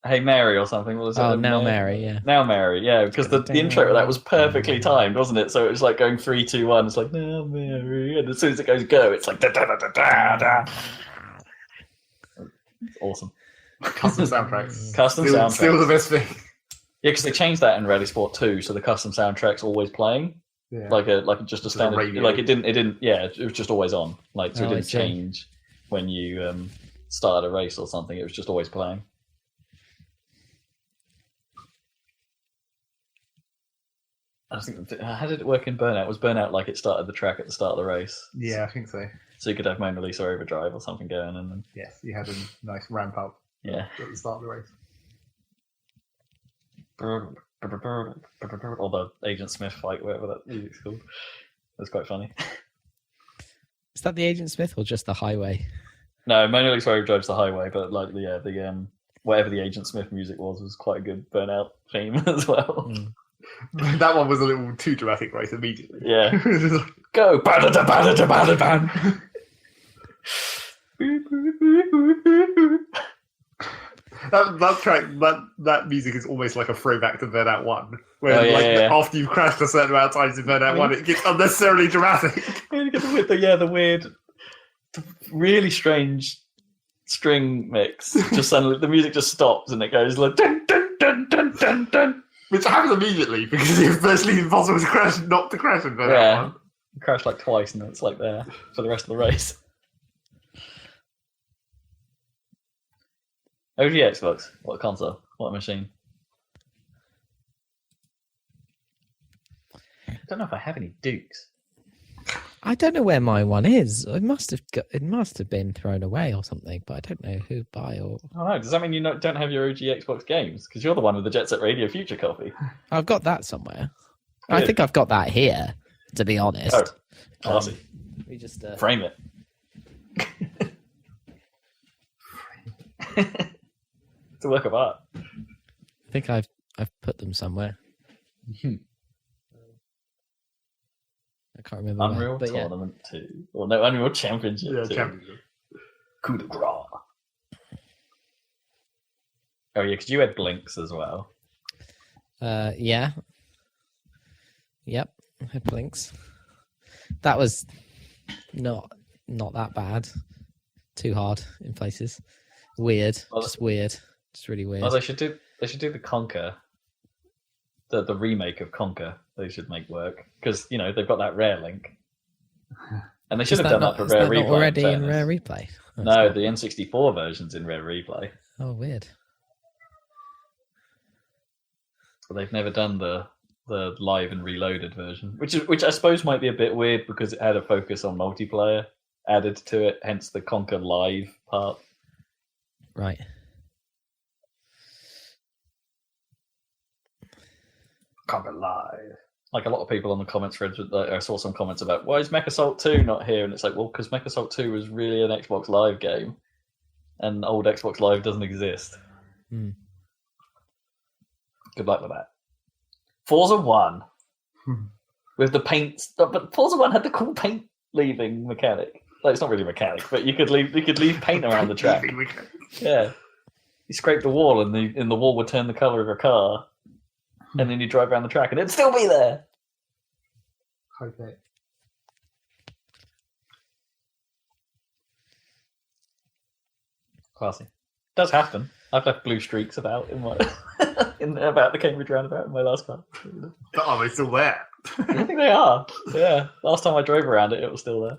Hey Mary or something. What was it? Oh, Now Mary, yeah. Now Mary, yeah. Because the intro of that was perfectly timed, wasn't it? So it was like going 3, 2, 1. It's like Now Mary, and as soon as it goes go, it's like da da da da da da. It's awesome. Custom soundtracks. Custom soundtracks. Still the best thing. Yeah, because they changed that in Rally Sport 2, so the custom soundtrack's always playing. Yeah. Like just a standard. Like it didn't. Yeah, it was just always on. Like so, it didn't change when you started a race or something. It was just always playing. I think how did it work in Burnout? Was Burnout like it started the track at the start of the race? Yeah, I think so. So you could have Mona Lisa Overdrive or something going, and then yes, you had a nice ramp up. Yeah. At the start of the race. Or the Agent Smith fight, whatever that music's called. That's quite funny. Is that the Agent Smith or just the highway? No, Mona Lisa Overdrive's the highway, but like the whatever the Agent Smith music was quite a good Burnout theme as well. Mm. That one was a little too dramatic right immediately. Yeah. Go! Ban. That track, that music is almost like a throwback to Burnout 1. Where after you've crashed a certain amount of times in Burnout 1, it gets unnecessarily dramatic. You get the weird, really strange string mix. Just suddenly the music just stops and it goes like dun dun dun dun dun dun. Which happens immediately because it's virtually impossible to crash, not to crash into that one. Crashed like twice, and it's like there for the rest of the race. OG Xbox. What console? What machine? I don't know if I have any Dukes. I don't know where my one is. It must have been thrown away or something, but I don't know who by or. Oh no! Does that mean you don't have your OG Xbox games? Because you're the one with the Jet Set Radio Future copy. I've got that somewhere. Good. I think I've got that here. To be honest. Oh, classy. We just frame it. It's a work of art. I think I've put them somewhere. I can't remember. Unreal where, Tournament 2. Or no, Unreal Championship 2. Championship. Coup de grace. Oh yeah, because you had Blinks as well. Yeah. Yep. I had Blinks. That was not that bad. Too hard in places. Weird. Just weird. Just really weird. Oh, they should do the Conquer. The remake of Conquer. They should make work because they've got that Rare link, and they should have done that for Rare Replay. Already in Rare Replay. No, the N64 version's in Rare Replay. Oh, weird. But they've never done the live and reloaded version, which I suppose might be a bit weird because it had a focus on multiplayer added to it, hence the Conquer Live part. Right. Conquer Live. Like a lot of people on the comments threads, I saw some comments about why is Mech Assault 2 not here, and it's like, well, because Mech Assault 2 was really an Xbox Live game, and old Xbox Live doesn't exist. Good luck with that. Forza 1 with the paint, but Forza 1 had the cool paint leaving mechanic. Like, it's not really a mechanic, but you could leave paint around the track. Yeah, you scrape the wall, and the wall would turn the color of your car. And then you drive around the track, and it'd still be there. Okay. Classy. Does happen. I've left blue streaks about in my about the Cambridge roundabout in my last car. But are they still there? I think they are. Yeah. Last time I drove around it was still there.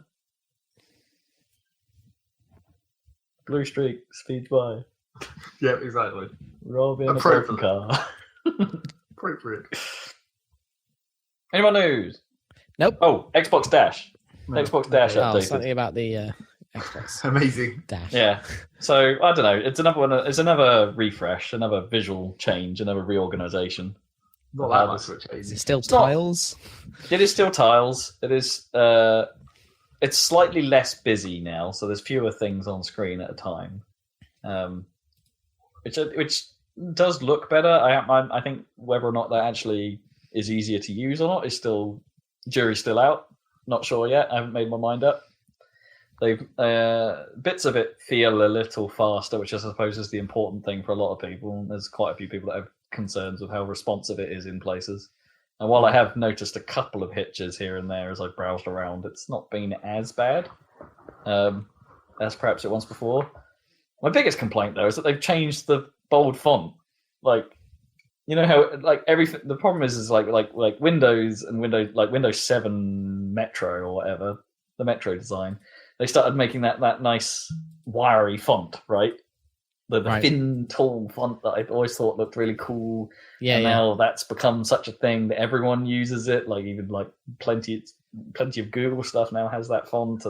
Blue streak speeds by. Yeah, exactly. Robin a broken car. Appropriate. Any more news? Nope. Oh, Xbox Dash. No. Xbox Dash updated. Something about the Xbox Amazing. Dash. Yeah. So I don't know. It's another one. It's another refresh, another visual change, another reorganization. Not that much of a change. Is it still tiles? It is still tiles. It is. It's slightly less busy now, so there's fewer things on screen at a time, which does look better. I think whether or not that actually is easier to use or not is still jury's still out. Not sure yet. I haven't made my mind up. They've bits of it feel a little faster, which I suppose is the important thing for a lot of people. There's quite a few people that have concerns with how responsive it is in places. And while I have noticed a couple of hitches here and there as I've browsed around, it's not been as bad as perhaps it was before. My biggest complaint though is that they've changed the bold font. Like, you know how like everything. The problem is like Windows and Windows 7 Metro or whatever, the Metro design. They started making that nice wiry font, right? The Right. thin, tall font that I always thought looked really cool. Yeah, and yeah. now that's become such a thing that everyone uses it. Like even like plenty of Google stuff now has that font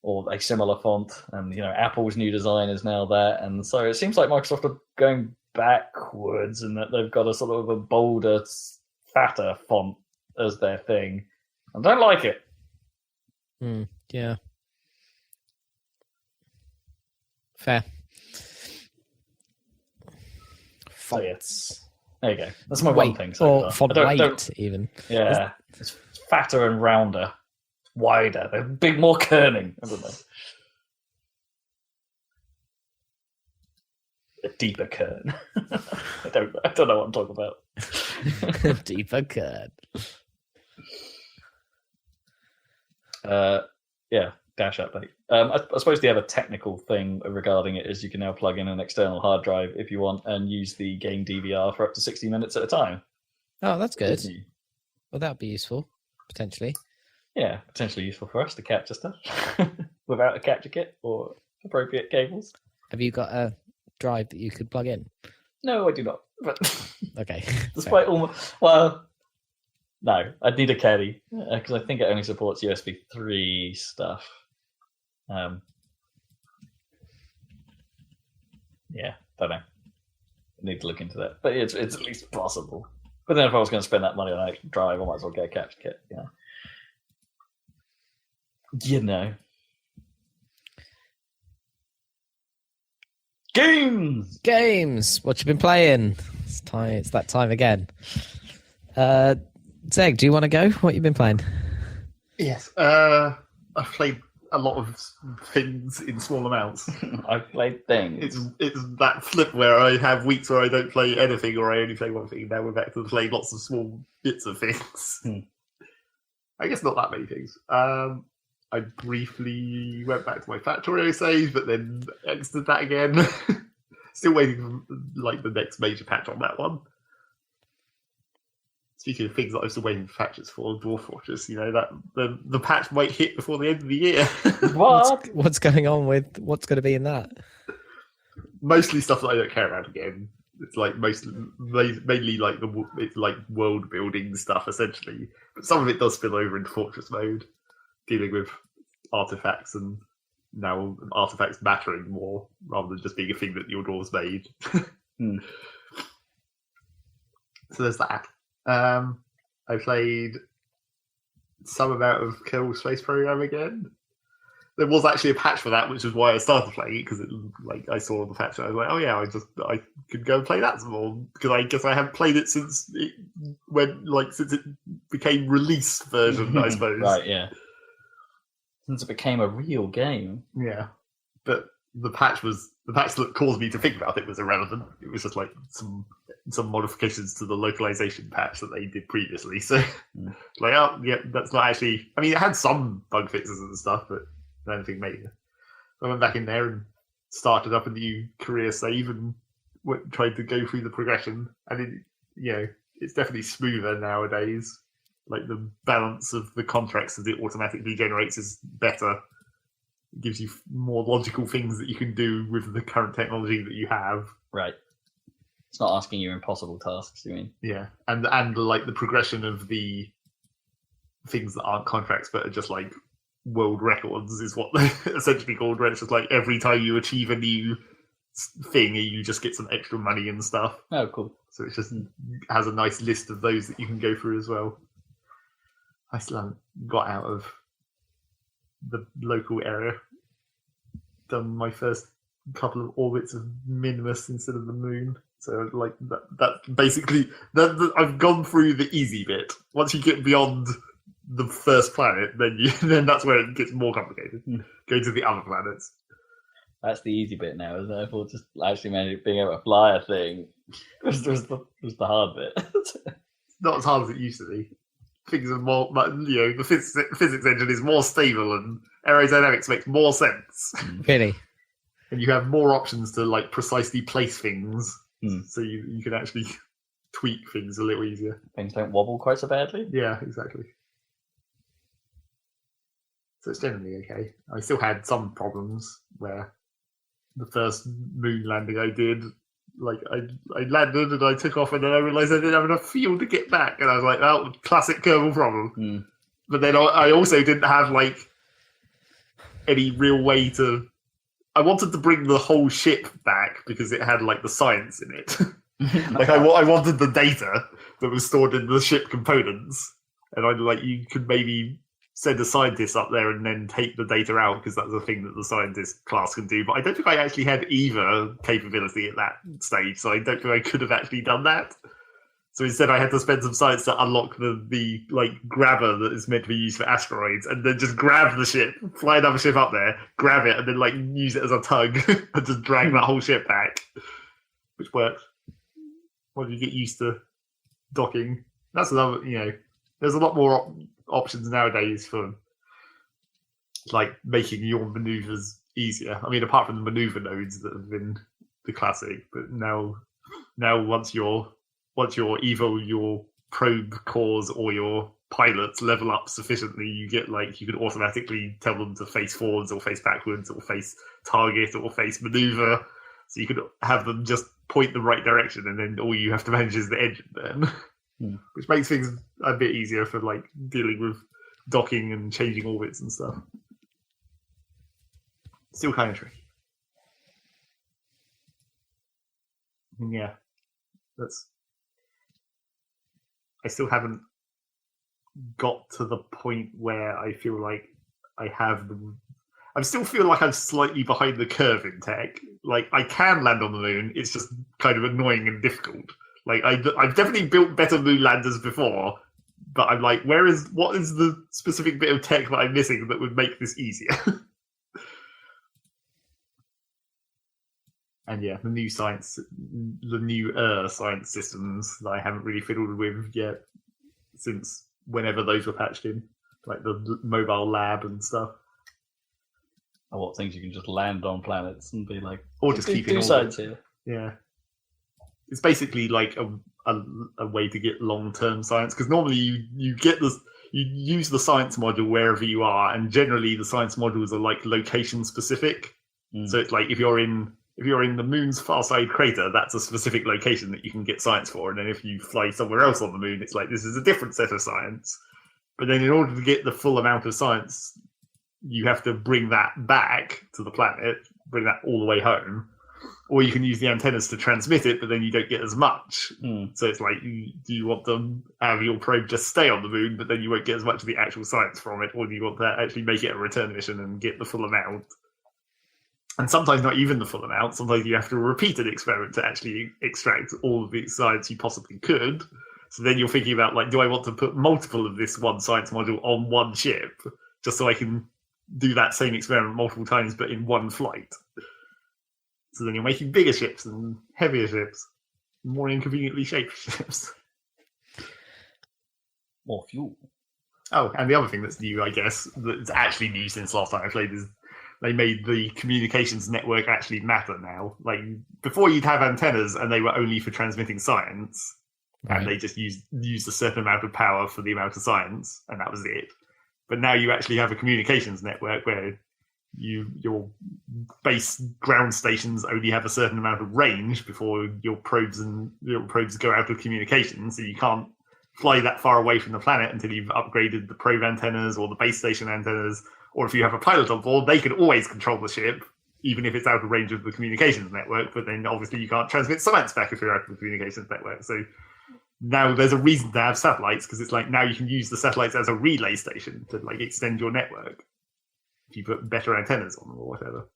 or a similar font. And Apple's new design is now that. And so it seems like Microsoft are going backwards in that they've got a sort of a bolder, fatter font as their thing. I don't like it. Yeah. Fair. So, yeah. Fonts. There you go. That's my one thing. So Or far. font I weight, don't- even. Yeah, it's fatter and rounder, wider. They're more kerning. I don't know. A deeper kern. I don't know what I'm talking about. Deeper cut. Yeah, Dash update. I suppose the other technical thing regarding it is you can now plug in an external hard drive if you want and use the game DVR for up to 60 minutes at a time. Oh, that's good. Well, that'd be useful, potentially. Yeah, potentially useful for us to capture stuff without a capture kit or appropriate cables. Have you got a drive that you could plug in? No, I do not. But Okay. despite all well, no, I'd need a caddy because I think it only supports USB 3 stuff. Yeah, don't know. I need to look into that, but it's at least possible. But then if I was going to spend that money on a drive, I might as well get a capture kit. You know. Games. What you been playing? It's time. It's that time again. Zeg, do you want to go? What you been playing? Yes. I've played a lot of things in small amounts. I've played things. It's that flip where I have weeks where I don't play anything or I only play one thing. Now we're back to playing lots of small bits of things. I guess not that many things. I briefly went back to my Factorio save, but then exited that again. Still waiting for like the next major patch on that one. Speaking of things that I'm still waiting for patches for, Dwarf Fortress, that the patch might hit before the end of the year. What's going on with what's going to be in that? Mostly stuff that I don't care about again. It's like mainly like it's like world building stuff essentially, but some of it does spill over into Fortress mode, dealing with artifacts and now artifacts mattering more rather than just being a thing that your dwarves made. So there's that. I played some amount of Kerbal Space Program again. There was actually a patch for that, which is why I started playing it, because I saw the patch and I was like, oh yeah, I could go and play that some more, because I guess I haven't played it since it became release version, I suppose. Right, yeah. Since it became a real game. Yeah, but the patch that caused me to think about it was irrelevant. It was just like some modifications to the localization patch that they did previously. So, oh yeah, that's not actually. I mean, it had some bug fixes and stuff, but anything major. I went back in there and started up a new career save and tried to go through the progression, and it's definitely smoother nowadays. Like the balance of the contracts that it automatically generates is better. It gives you more logical things that you can do with the current technology that you have. Right. It's not asking you impossible tasks, you mean? Yeah, and like the progression of the things that aren't contracts but are just like world records is what they're essentially called. Where it's just like every time you achieve a new thing, you just get some extra money and stuff. Oh, cool. So it just has a nice list of those that you can go through as well. I still haven't got out of the local area. Done my first couple of orbits of Minimus instead of the moon. So like that basically I've gone through the easy bit. Once you get beyond the first planet, then that's where it gets more complicated. Go to the other planets. That's the easy bit now, isn't it? I thought just actually being able to fly a thing was the hard bit. Not as hard as it used to be. Things are more, the physics engine is more stable and aerodynamics makes more sense. Really? And you have more options to like precisely place things, so you can actually tweak things a little easier. Things don't wobble quite so badly. Yeah, exactly. So it's generally okay. I still had some problems where the first moon landing I did, like I landed and I took off and then I realised I didn't have enough fuel to get back, and I was like, "Oh, classic Kerbal problem." But then I also didn't have like any real way to. I wanted to bring the whole ship back because it had like the science in it. Like I wanted the data that was stored in the ship components, and I'd like you could maybe send a scientist up there and then take the data out because that's a thing that the scientist class can do. But I don't think I actually had either capability at that stage, so I don't think I could have actually done that. So instead, I had to spend some science to unlock the like grabber that is meant to be used for asteroids, and then just grab the ship, fly another ship up there, grab it, and then like use it as a tug and just drag that whole ship back, which worked. Once you get used to docking, that's another. There's a lot more options nowadays for like making your maneuvers easier. I mean, apart from the maneuver nodes that have been the classic, but now once your probe cores or your pilots level up sufficiently, you get like you can automatically tell them to face forwards or face backwards or face target or face maneuver. So you could have them just point the right direction, and then all you have to manage is the engine then, which makes things a bit easier for like dealing with docking and changing orbits and stuff. Still kind of tricky. Yeah, I still haven't got to the point where I feel like I still feel like I'm slightly behind the curve in tech. Like, I can land on the moon, it's just kind of annoying and difficult. Like, I've definitely built better moon landers before, but I'm like, what is the specific bit of tech that I'm missing that would make this easier? And yeah, the newer science systems that I haven't really fiddled with yet since whenever those were patched in, like the mobile lab and stuff. Or what things you can just land on planets and be like, or just keep in science here. Yeah, it's basically like a way to get long-term science, because normally you use the science module wherever you are, and generally the science modules are like location specific. So it's like if you're in the moon's far side crater, that's a specific location that you can get science for. And then if you fly somewhere else on the moon, it's like, this is a different set of science. But then in order to get the full amount of science, you have to bring that back to the planet, bring that all the way home. Or you can use the antennas to transmit it, but then you don't get as much. So it's like, do you want to have your probe just stay on the moon, but then you won't get as much of the actual science from it? Or do you want to actually make it a return mission and get the full amount? And sometimes not even the full amount. Sometimes you have to repeat an experiment to actually extract all of the science you possibly could. So then you're thinking about, like, do I want to put multiple of this one science module on one ship just so I can do that same experiment multiple times but in one flight? So then you're making bigger ships and heavier ships, more inconveniently shaped ships. More fuel. Oh, and the other thing that's new, I guess, that's actually new since last time I played is they made the communications network actually matter now. Like, before you'd have antennas and they were only for transmitting science, and they just used a certain amount of power for the amount of science, and that was it. But now you actually have a communications network where your base ground stations only have a certain amount of range before your probes go out of communication, so you can't fly that far away from the planet until you've upgraded the probe antennas or the base station antennas. Or if you have a pilot on board, they can always control the ship, even if it's out of range of the communications network. But then obviously you can't transmit science back if you're out of the communications network. So now there's a reason to have satellites, because it's like now you can use the satellites as a relay station to like extend your network if you put better antennas on them or whatever.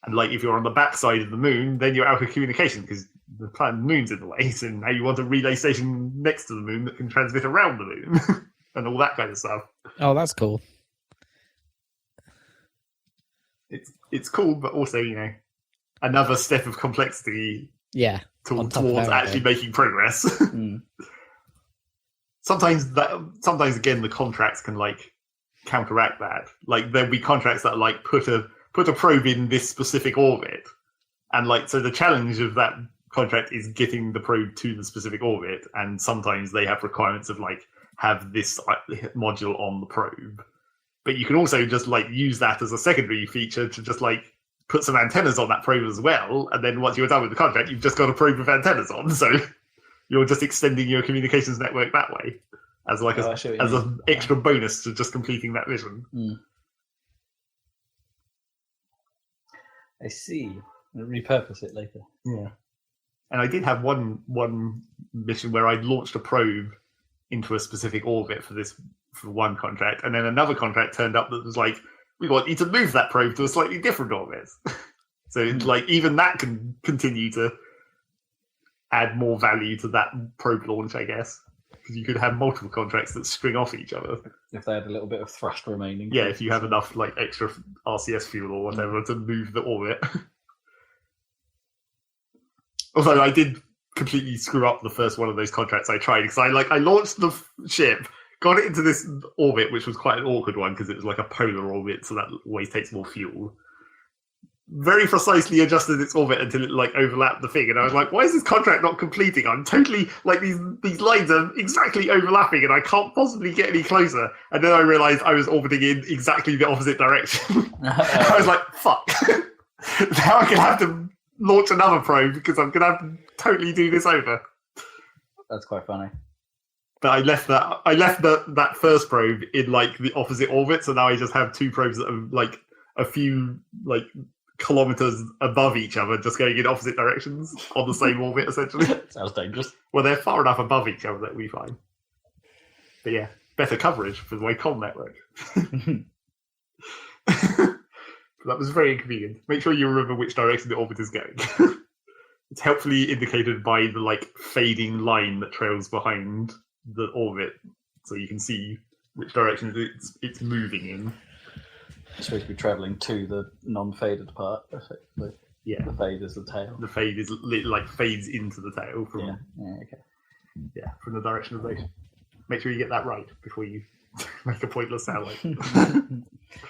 And like if you're on the backside of the moon, then you're out of communication because the moon's in the way. So now you want a relay station next to the moon that can transmit around the moon and all that kind of stuff. Oh, that's cool. It's cool, but also, you know, another step of complexity. Yeah, towards actually making progress. Sometimes again the contracts can like counteract that. Like there'll be contracts that are like put a probe in this specific orbit, and like so the challenge of that contract is getting the probe to the specific orbit. And sometimes they have requirements of like have this module on the probe. But you can also just like use that as a secondary feature to just like put some antennas on that probe as well. And then once you're done with the contract, you've just got a probe with antennas on. So you're just extending your communications network that way as like as an extra bonus to just completing that mission. I see. I'll repurpose it later. Yeah. And I did have one mission where I launched a probe into a specific orbit for one contract, and then another contract turned up that was like, we want you to move that probe to a slightly different orbit. So like even that can continue to add more value to that probe launch, I guess, because you could have multiple contracts that string off each other if they had a little bit of thrust remaining. Yeah, if you have enough like extra RCS fuel or whatever to move the orbit. Although I did completely screw up the first one of those contracts I tried, because I launched the ship got it into this orbit, which was quite an awkward one because it was like a polar orbit, so that always takes more fuel. Very precisely adjusted its orbit until it like overlapped the thing, and I was like, "Why is this contract not completing? I'm totally like these lines are exactly overlapping, and I can't possibly get any closer." And then I realized I was orbiting in exactly the opposite direction. I was like, "Fuck!" Now I'm gonna have to launch another probe because I'm gonna have to totally do this over. That's quite funny. But I left that first probe in like the opposite orbit, so now I just have two probes that are like a few like kilometers above each other, just going in opposite directions on the same orbit, essentially. Sounds dangerous. Well, they're far enough above each other that we find. But yeah, better coverage for the Wacom network. That was very inconvenient. Make sure you remember which direction the orbit is going. It's helpfully indicated by the like fading line that trails behind the orbit, so you can see which direction it's moving in. You're supposed to be travelling to the non-faded part, effectively. Yeah. The fade is the tail. The fade is like fades into the tail from from the direction of motion. Make sure you get that right before you make a pointless satellite.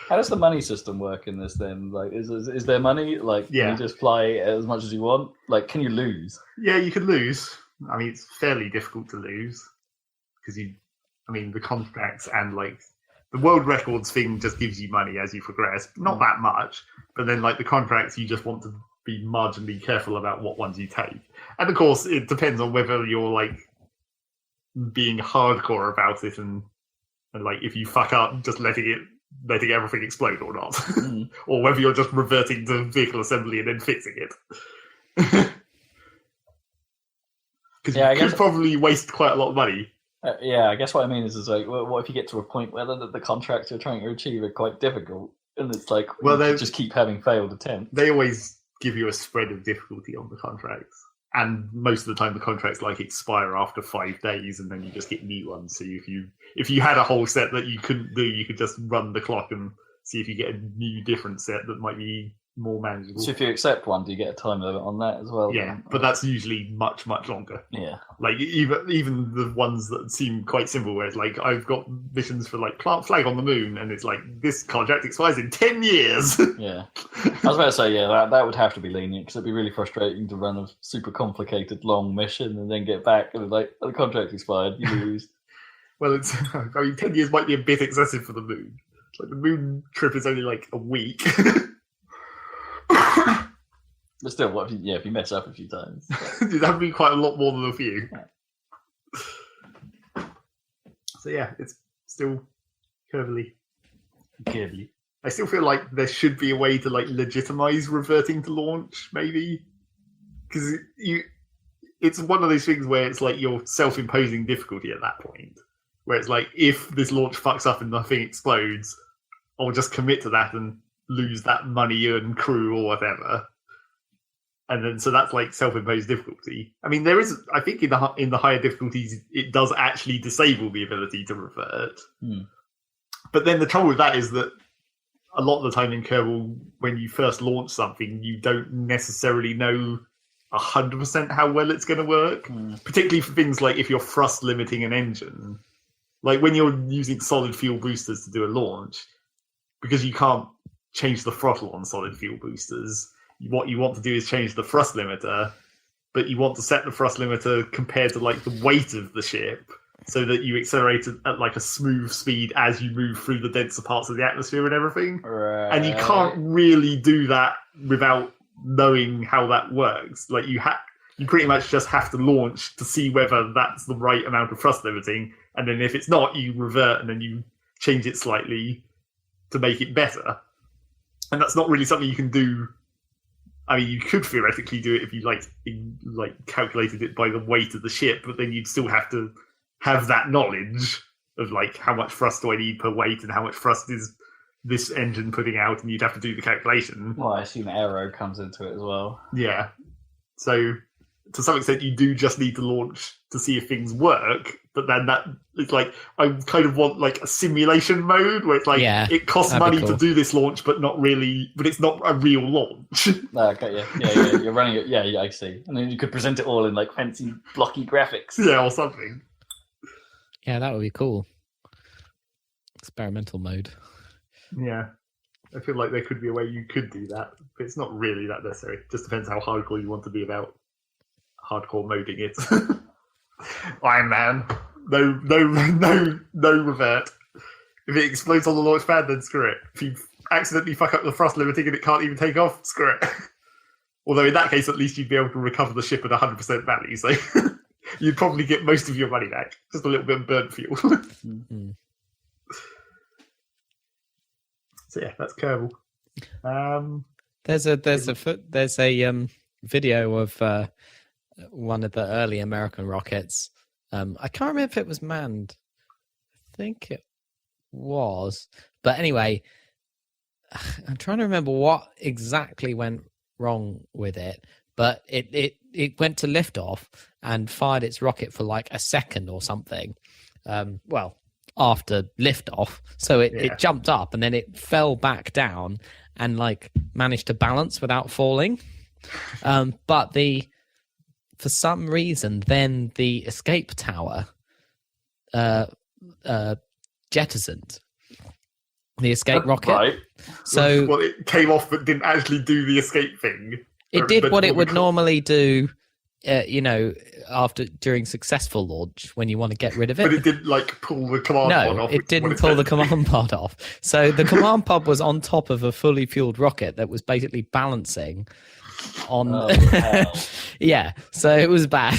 How does the money system work in this then? Like, is there money? Like, can you just fly as much as you want? Like, can you lose? Yeah, you can lose. I mean, it's fairly difficult to lose because the contracts and like the world records thing just gives you money as you progress. Not that much, but then like the contracts, you just want to be marginally careful about what ones you take. And of course, it depends on whether you're like being hardcore about it and like if you fuck up, just letting everything explode or not, or whether you're just reverting to vehicle assembly and then fixing it. Because you could probably waste quite a lot of money. I guess what I mean is like, what if you get to a point where the contracts you're trying to achieve are quite difficult, and it's like, you just keep having failed attempts. They always give you a spread of difficulty on the contracts, and most of the time the contracts like expire after 5 days, and then you just get new ones. So if you had a whole set that you couldn't do, you could just run the clock and see if you get a new different set that might be more manageable. So if you accept one, do you get a time limit on that as well? Yeah, then? But that's usually much, much longer. Yeah. Like even the ones that seem quite simple, where it's like, I've got missions for like plant flag on the moon, and it's like, this contract expires in 10 years. Yeah. I was about to say, that would have to be lenient, because it'd be really frustrating to run a super complicated long mission and then get back and like, the contract expired, you lose. Well, 10 years might be a bit excessive for the moon. Like the moon trip is only like a week. But still, if you mess up a few times? That'd be quite a lot more than a few. Yeah. So yeah, it's still curvily. I still feel like there should be a way to like legitimize reverting to launch, maybe, because it's one of those things where it's like you're self-imposing difficulty at that point, where it's like, if this launch fucks up and nothing explodes, I'll just commit to that and lose that money and crew or whatever. And then, so that's like self-imposed difficulty. I mean, there is, I think in the higher difficulties, it does actually disable the ability to revert. But then the trouble with that is that a lot of the time in Kerbal, when you first launch something, you don't necessarily know 100% how well it's going to work. Particularly for things like if you're thrust limiting an engine. Like when you're using solid fuel boosters to do a launch, because you can't change the throttle on solid fuel boosters, what you want to do is change the thrust limiter, but you want to set the thrust limiter compared to like the weight of the ship, so that you accelerate at like a smooth speed as you move through the denser parts of the atmosphere and everything. Right. And you can't really do that without knowing how that works. Like you pretty much just have to launch to see whether that's the right amount of thrust limiting, and then if it's not, you revert and then you change it slightly to make it better. And that's not really something you can do. I mean, you could theoretically do it if you like calculated it by the weight of the ship, but then you'd still have to have that knowledge of like, how much thrust do I need per weight and how much thrust is this engine putting out, and you'd have to do the calculation. Well, I assume aero comes into it as well. Yeah. So to some extent, you do just need to launch to see if things work, but then that it's like, I kind of want like a simulation mode where it's like, it costs money to do this launch, but it's not a real launch. Okay, yeah, you're running it. Yeah, I see. And then you could present it all in like fancy blocky graphics. Yeah, or something. Yeah, that would be cool. Experimental mode. Yeah. I feel like there could be a way you could do that, but it's not really that necessary. It just depends how hardcore you want to be about hardcore moding it. Iron Man. No revert. If it explodes on the launch pad, then screw it. If you accidentally fuck up the thrust limiting and it can't even take off, screw it. Although in that case, at least you'd be able to recover the ship at 100% value, so you'd probably get most of your money back. Just a little bit of burnt fuel. Mm-hmm. So yeah, that's Kerbal. There's a video of one of the early American rockets. I can't remember if it was manned. I think it was, but anyway, I'm trying to remember what exactly went wrong with it. But it went to lift off and fired its rocket for like a second or something. Well, after liftoff, so it jumped up and then it fell back down and like managed to balance without falling. But for some reason, then the escape tower jettisoned the escape rocket. Right. So well, it came off but didn't actually do the escape thing. It did what it would normally do. During successful launch when you want to get rid of it. But it didn't like pull the command pod off. No, it didn't pull the command pod off. So the command pod was on top of a fully fueled rocket that was basically balancing on yeah, so it was bad.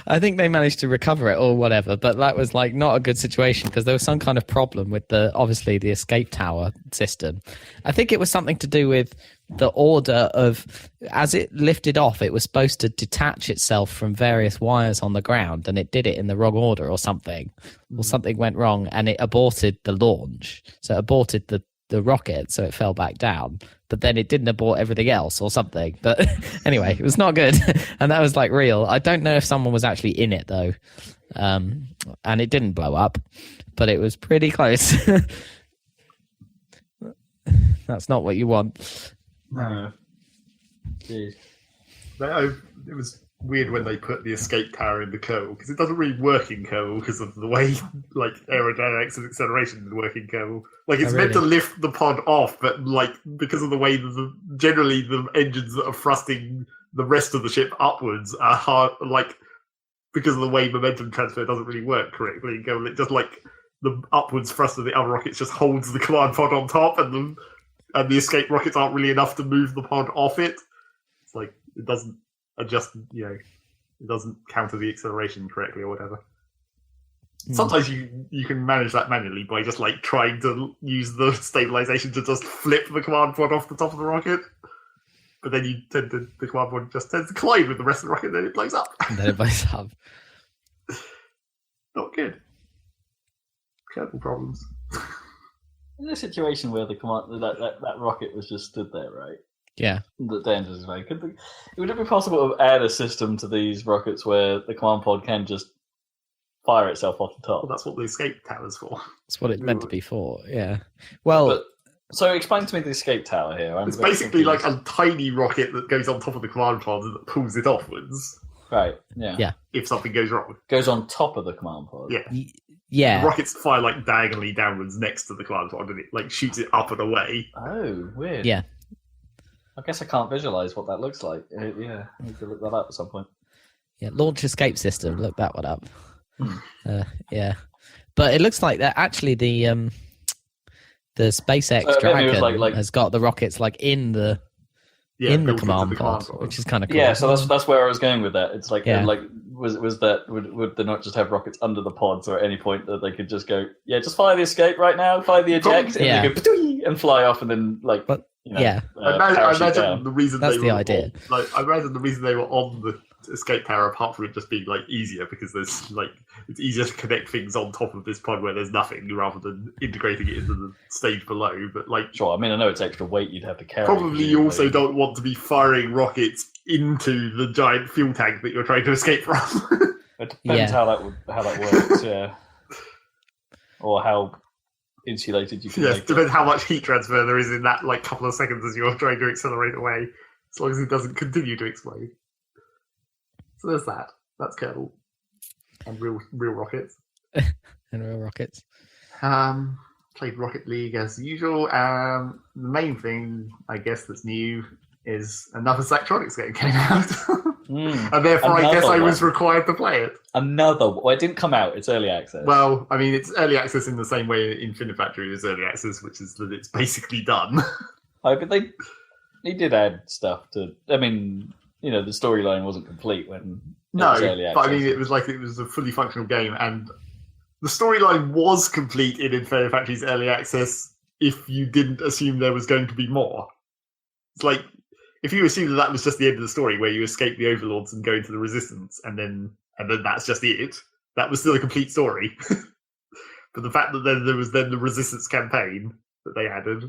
I think they managed to recover it or whatever, but that was like not a good situation because there was some kind of problem with obviously the escape tower system. I think it was something to do with the order of, as it lifted off, it was supposed to detach itself from various wires on the ground, and it did it in the wrong order or something. Or something went wrong and it aborted the launch. So it aborted the rocket, so it fell back down. But then it didn't abort everything else or something. But anyway, it was not good. And that was like real. I don't know if someone was actually in it though. And it didn't blow up, but it was pretty close. That's not what you want. No. Jeez. It was weird when they put the escape tower in the Kerbal, because it doesn't really work in Kerbal because of the way like aerodynamics and acceleration work in Kerbal. Like it's meant to lift the pod off, but like because of the way generally the engines that are thrusting the rest of the ship upwards are hard, like because of the way momentum transfer doesn't really work correctly in Kerbal. It just like the upwards thrust of the other rockets just holds the command pod on top, and the escape rockets aren't really enough to move the pod off it. It's like it doesn't adjust, it doesn't counter the acceleration correctly or whatever. Sometimes you can manage that manually by just like trying to use the stabilization to just flip the command pod off the top of the rocket. But then the command pod just tends to collide with the rest of the rocket, and then it blows up. And then it blows up. Not good. Kerbal problems. In a situation where the command that rocket was just stood there, right? Yeah. The dangerous way. Would it be possible to add a system to these rockets where the command pod can just fire itself off the top? Well, that's what the escape tower's for. That's what it's meant to be for, yeah. Well, so explain to me the escape tower here. It's basically like a tiny rocket that goes on top of the command pod and that pulls it offwards. Right, yeah. If something goes wrong. Goes on top of the command pod. Yeah. Yeah. The rockets fire like diagonally downwards next to the command pod, and it like shoots it up and away. Oh, weird. Yeah. I guess I can't visualize what that looks like. Yeah, I need to look that up at some point. Yeah, launch escape system. Look that one up. Yeah, but it looks like that actually the SpaceX Dragon has got the rockets like in the command pod, which is kind of cool. Yeah, so that's where I was going with that. It's like would they not just have rockets under the pods, or at any point that they could just go, just fire the escape right now, fire the eject, and they go and fly off, and then I imagine the reason that's the idea. I imagine the reason they were on the escape tower, apart from it just being like easier, because there's like it's easier to connect things on top of this pod where there's nothing, rather than integrating it into the stage below. But like, sure, I mean, I know it's extra weight you'd have to carry. Probably you also don't want to be firing rockets into the giant fuel tank that you're trying to escape from. It depends how that works, yeah, or how insulated you can make it. Depends how much heat transfer there is in that like couple of seconds as you're trying to accelerate away, as long as it doesn't continue to explode. So there's that. That's Kerbal. And real rockets. And real rockets. Trying played Rocket League as usual. The main thing, I guess, that's new is another Zachtronics game came out. And therefore, I guess I was required to play it. Well, it didn't come out. It's early access. Well, I mean, it's early access in the same way Infinite Factory is early access, which is that it's basically done. But they did add stuff to... I mean, the storyline wasn't complete when it was early access. But I mean, it was a fully functional game, and the storyline was complete in Infinite Factory's early access if you didn't assume there was going to be more. It's like, if you assume that was just the end of the story, where you escape the Overlords and go into the Resistance, and then that's just it, that was still a complete story. But the fact that then there was then the Resistance campaign that they added.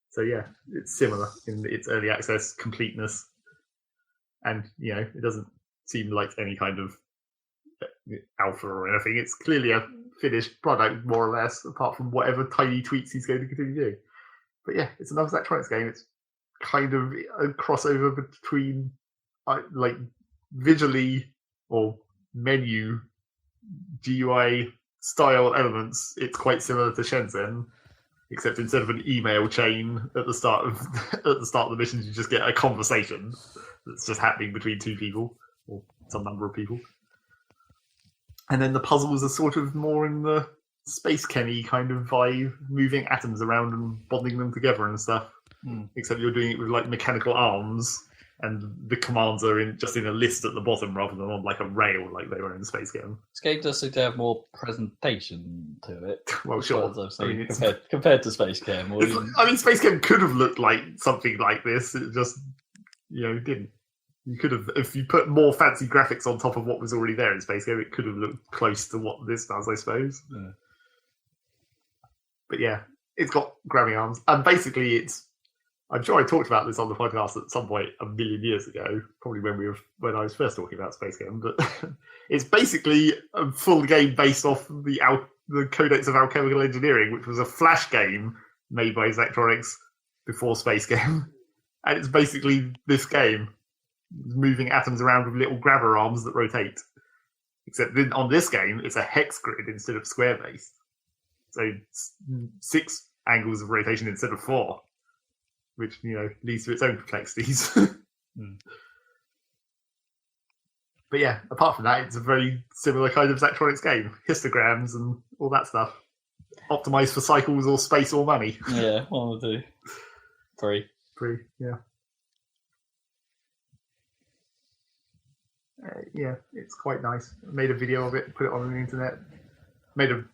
So yeah, it's similar in its early access completeness. And, it doesn't seem like any kind of alpha or anything. It's clearly a finished product, more or less, apart from whatever tiny tweaks he's going to continue doing. But yeah, it's another Zachtronics game. It's kind of a crossover between visually or menu GUI style elements. It's quite similar to Shenzhen, except instead of an email chain at the start of the missions, you just get a conversation that's just happening between two people or some number of people. And then the puzzles are sort of more in the Space Kenny kind of vibe, moving atoms around and bonding them together and stuff. Except you're doing it with mechanical arms, and the commands are just in a list at the bottom rather than on a rail like they were in Space Game. This game does seem to have more presentation to it. Well, sure. Compared to Space Game. Space Game could have looked like something like this. It just, didn't. You could have, if you put more fancy graphics on top of what was already there in Space Game, it could have looked close to what this does, I suppose. Yeah. But yeah, it's got grabbing arms, and basically I'm sure I talked about this on the podcast at some point a million years ago, probably when I was first talking about Space Game, but it's basically a full game based off the Codex of Alchemical Engineering, which was a Flash game made by Zachtronics before Space Game. And it's basically this game, moving atoms around with little grabber arms that rotate. Except on this game, it's a hex grid instead of square based. So 6 angles of rotation instead of 4, which leads to its own complexities. But yeah, apart from that, it's a very similar kind of Zachtronics game. Histograms and all that stuff. Optimized for cycles or space or money. Yeah, 1 or 2. 3. 3, yeah. Yeah, it's quite nice. I made a video of it, put it on the internet. Made a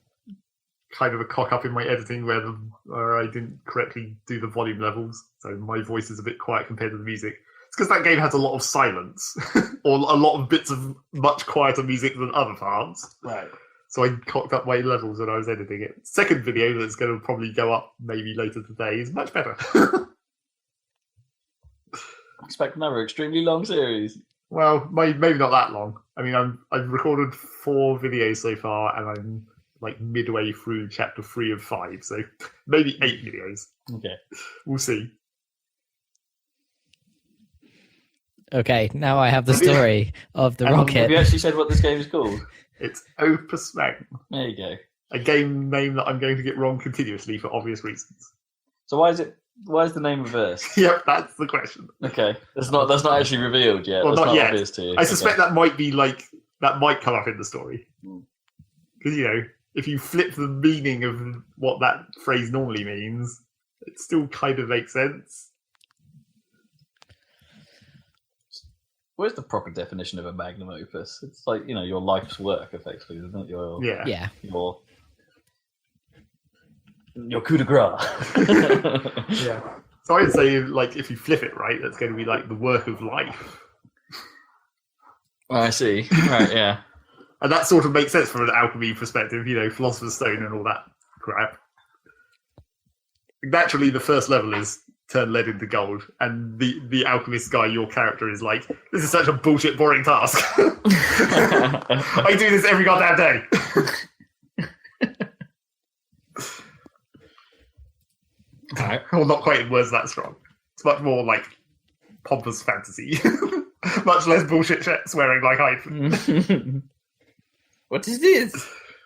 kind of a cock up in my editing where I didn't correctly do the volume levels, so my voice is a bit quiet compared to the music. It's because that game has a lot of silence, or a lot of bits of much quieter music than other parts. Right. So I cocked up my levels when I was editing it. Second video that's going to probably go up maybe later today is much better. Expect another extremely long series. Well, maybe not that long. I mean, I've recorded 4 videos so far, and I'm midway through chapter 3 of 5, so maybe 8 videos. Okay. We'll see. Okay, now I have the story of the rocket. Have you actually said what this game is called? It's Opus Magnum. There you go. A game name that I'm going to get wrong continuously for obvious reasons. So why is the name reversed? Yep, that's the question. Okay. That's not actually revealed yet. Well, that's not yet. Obvious to you. I suspect that might be that might come up in the story. Because, if you flip the meaning of what that phrase normally means, it still kind of makes sense. Where's the proper definition of a magnum opus? It's your life's work, effectively, isn't it? Yeah. Your coup de grace. Yeah. So I'd say, if you flip it right, that's going to be the work of life. I see. Right, yeah. And that sort of makes sense from an alchemy perspective, Philosopher's Stone and all that crap. Naturally, the first level is turn lead into gold, and the alchemist guy, your character, is this is such a bullshit, boring task. I do this every goddamn day. Well, not quite in words that strong. It's much more pompous fantasy. Much less bullshit swearing like I. What is this?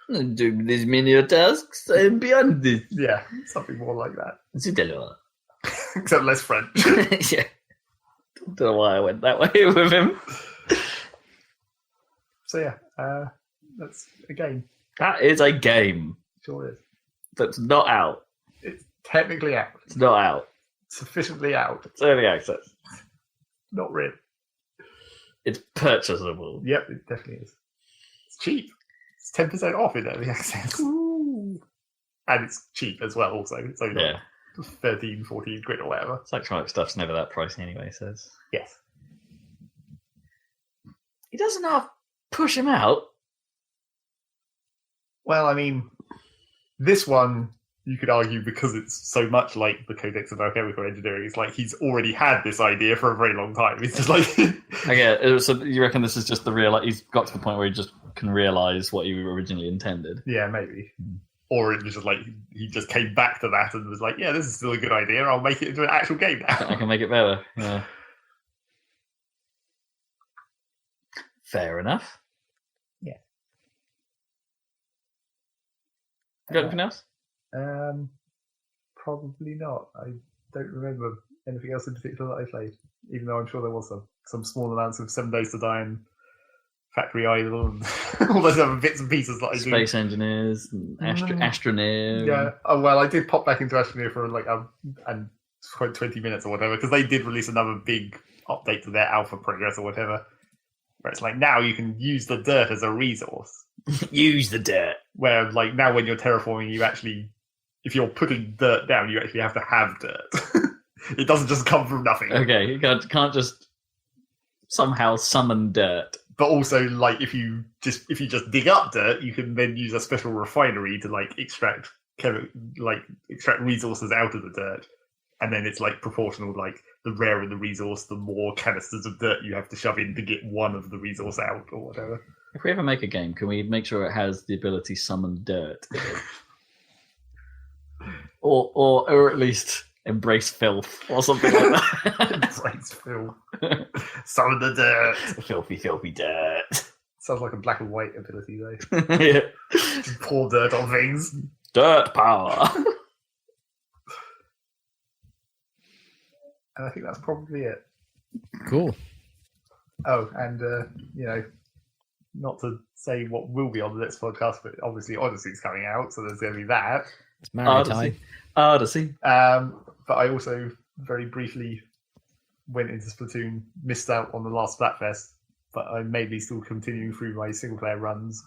Do these menial tasks and beyond this. Yeah, something more like that. Zidelo. Except less French. Yeah. Don't know why I went that way with him. So yeah, that's a game. That is a game Sure is. that's not out. It's technically out. It's not out. Sufficiently out. It's early access. Not really. It's purchasable. Yep, it definitely is. It's cheap. It's 10% off in early access. Ooh. And it's cheap as well, also. It's only like 13, 14 quid or whatever. Electronic stuff's never that pricey anyway, says. Yes. He doesn't have push him out. Well, I mean, this one, you could argue because it's so much like the Codex of Alchemical Engineering, it's like he's already had this idea for a very long time. It's just like... Okay, so you reckon this is just the real... He's got to the point where he just can realise what he originally intended? Yeah, maybe. Or it was just like, he just came back to that and was like, yeah, this is still a good idea. I'll make it into an actual game now. I can make it better. Yeah. Fair enough. Yeah. You got anything else? Probably not. I don't remember anything else in particular that I played, even though I'm sure there was some small amounts of 7 Days to Die and Factory Idol and all those other bits and pieces that I do. Space Engineers, and Astroneer. Yeah. Oh well, I did pop back into Astroneer for like and 20 minutes or whatever, because they did release another big update to their alpha progress or whatever, where it's like now you can use the dirt as a resource. Use the dirt. Where like now when you're terraforming, you actually, if you're putting dirt down, you actually have to have dirt. It doesn't just come from nothing. Okay, you can't just somehow summon dirt. But also, like if you just dig up dirt, you can then use a special refinery to like extract resources out of the dirt, and then it's like proportional. Like the rarer the resource, the more canisters of dirt you have to shove in to get one of the resource out, or whatever. If we ever make a game, can we make sure it has the ability to summon dirt, or at least embrace filth or something like that? Embrace filth. Summon the dirt. Filthy, filthy dirt. Sounds like a black and white ability though. Yeah. Just pour dirt on things. Dirt power. And I think that's probably it. Cool. Oh, and not to say what will be on the next podcast, but obviously Odyssey's coming out, so there's going to be that. It's maritime. Odyssey. But I also very briefly went into Splatoon, missed out on the last Splatfest, but I may be still continuing through my single player runs.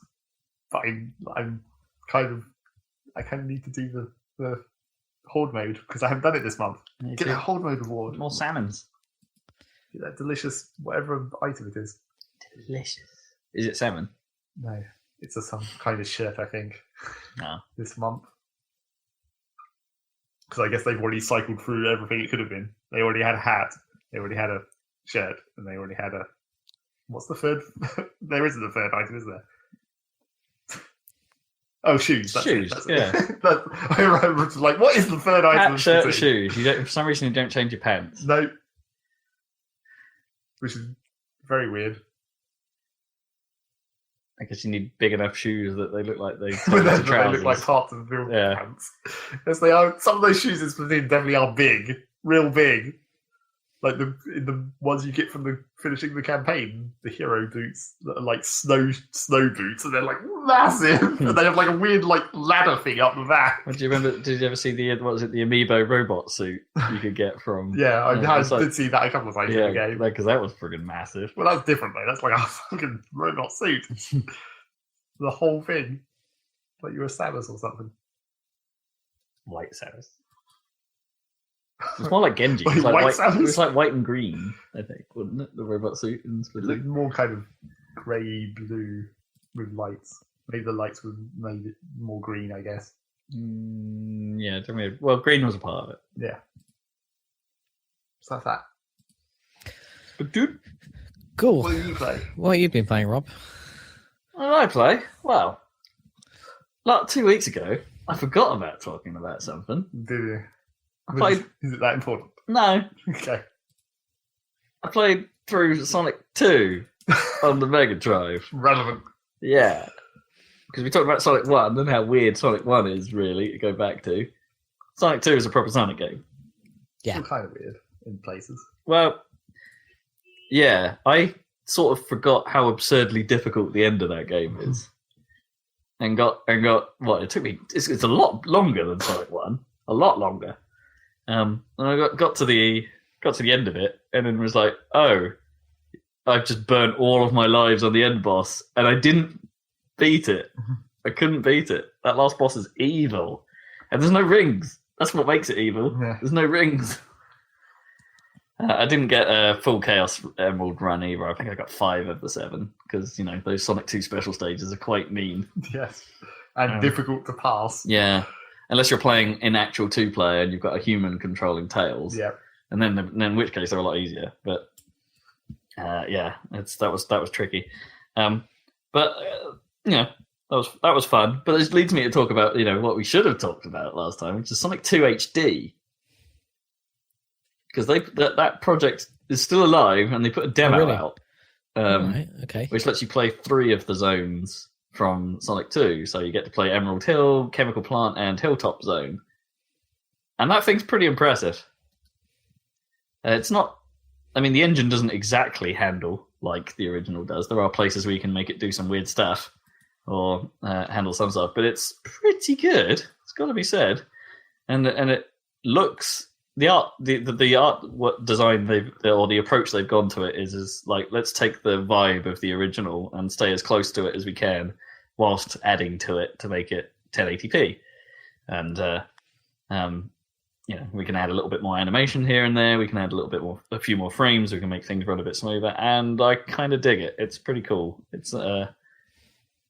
But I'm kind of need to do the horde mode because I haven't done it this month. Get a horde mode reward. More salmons. Get that delicious whatever item it is. Delicious. Is it salmon? No, it's some kind of shirt I think. No. This month. Because I guess they've already cycled through everything it could have been. They already had a hat, they already had a shirt, and they already had a... What's the third? There isn't a third item, is there? Oh, shoes. That's shoes, it, yeah. I remember, like, what is the third item? Hat, shirt, shoes. You don't, for some reason, you don't change your pants. No. Which is very weird. I guess you need big enough shoes that they look like they they look like parts of the real pants. Yes, they are. Some of those shoes in Splatoon definitely are big, real big. Like the ones you get from the finishing the campaign, the hero boots that are like snow boots, and they're like massive, and they have like a weird like ladder thing up the back. Do you remember? Did you ever see the Amiibo robot suit you could get from? Yeah, I did see that a couple of times in the game. Because that was friggin' massive. Well, that's different though. That's like a fucking robot suit. The whole thing, like you were Samus or something. White Samus. It's more like Genji. Wait, It was like white it was like white and green, I think, wasn't it? The robot suit in It looked Splatoon. more kind of grey blue with lights. Maybe the lights were made it more green, I guess. Yeah, definitely. Well, green was a part of it. Yeah. So that's that. But dude, Cool. What do you play? What have you been playing, Rob? what did I play? Well, like 2 weeks ago, I forgot about talking about something. Did you? I played. Is it that important? No, Okay. I played through Sonic 2 on the Mega Drive. Relevant. Yeah. because we talked about Sonic 1 and how weird Sonic 1 is, really, to go back to. Sonic 2 is a proper Sonic game. Yeah. It's kind of weird in places. Well, yeah, I sort of forgot how absurdly difficult the end of that game is. And got what it took me. It's a lot longer than Sonic 1, a lot longer. And I got to the end of it, and then was like, oh, I've just burnt all of my lives on the end boss, and I didn't beat it. I couldn't beat it. That last boss is evil, and there's no rings. That's what makes it evil. Yeah. There's no rings. I didn't get a full Chaos Emerald run either. I think I got 5 of the 7 because those Sonic 2 special stages are quite mean. Yes, and difficult to pass. Yeah, unless you're playing in actual 2-player and you've got a human controlling Tails. Yeah, and then in which case they're a lot easier. But yeah, that was tricky. But that was fun. But it leads me to talk about what we should have talked about last time, which is Sonic 2 HD. Because that project is still alive, and they put a demo out, right, okay, which lets you play 3 of the zones from Sonic 2. So you get to play Emerald Hill, Chemical Plant, and Hilltop Zone, and that thing's pretty impressive. It's not. I mean, the engine doesn't exactly handle like the original does. There are places where you can make it do some weird stuff or handle some stuff, but it's pretty good. It's got to be said, and it looks. The art design the approach they've gone to it is like, let's take the vibe of the original and stay as close to it as we can, whilst adding to it to make it 1080p, and we can add a little bit more animation here and there. We can add a few more frames. We can make things run a bit smoother, and I kind of dig it. It's pretty cool. It's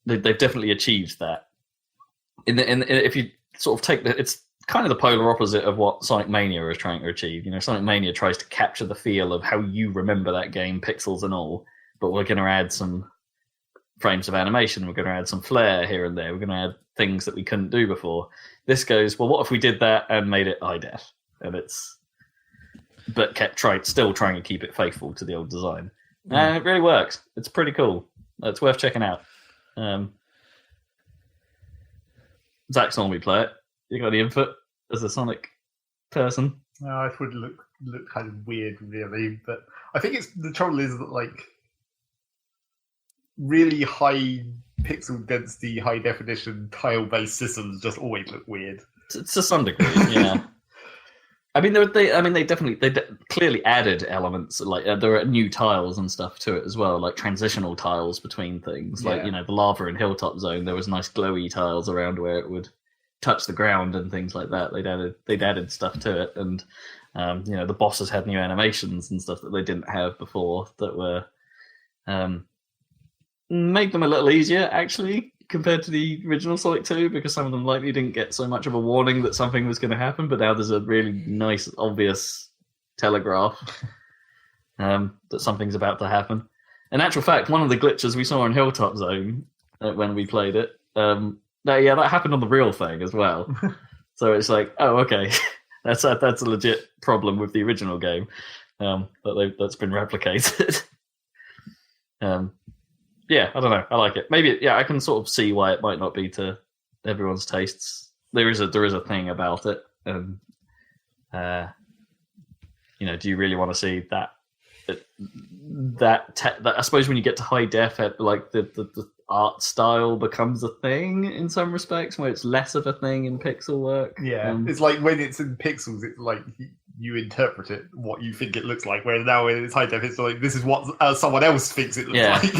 they've definitely achieved that. If you sort of take it's kind of the polar opposite of what Sonic Mania is trying to achieve. Sonic Mania tries to capture the feel of how you remember that game, pixels and all, but we're going to add some frames of animation. We're going to add some flair here and there. We're going to add things that we couldn't do before. This goes, well, what if we did that and made it high def? But still trying to keep it faithful to the old design. And it really works. It's pretty cool. It's worth checking out. Zach saw me play it. You got any input as a Sonic person? No, it would look kind of weird, really. But I think the trouble is that really high pixel density, high definition tile-based systems just always look weird. To some degree, yeah. I mean, they clearly added elements there are new tiles and stuff to it as well, like transitional tiles between things. Yeah. Like the lava in Hilltop Zone, there was nice glowy tiles around where it would touch the ground and things like that. They'd added stuff to it, and the bosses had new animations and stuff that they didn't have before that were made them a little easier actually compared to the original Sonic 2, because some of them likely didn't get so much of a warning that something was going to happen, but now there's a really nice obvious telegraph that something's about to happen. In actual fact, one of the glitches we saw in Hilltop Zone when we played it, that happened on the real thing as well. So it's like, oh, okay, that's a legit problem with the original game that's been replicated. Yeah, I don't know. I like it. Maybe, yeah, I can sort of see why it might not be to everyone's tastes. There is a thing about it, and do you really want to see that? I suppose when you get to high def, the art style becomes a thing in some respects, where it's less of a thing in pixel work. Yeah, it's like when it's in pixels, it's like you interpret it what you think it looks like. Whereas now when it's high def, it's like this is what someone else thinks it looks like.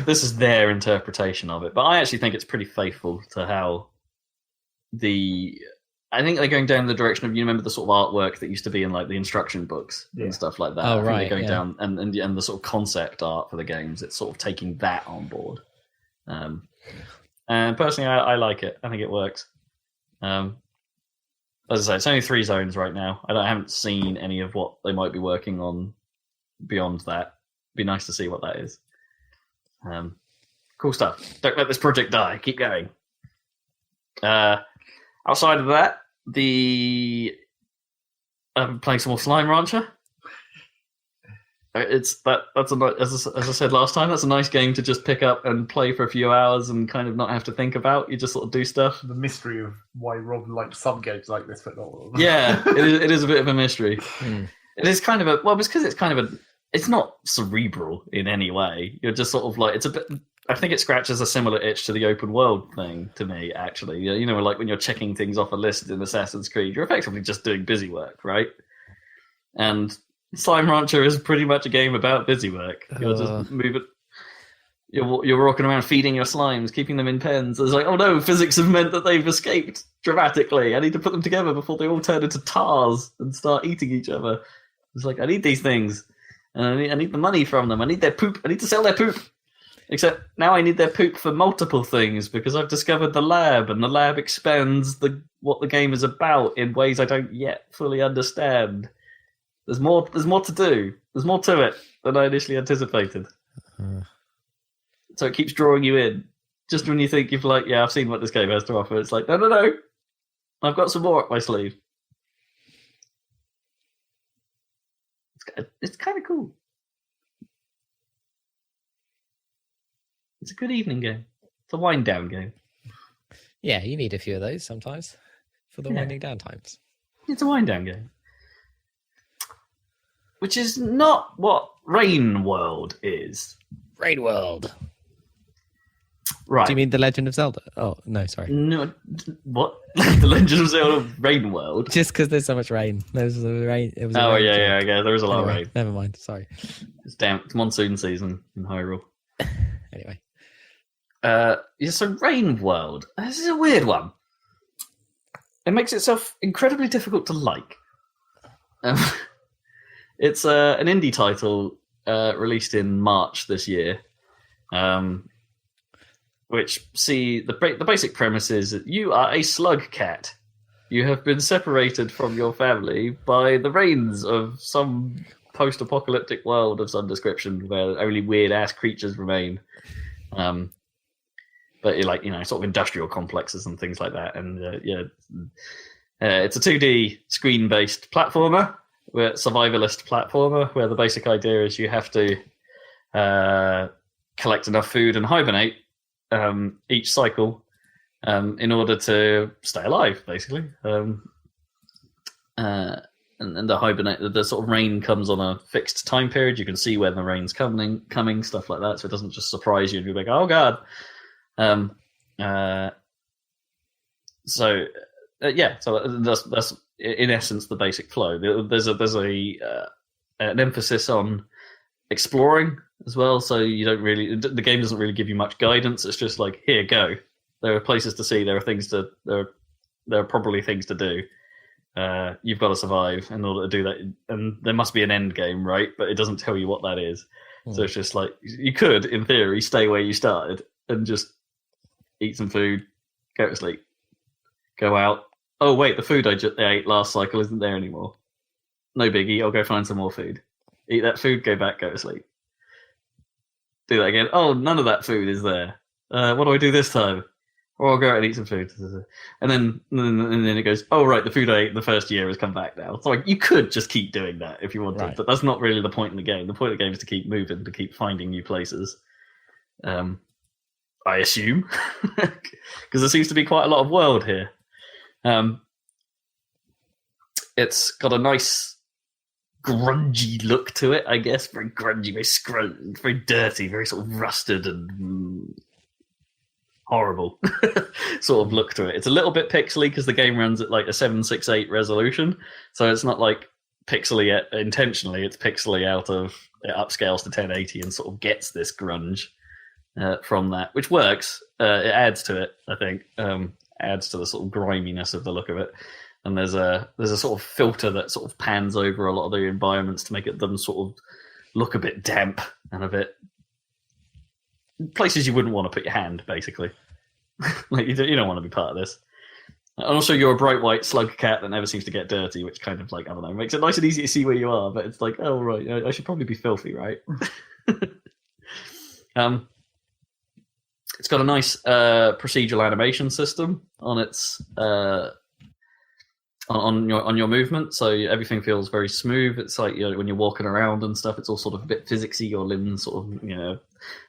This is their interpretation of it. But I actually think it's pretty faithful to how I think they're going down the direction of, you remember the sort of artwork that used to be in like the instruction books and stuff like that. Oh, right. They're going down and the sort of concept art for the games. It's sort of taking that on board. And personally, I like it. I think it works. As I say, it's only 3 zones right now. I haven't seen any of what they might be working on beyond that. It'd be nice to see what that is. Cool stuff. Don't let this project die. Keep going. Outside of that, I'm playing some more Slime Rancher. It's that's as I said last time. That's a nice game to just pick up and play for a few hours and kind of not have to think about. You just sort of do stuff. The mystery of why Rob likes some games like this, but not all of them. Yeah, it is a bit of a mystery. It is kind of because it's kind of it's not cerebral in any way. You're just sort of like, it's a bit. I think it scratches a similar itch to the open world thing to me. Actually, you know, like when you're checking things off a list in Assassin's Creed, you're effectively just doing busy work, right? And Slime Rancher is pretty much a game about busy work. You're just moving. You're walking around feeding your slimes, keeping them in pens. It's like, oh no, physics have meant that they've escaped dramatically. I need to put them together before they all turn into tars and start eating each other. It's like, I need these things, and I need the money from them. I need their poop. I need to sell their poop. Except now I need their poop for multiple things because I've discovered the lab, and the lab expands what the game is about in ways I don't yet fully understand. There's more to do. There's more to it than I initially anticipated. So it keeps drawing you in. Just when you think you've like, yeah, I've seen what this game has to offer, it's like, no. I've got some more up my sleeve. It's kind of cool. It's a good evening game. It's a wind down game. Yeah, you need a few of those sometimes for the winding down times. It's a wind down game. Which is not what Rain World is. Rain World. Right. Do you mean The Legend of Zelda? Oh, no, sorry. No, what? The Legend of Zelda Rain World? Just because there's so much rain. There's a rain. It was yeah, there is a lot of rain. Never mind, sorry. It's damp. It's monsoon season in Hyrule. Anyway. So Rain World. This is a weird one. It makes itself incredibly difficult to like. It's an indie title released in March this year, which the basic premise is that you are a slug cat. You have been separated from your family by the rains of some post-apocalyptic world of some description where only weird-ass creatures remain. But you're like, sort of industrial complexes and things like that. And it's a 2D screen-based platformer. Survivalist platformer, where the basic idea is you have to collect enough food and hibernate each cycle in order to stay alive, basically. And the sort of rain comes on a fixed time period. You can see when the rain's coming, stuff like that, so it doesn't just surprise you and you're like, oh god. So that's in essence the basic flow. There's an emphasis on exploring as well, so you don't really, the game doesn't really give you much guidance. It's just like, here, go. There are places to see. There are probably things to do. You've got to survive in order to do that, and there must be an end game, right? But it doesn't tell you what that is. So it's just like, you could, in theory, stay where you started and just eat some food, go to sleep, go out. Oh wait, the food I ate last cycle isn't there anymore. No biggie, I'll go find some more food. Eat that food, go back, go to sleep. Do that again. Oh, none of that food is there. What do I do this time? Or I'll go out and eat some food. And then it goes, oh right, the food I ate the first year has come back now. So you could just keep doing that if you wanted, right. But that's not really the point in the game. The point of the game is to keep moving, to keep finding new places. I assume. Because there seems to be quite a lot of world here. It's got a nice grungy look to it, I guess. Very grungy, very dirty, very sort of rusted and horrible sort of look to it. It's a little bit pixely because the game runs at like a 768 resolution, so it's not like pixely intentionally. It's pixely out of it upscales to 1080 and sort of gets this grunge from that, which works. It adds to it, I think. Adds to the sort of griminess of the look of it. And there's a sort of filter that sort of pans over a lot of the environments to make them sort of look a bit damp and a bit places you wouldn't want to put your hand, basically. Like you don't want to be part of this. And also, you're a bright white slug cat that never seems to get dirty, which kind of like, I don't know, makes it nice and easy to see where you are. But it's like, oh right, I should probably be filthy, right? It's got a nice procedural animation system on its on your movement, so everything feels very smooth. It's like, when you're walking around and stuff, it's all sort of a bit physicsy. Your limbs sort of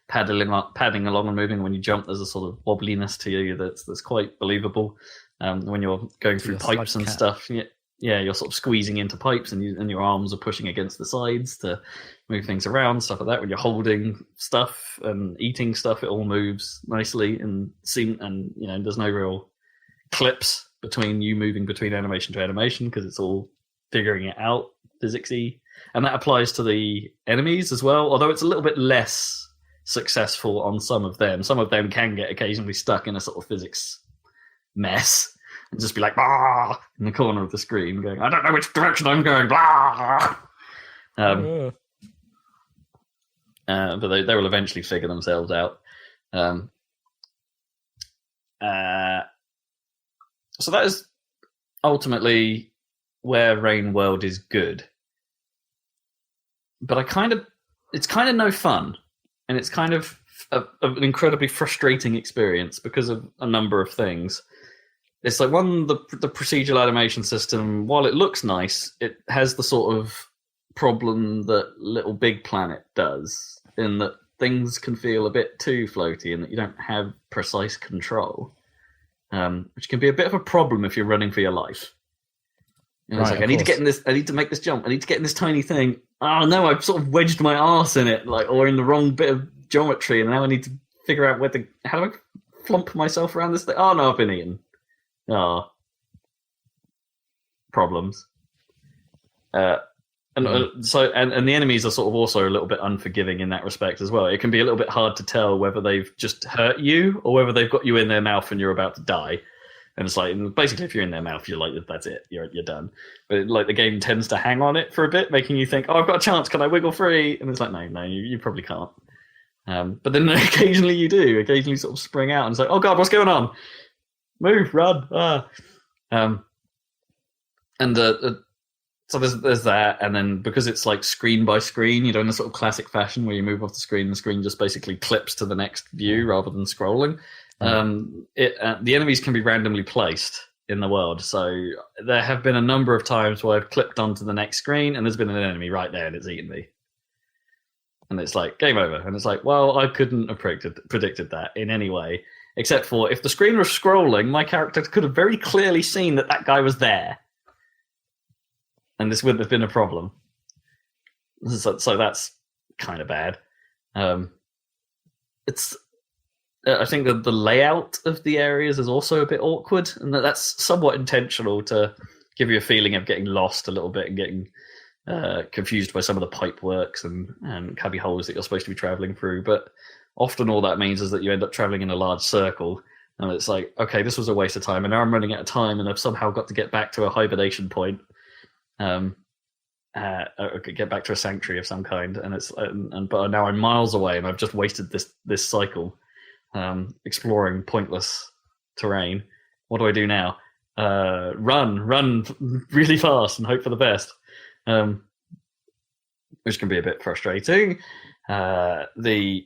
padding along and moving. When you jump, there's a sort of wobbliness to you that's quite believable. When you're going through pipes and stuff, you're sort of squeezing into pipes, and your arms are pushing against the sides to move things around, stuff like that. When you're holding stuff and eating stuff, it all moves nicely and there's no real clips between you moving between animation to animation, because it's all figuring it out physicsy. And that applies to the enemies as well, although it's a little bit less successful on some of them. Some of them can get occasionally stuck in a sort of physics mess and just be like, blah, in the corner of the screen going, I don't know which direction I'm going, blah. But they will eventually figure themselves out. So that is ultimately where Rain World is good. But it's kind of no fun. And it's kind of an incredibly frustrating experience because of a number of things. It's like, one, the procedural animation system, while it looks nice, it has the sort of problem that Little Big Planet does, in that things can feel a bit too floaty and that you don't have precise control. Which can be a bit of a problem if you're running for your life. It's like, I need to get in this. I need to make this jump. I need to get in this tiny thing. Oh no, I've sort of wedged my arse in it, or in the wrong bit of geometry, and now I need to figure out how do I flump myself around this thing? Oh no, I've been eaten. Oh, problems. And the enemies are sort of also a little bit unforgiving in that respect as well. It can be a little bit hard to tell whether they've just hurt you or whether they've got you in their mouth and you're about to die. And it's like, basically, if you're in their mouth, you're like, that's it, you're done. But like, the game tends to hang on it for a bit, making you think, oh, I've got a chance, can I wiggle free? And it's like, no, you probably can't. But then occasionally you do. Occasionally you sort of spring out and it's like, oh god, what's going on? Move, run. So there's that, and then because it's like screen by screen, in a sort of classic fashion where you move off the screen just basically clips to the next view rather than scrolling. The enemies can be randomly placed in the world. So there have been a number of times where I've clipped onto the next screen and there's been an enemy right there and it's eaten me. And it's like, game over. And it's like, well, I couldn't have predicted that in any way, except for if the screen was scrolling, my character could have very clearly seen that guy was there. And this wouldn't have been a problem. So that's kind of bad. I think that the layout of the areas is also a bit awkward, and that's somewhat intentional to give you a feeling of getting lost a little bit and getting confused by some of the pipe works and cubby holes that you're supposed to be traveling through. But often all that means is that you end up traveling in a large circle, and it's like, okay, this was a waste of time, and now I'm running out of time, and I've somehow got to get back to a hibernation point. Get back to a sanctuary of some kind, but now I'm miles away and I've just wasted this cycle exploring pointless terrain. What do I do now? Run really fast and hope for the best, which can be a bit frustrating. The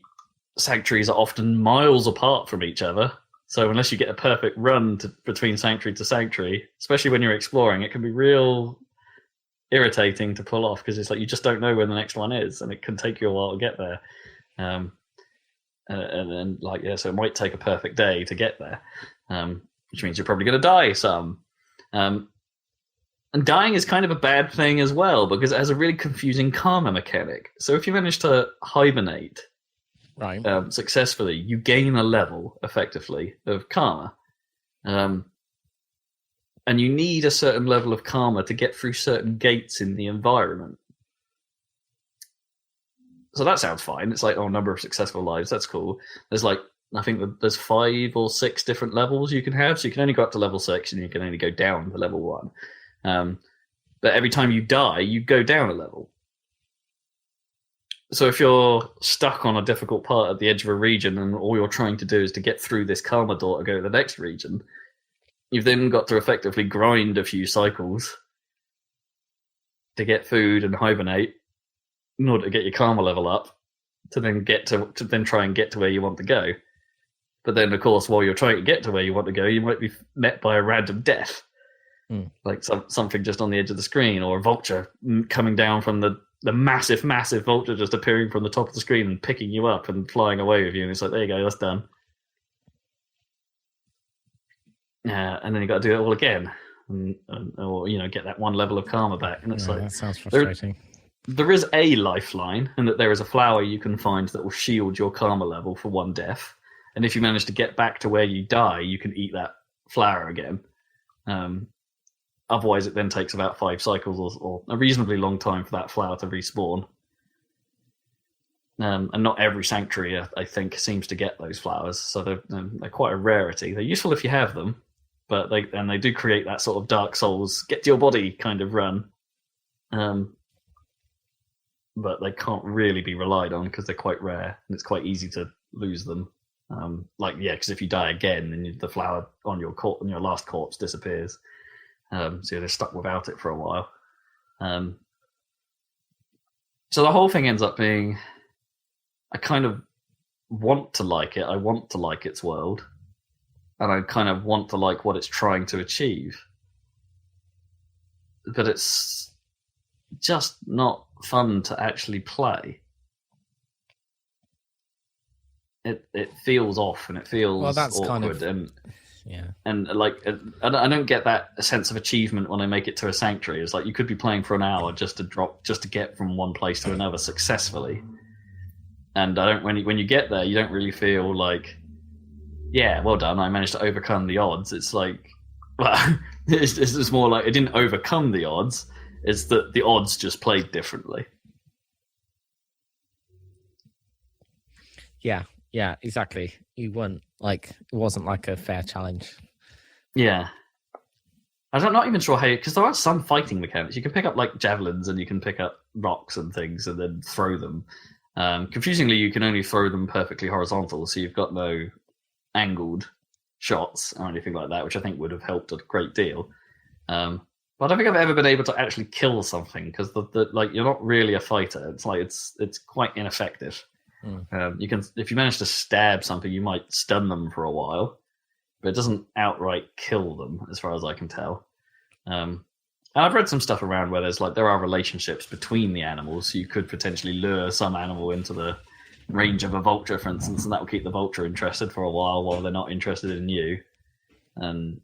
sanctuaries are often miles apart from each other, so unless you get a perfect run between sanctuary to sanctuary, especially when you're exploring, it can be real irritating to pull off, because it's like you just don't know where the next one is, and it can take you a while to get there. And then so it might take a perfect day to get there, which means you're probably going to die some. And dying is kind of a bad thing as well, because it has a really confusing karma mechanic. So if you manage to hibernate successfully, you gain a level effectively of karma. And you need a certain level of karma to get through certain gates in the environment. So that sounds fine. It's like, number of successful lives. That's cool. There's I think there's 5 or 6 different levels you can have. So you can only go up to level 6 and you can only go down to level 1. But every time you die, you go down a level. So if you're stuck on a difficult part at the edge of a region and all you're trying to do is to get through this karma door to go to the next region, you've then got to effectively grind a few cycles to get food and hibernate in order to get your karma level up, to then try and get to where you want to go. But then, of course, while you're trying to get to where you want to go, you might be met by a random death. like something just on the edge of the screen, or a vulture coming down from the massive vulture just appearing from the top of the screen and picking you up and flying away with you, and it's like, there you go, that's done. And then you got to do it all again, or get that one level of karma back, and it's like, that sounds frustrating. There is a lifeline, and that there is a flower you can find that will shield your karma level for one death, and if you manage to get back to where you die, you can eat that flower again. Otherwise, it then takes about 5 cycles or a reasonably long time for that flower to respawn. And not every sanctuary, I think, seems to get those flowers, so they're quite a rarity. They're useful if you have them, but they do create that sort of Dark Souls, get to your body kind of run. But they can't really be relied on because they're quite rare, and it's quite easy to lose them. Because if you die again, then the flower on your last corpse disappears. So they're stuck without it for a while. So the whole thing ends up being, I kind of want to like it. I want to like its world, and I kind of want to like what it's trying to achieve. But it's just not fun to actually play. It feels off, and it feels awkward, and I don't get that sense of achievement when I make it to a sanctuary. It's like you could be playing for an hour just to get from one place to another successfully, and I don't. When you get there, you don't really feel like, yeah, well done, I managed to overcome the odds. It's like, well, it's more like it didn't overcome the odds. It's that the odds just played differently. Yeah, exactly. You weren't it wasn't like a fair challenge. Yeah. I'm not even sure how, because there are some fighting mechanics. You can pick up like javelins, and you can pick up rocks and things and then throw them. Confusingly, you can only throw them perfectly horizontal, so you've got no angled shots or anything like that, which I think would have helped a great deal. But I don't think I've ever been able to actually kill something, because you're not really a fighter. It's like it's quite ineffective. You can, if you manage to stab something, you might stun them for a while, but it doesn't outright kill them, as far as I can tell. And I've read some stuff around where there are relationships between the animals, so you could potentially lure some animal into the range of a vulture, for instance, and that will keep the vulture interested for a while they're not interested in you. And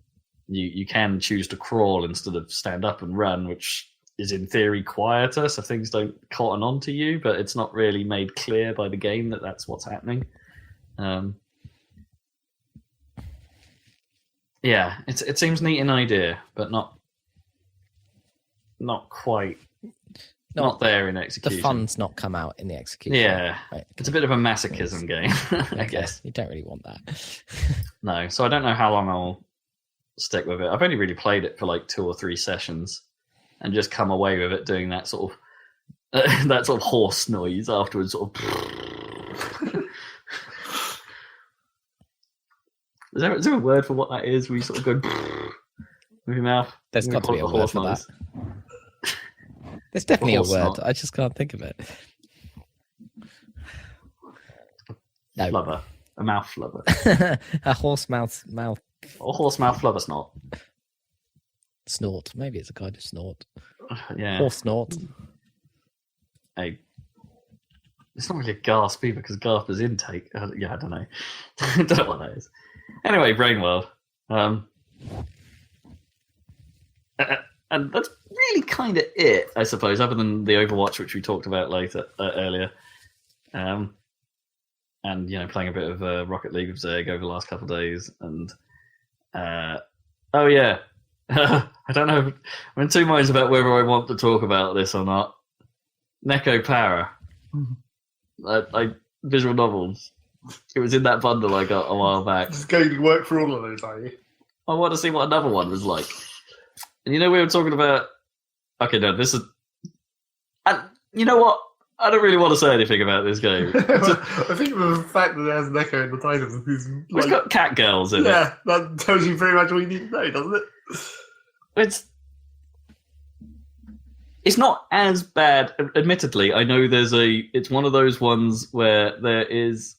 you can choose to crawl instead of stand up and run, which is in theory quieter, so things don't cotton on to you, but it's not really made clear by the game that that's what's happening. It seems neat in idea, but not quite, not there in execution. The fun's not come out in the execution. Yeah, right. It's a bit of a masochism game, I guess. You don't really want that. No, so I don't know how long I'll stick with it. I've only really played it for like 2 or 3 sessions, and just come away with it doing that sort of horse noise afterwards. Sort of. Is there a word for what that is? Where you sort of go with your mouth? There's got to be a word for that. There's definitely a word. Snot. I just can't think of it. No. Flubber. A mouth flubber. A horse mouth. Or horse mouth flubber snort. Snort. Maybe it's a kind of snort. Yeah. Horse snort. It's not really a gasp either, because gasp is intake. I don't know. I don't know what that is. Anyway, Brain World. And that's really kind of it, I suppose, other than the Overwatch, which we talked about earlier. And, playing a bit of Rocket League with Zeg over the last couple of days. And, oh, yeah. I don't know. I'm in two minds about whether I want to talk about this or not. Neko Para. Visual novels. It was in that bundle I got a while back. Just going to work for all of those, are you? I want to see what another one was like. And we were talking about... Okay, no, this is... And you know what? I don't really want to say anything about this game. I think the fact that it has Neko in the title is... It's got cat girls in it. Yeah, that tells you pretty much all you need to know, doesn't it? It's not as bad. Admittedly, I know it's one of those ones where there is,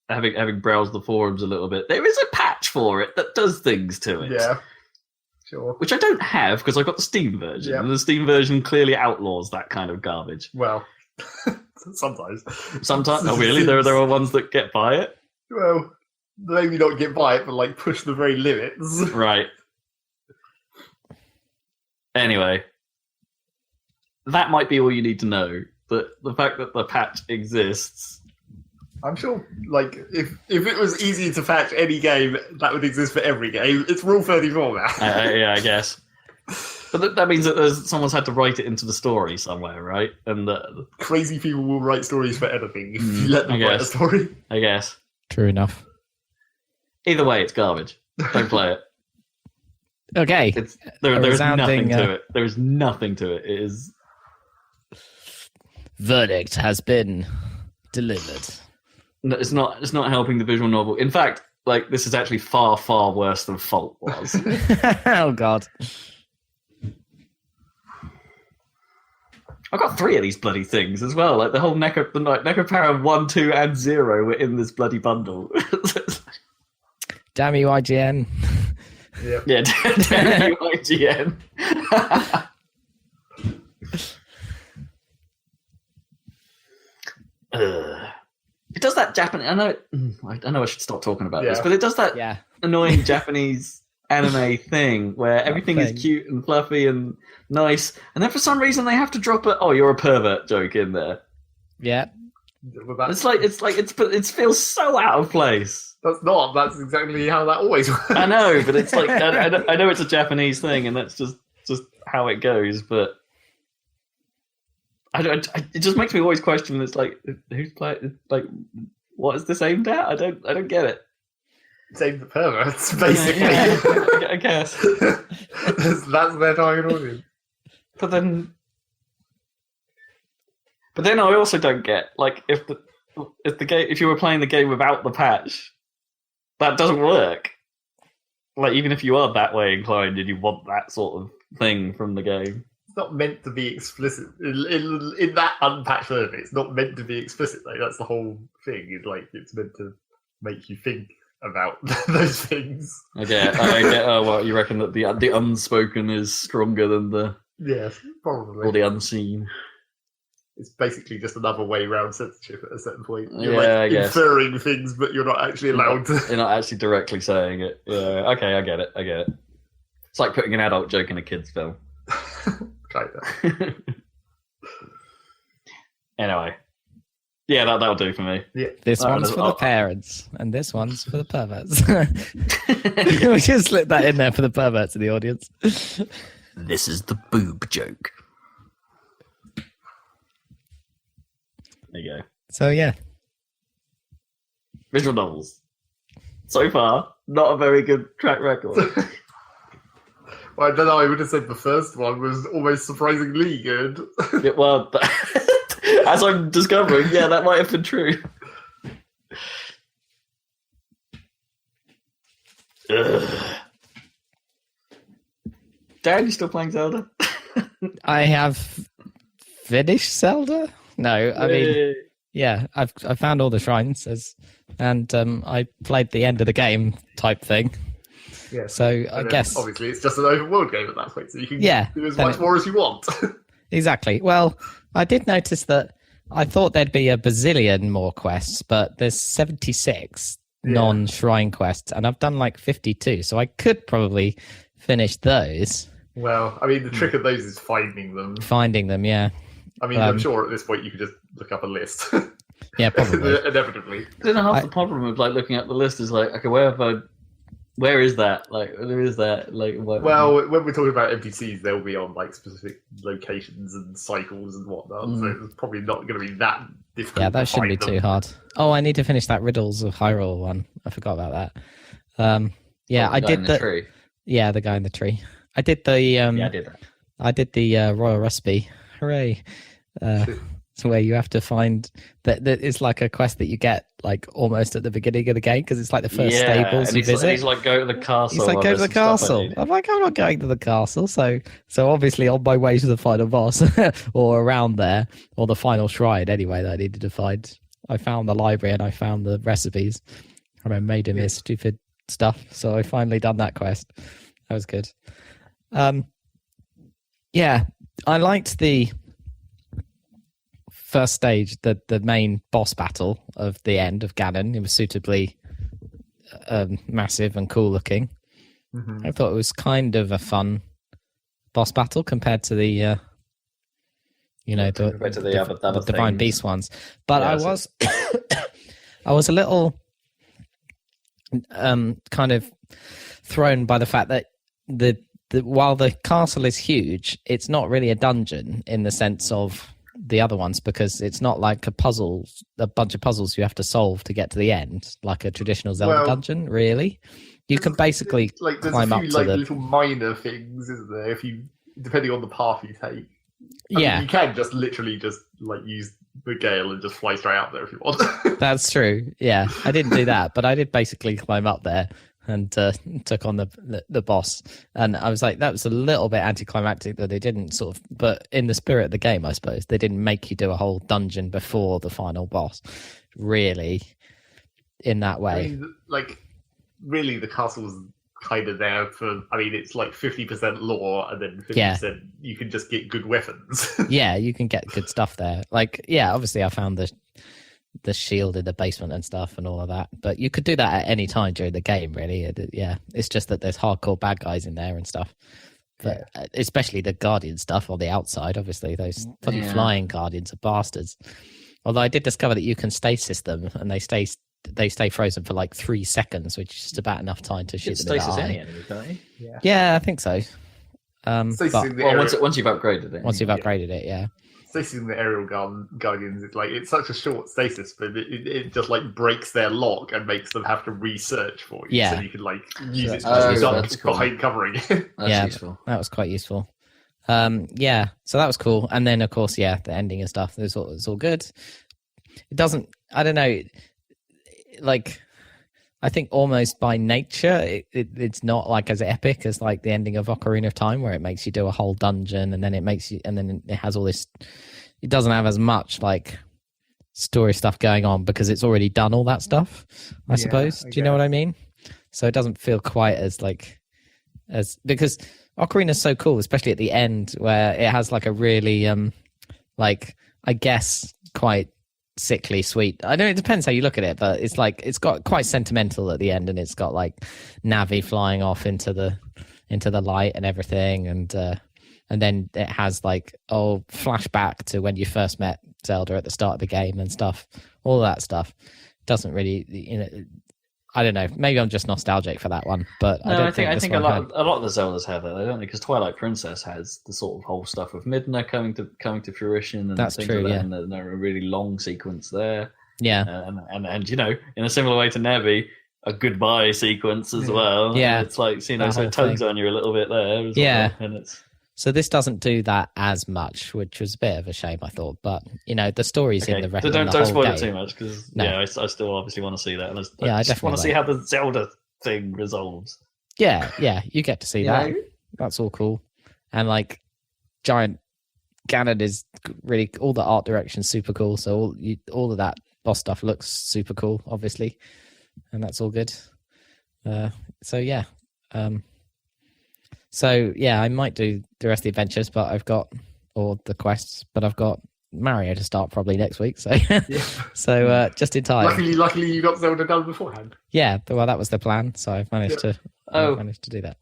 having browsed the forums a little bit, there is a patch for it that does things to it. Yeah. Sure. which I don't have because I got the Steam version, and the Steam version clearly outlaws that kind of garbage. Well, sometimes. Sometimes, oh really? There are ones that get by it. Well, maybe not get by it, but like push the very limits. Right. Anyway, that might be all you need to know. But the fact that the patch exists. I'm sure, like, if it was easy to patch any game, that would exist for every game. It's Rule 34 now. Yeah, I guess. But that means that someone's had to write it into the story somewhere, right? And crazy people will write stories for anything if you let them write a story. I guess. True enough. Either way, it's garbage. Don't play it. Okay. There's nothing to it. There is nothing to it. It is. Verdict has been delivered. No, it's not helping the visual novel. In fact, like this is actually far, far worse than Fault was. Oh God. I've got 3 of these bloody things as well. Like the whole Neko Power 1, 2, and 0 were in this bloody bundle. Damn you, IGN. Yep. Yeah, damn you, IGN. It does that Japanese. I know I should stop talking about this, but it does that annoying Japanese anime thing where everything is cute and fluffy and nice, and then for some reason they have to drop a "oh, you're a pervert" joke in there. Yeah, it feels so out of place. That's exactly how that always works. I know, but it's like I know it's a Japanese thing, and that's just how it goes. But it just makes me always question. It's like who's playing? Like, what is this aimed at? I don't get it. It's aimed at perverts, basically. Yeah, I guess that's their target audience. But then I also don't get like if you were playing the game without the patch, that doesn't work. Like even if you are that way inclined and you want that sort of thing from the game, it's not meant to be explicit in that unpatched version. It's not meant to be explicit. Like that's the whole thing. Is like it's meant to make you think about those things. I get. Oh, well, you reckon that the unspoken is stronger than the probably or the unseen. It's basically just another way around censorship at a certain point. You're like inferring things, but you're not actually allowed to. You're not actually directly saying it. Yeah, okay, I get it. It's like putting an adult joke in a kid's film. Kinda. Anyway. Yeah, that'll do for me. Yeah. This one's for the parents, and this one's for the perverts. We just slip that in there for the perverts in the audience. This is the boob joke. There you go. So yeah. Visual novels. So far, not a very good track record. Well, I don't know, I would have said the first one was almost surprisingly good. Yeah, well, as I'm discovering, that might have been true. Dan, you still playing Zelda? I have finished Zelda? No, I mean, I found all the shrines, and I played the end of the game type thing. Yeah. So I guess obviously it's just an open world game at that point, so you can do as much more as you want. Exactly. Well, I did notice that I thought there'd be a bazillion more quests, but there's 76 non-shrine quests, and I've done like 52, so I could probably finish those. Well, I mean, the trick of those is finding them. Yeah. I mean, I'm sure at this point you could just look up a list. Yeah, probably. Inevitably. I don't know, half the problem of like looking at the list is like, okay, where is that? Like, there is that. Like, well, when we're talking about NPCs, they'll be on like specific locations and cycles and whatnot. So it's probably not going to be that difficult. Yeah, that shouldn't be too hard. Oh, I need to finish that Riddles of Hyrule one. I forgot about that. I did the tree. Yeah, the guy in the tree. I did the I did that. I did the Royal Recipe. Hooray! So where you have to find that it's like a quest that you get like almost at the beginning of the game because it's like the first stables you visit. He's like, go to the castle. He's like, go to the castle. I'm like, I'm not going to the castle. So obviously on my way to the final boss or around there or the final shrine anyway that I needed to find, I found the library and I found the recipes and I made him his stupid stuff. So I finally done that quest. That was good. Yeah, I liked the first stage, the main boss battle of the end of Ganon. It was suitably massive and cool looking. Mm-hmm. I thought it was kind of a fun boss battle compared to the the Divine Beast ones. But I was I was a little kind of thrown by the fact that while the castle is huge, it's not really a dungeon in the sense of the other ones, because it's not like a bunch of puzzles you have to solve to get to the end, like a traditional Zelda dungeon. Really, you can basically climb up to the little minor things, isn't there? If you, depending on the path you take. I mean, you can just literally just use the gale and just fly straight out there if you want. That's true. Yeah, I didn't do that, but I did basically climb up there and took on the boss. And I was like, that was a little bit anticlimactic that they didn't sort of, but in the spirit of the game, I suppose, they didn't make you do a whole dungeon before the final boss, really, in that way. I mean, really, the castle's kind of there for, it's 50% lore and then 50% you can just get good weapons. Yeah, you can get good stuff there. Obviously I found the shield in the basement and stuff and all of that, but you could do that at any time during the game, really. It's just that there's hardcore bad guys in there and stuff, but especially the guardian stuff on the outside. Obviously those bloody flying guardians are bastards, although I did discover that you can stasis them and they stay frozen for 3 seconds, which is just about enough time to shoot them in the eye. Any enemy, don't you? Yeah, I think so. Once you've upgraded it. Once you've upgraded it, yeah. Stasis in the aerial guardians, it's such a short stasis, but it just breaks their lock and makes them have to research for you. Yeah. So you can use it to duck behind covering it. That's useful. That was quite useful. So that was cool. And then of course, the ending and stuff, it's all good. It doesn't, I don't know, I think almost by nature it's not as epic as the ending of Ocarina of Time, where it makes you do a whole dungeon and then it has all this. It doesn't have as much story stuff going on because it's already done all that stuff, I suppose. Do you know what I mean? So it doesn't feel quite as because Ocarina is so cool, especially at the end where it has a really I guess quite sickly sweet. I know it depends how you look at it, but it's got quite sentimental at the end, and it's got Navi flying off into the light and everything, and then it has flashback to when you first met Zelda at the start of the game and stuff. All that stuff doesn't really, I don't know. Maybe I'm just nostalgic for that one, but I think a lot of the Zeldas have that, don't they? Because Twilight Princess has the sort of whole stuff of Midna coming to fruition, and that's things true. Like that, and there's a really long sequence there. Yeah, and in a similar way to Navi, a goodbye sequence as well. Yeah, it's so it tugs on you a little bit there. Yeah, and it's. So this doesn't do that as much, which was a bit of a shame, I thought. But the story's in the rest. Don't spoil it too much, because I still obviously want to see that. I just want to see how the Zelda thing resolves. Yeah, you get to see that. That's all cool, and giant Ganon is really, all the art direction's super cool. So all of that boss stuff looks super cool, obviously, and that's all good. So I might do the rest of the adventures, but I've got the quests, but I've got Mario to start probably next week. So, so just in time. Luckily, you got Zelda done beforehand. Yeah, well, that was the plan, so I've managed to do that.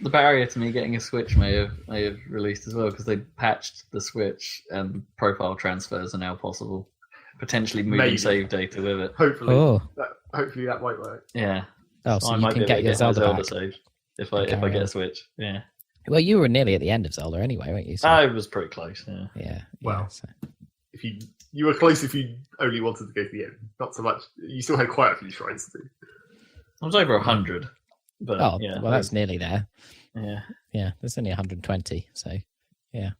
The barrier to me getting a Switch may have released as well, because they patched the Switch and profile transfers are now possible. Potentially moving save data with it. Hopefully, hopefully that might work. Yeah. Oh, so you can get your Zelda back. Save. If I get a Switch, yeah. Well, you were nearly at the end of Zelda anyway, weren't you? So... I was pretty close, yeah. Yeah. Well, so... if you were close if you only wanted to go to the end. Not so much. You still had quite a few shrines to do. I was over 100. But, well, that's nearly there. Yeah. Yeah, there's only 120, so yeah.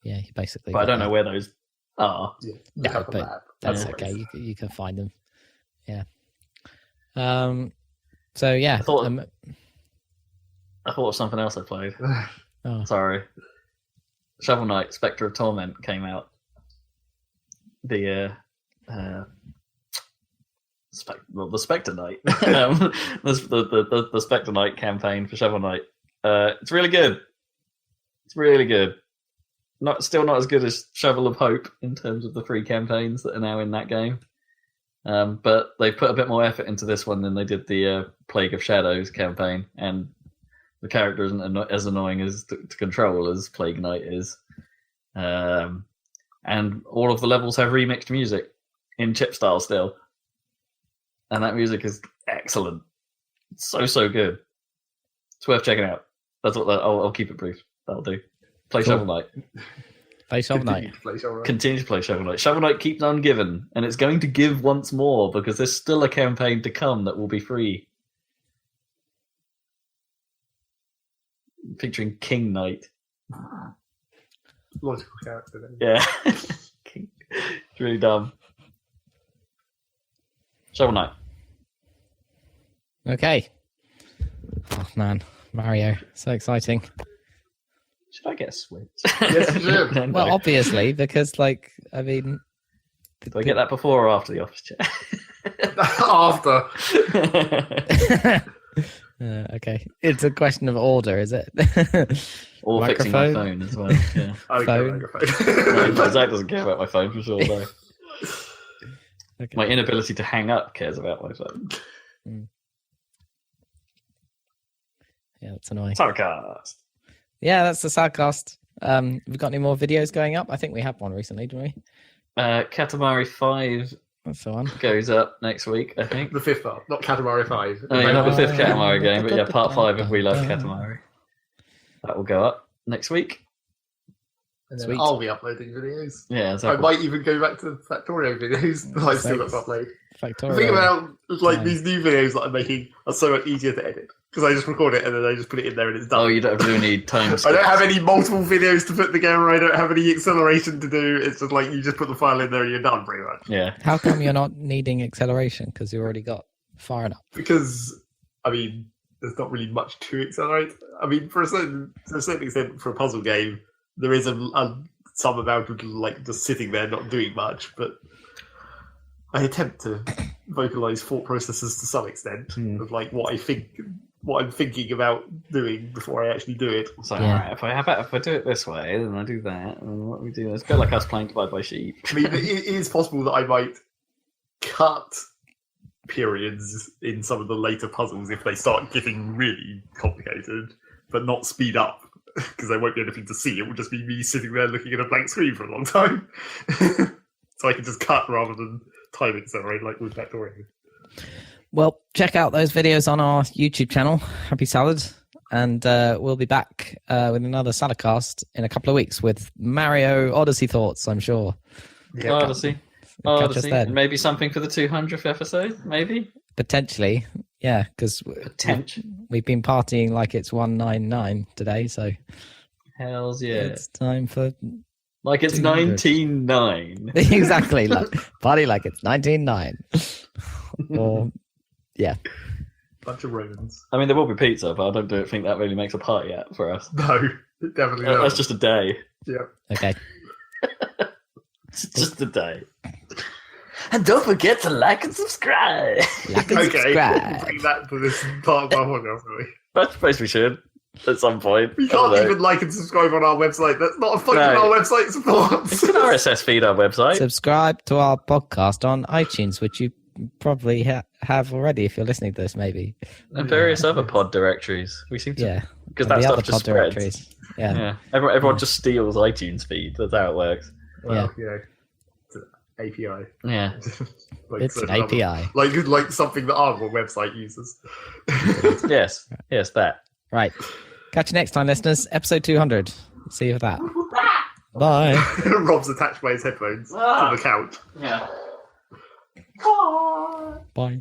Yeah, you basically... But I don't know where those are. Yeah, no, but that's okay. You can find them. Yeah. So, yeah. I thought of something else I played. Oh. Sorry. Shovel Knight, Spectre of Torment came out. The Spectre Knight. The Spectre Knight campaign for Shovel Knight It's really good. It's really good. Still not as good as Shovel of Hope in terms of the free campaigns that are now in that game. But they've put a bit more effort into this one than they did the Plague of Shadows campaign, and the character isn't as annoying as to control as Plague Knight is. And all of the levels have remixed music in chip style still. And that music is excellent. It's so good. It's worth checking out. That's what I'll keep it brief. That'll do. Play Shovel Knight. Play Shovel Knight. Continue to play Shovel Knight. Shovel Knight keeps on giving, and it's going to give once more because there's still a campaign to come that will be free. Featuring King Knight. Logical character then. Yeah. It's really dumb. Shovel Knight. Okay. Oh man, Mario, so exciting. Should I get a Switch? Yes, you should. No. Well, obviously, because I mean, Do I get that before or after the office chat? After. Okay, it's a question of order, is it? Or fixing my phone as well. Yeah. Phone. No, Zach doesn't care about my phone for sure, though. Okay. My inability to hang up cares about my phone. Yeah, that's annoying. Saladcast. Yeah, that's the Saladcast. We've got any more videos going up? I think we had one recently, didn't we? Katamari 5 That's the one. goes up next week, I think. The fifth part, not Katamari 5. Oh, yeah, not the fifth Katamari game, but yeah, part 5 of We Love Katamari. That will go up next week. And then Sweet. I'll be uploading videos. Yeah, I exactly. might even go back to Factorio videos that I've still got to upload. The Factorio. thing about Time. these new videos that I'm making are so much easier to edit because I just record it and then I just put it in there and it's done. Oh, you don't have to do any time I don't have any multiple videos to put together. I don't have any acceleration to do. It's just like you just put the file in there and you're done, pretty much. Yeah. How come you're not needing acceleration? Because you already got far enough. Because I mean, there's not really much to accelerate. I mean, to a certain extent, for a puzzle game, there is some amount of like just sitting there not doing much, but I attempt to vocalize thought processes to some extent of like what I'm thinking about doing before I actually do it. So, Yeah. alright, if I do it this way, then I do that, and what we do is go like us playing Divide by Sheep. I mean, it is possible that I might cut periods in some of the later puzzles if they start getting really complicated, but not speed up. Because there won't be anything to see. It will just be me sitting there looking at a blank screen for a long time. So I can just cut rather than time accelerate like with Factorio. Well, check out those videos on our YouTube channel, Happy Salad, and we'll be back with another Saladcast in a couple of weeks with Mario Odyssey thoughts, I'm sure. Yeah, Odyssey. Catch us Odyssey. then. Maybe something for the 200th episode, maybe? Potentially, yeah, because Potential. we've been partying like it's 199 today, so Hells yeah. it's time for Like it's 200. 19.9. exactly like party like it's 199. Or yeah, bunch of Romans. I mean, there will be pizza, but I don't think that really makes a party app for us. No, it definitely not. That's just a day. Yeah. okay. It's just a day. And don't forget to like and subscribe. Like and Okay, subscribe. bring that to this part of our podcast, really. I suppose we should at some point. We I don't can't know. even like and subscribe on our website. That's not a function No. our website supports. It's an RSS feed, our website. Subscribe to our podcast on iTunes, which you probably have already if you're listening to this, maybe. And various other pod directories. We seem to, Yeah, because and that the stuff other just pod spreads. directories. Yeah. Yeah, everyone just steals iTunes feed. That's how it works. Well, yeah. It's an API. Yeah, Like It's an certain other- API. like something that our website uses. yes, that. Right. Catch you next time, listeners. Episode 200. See you for that. Bye. Rob's attached by his headphones to the couch. Yeah. Bye.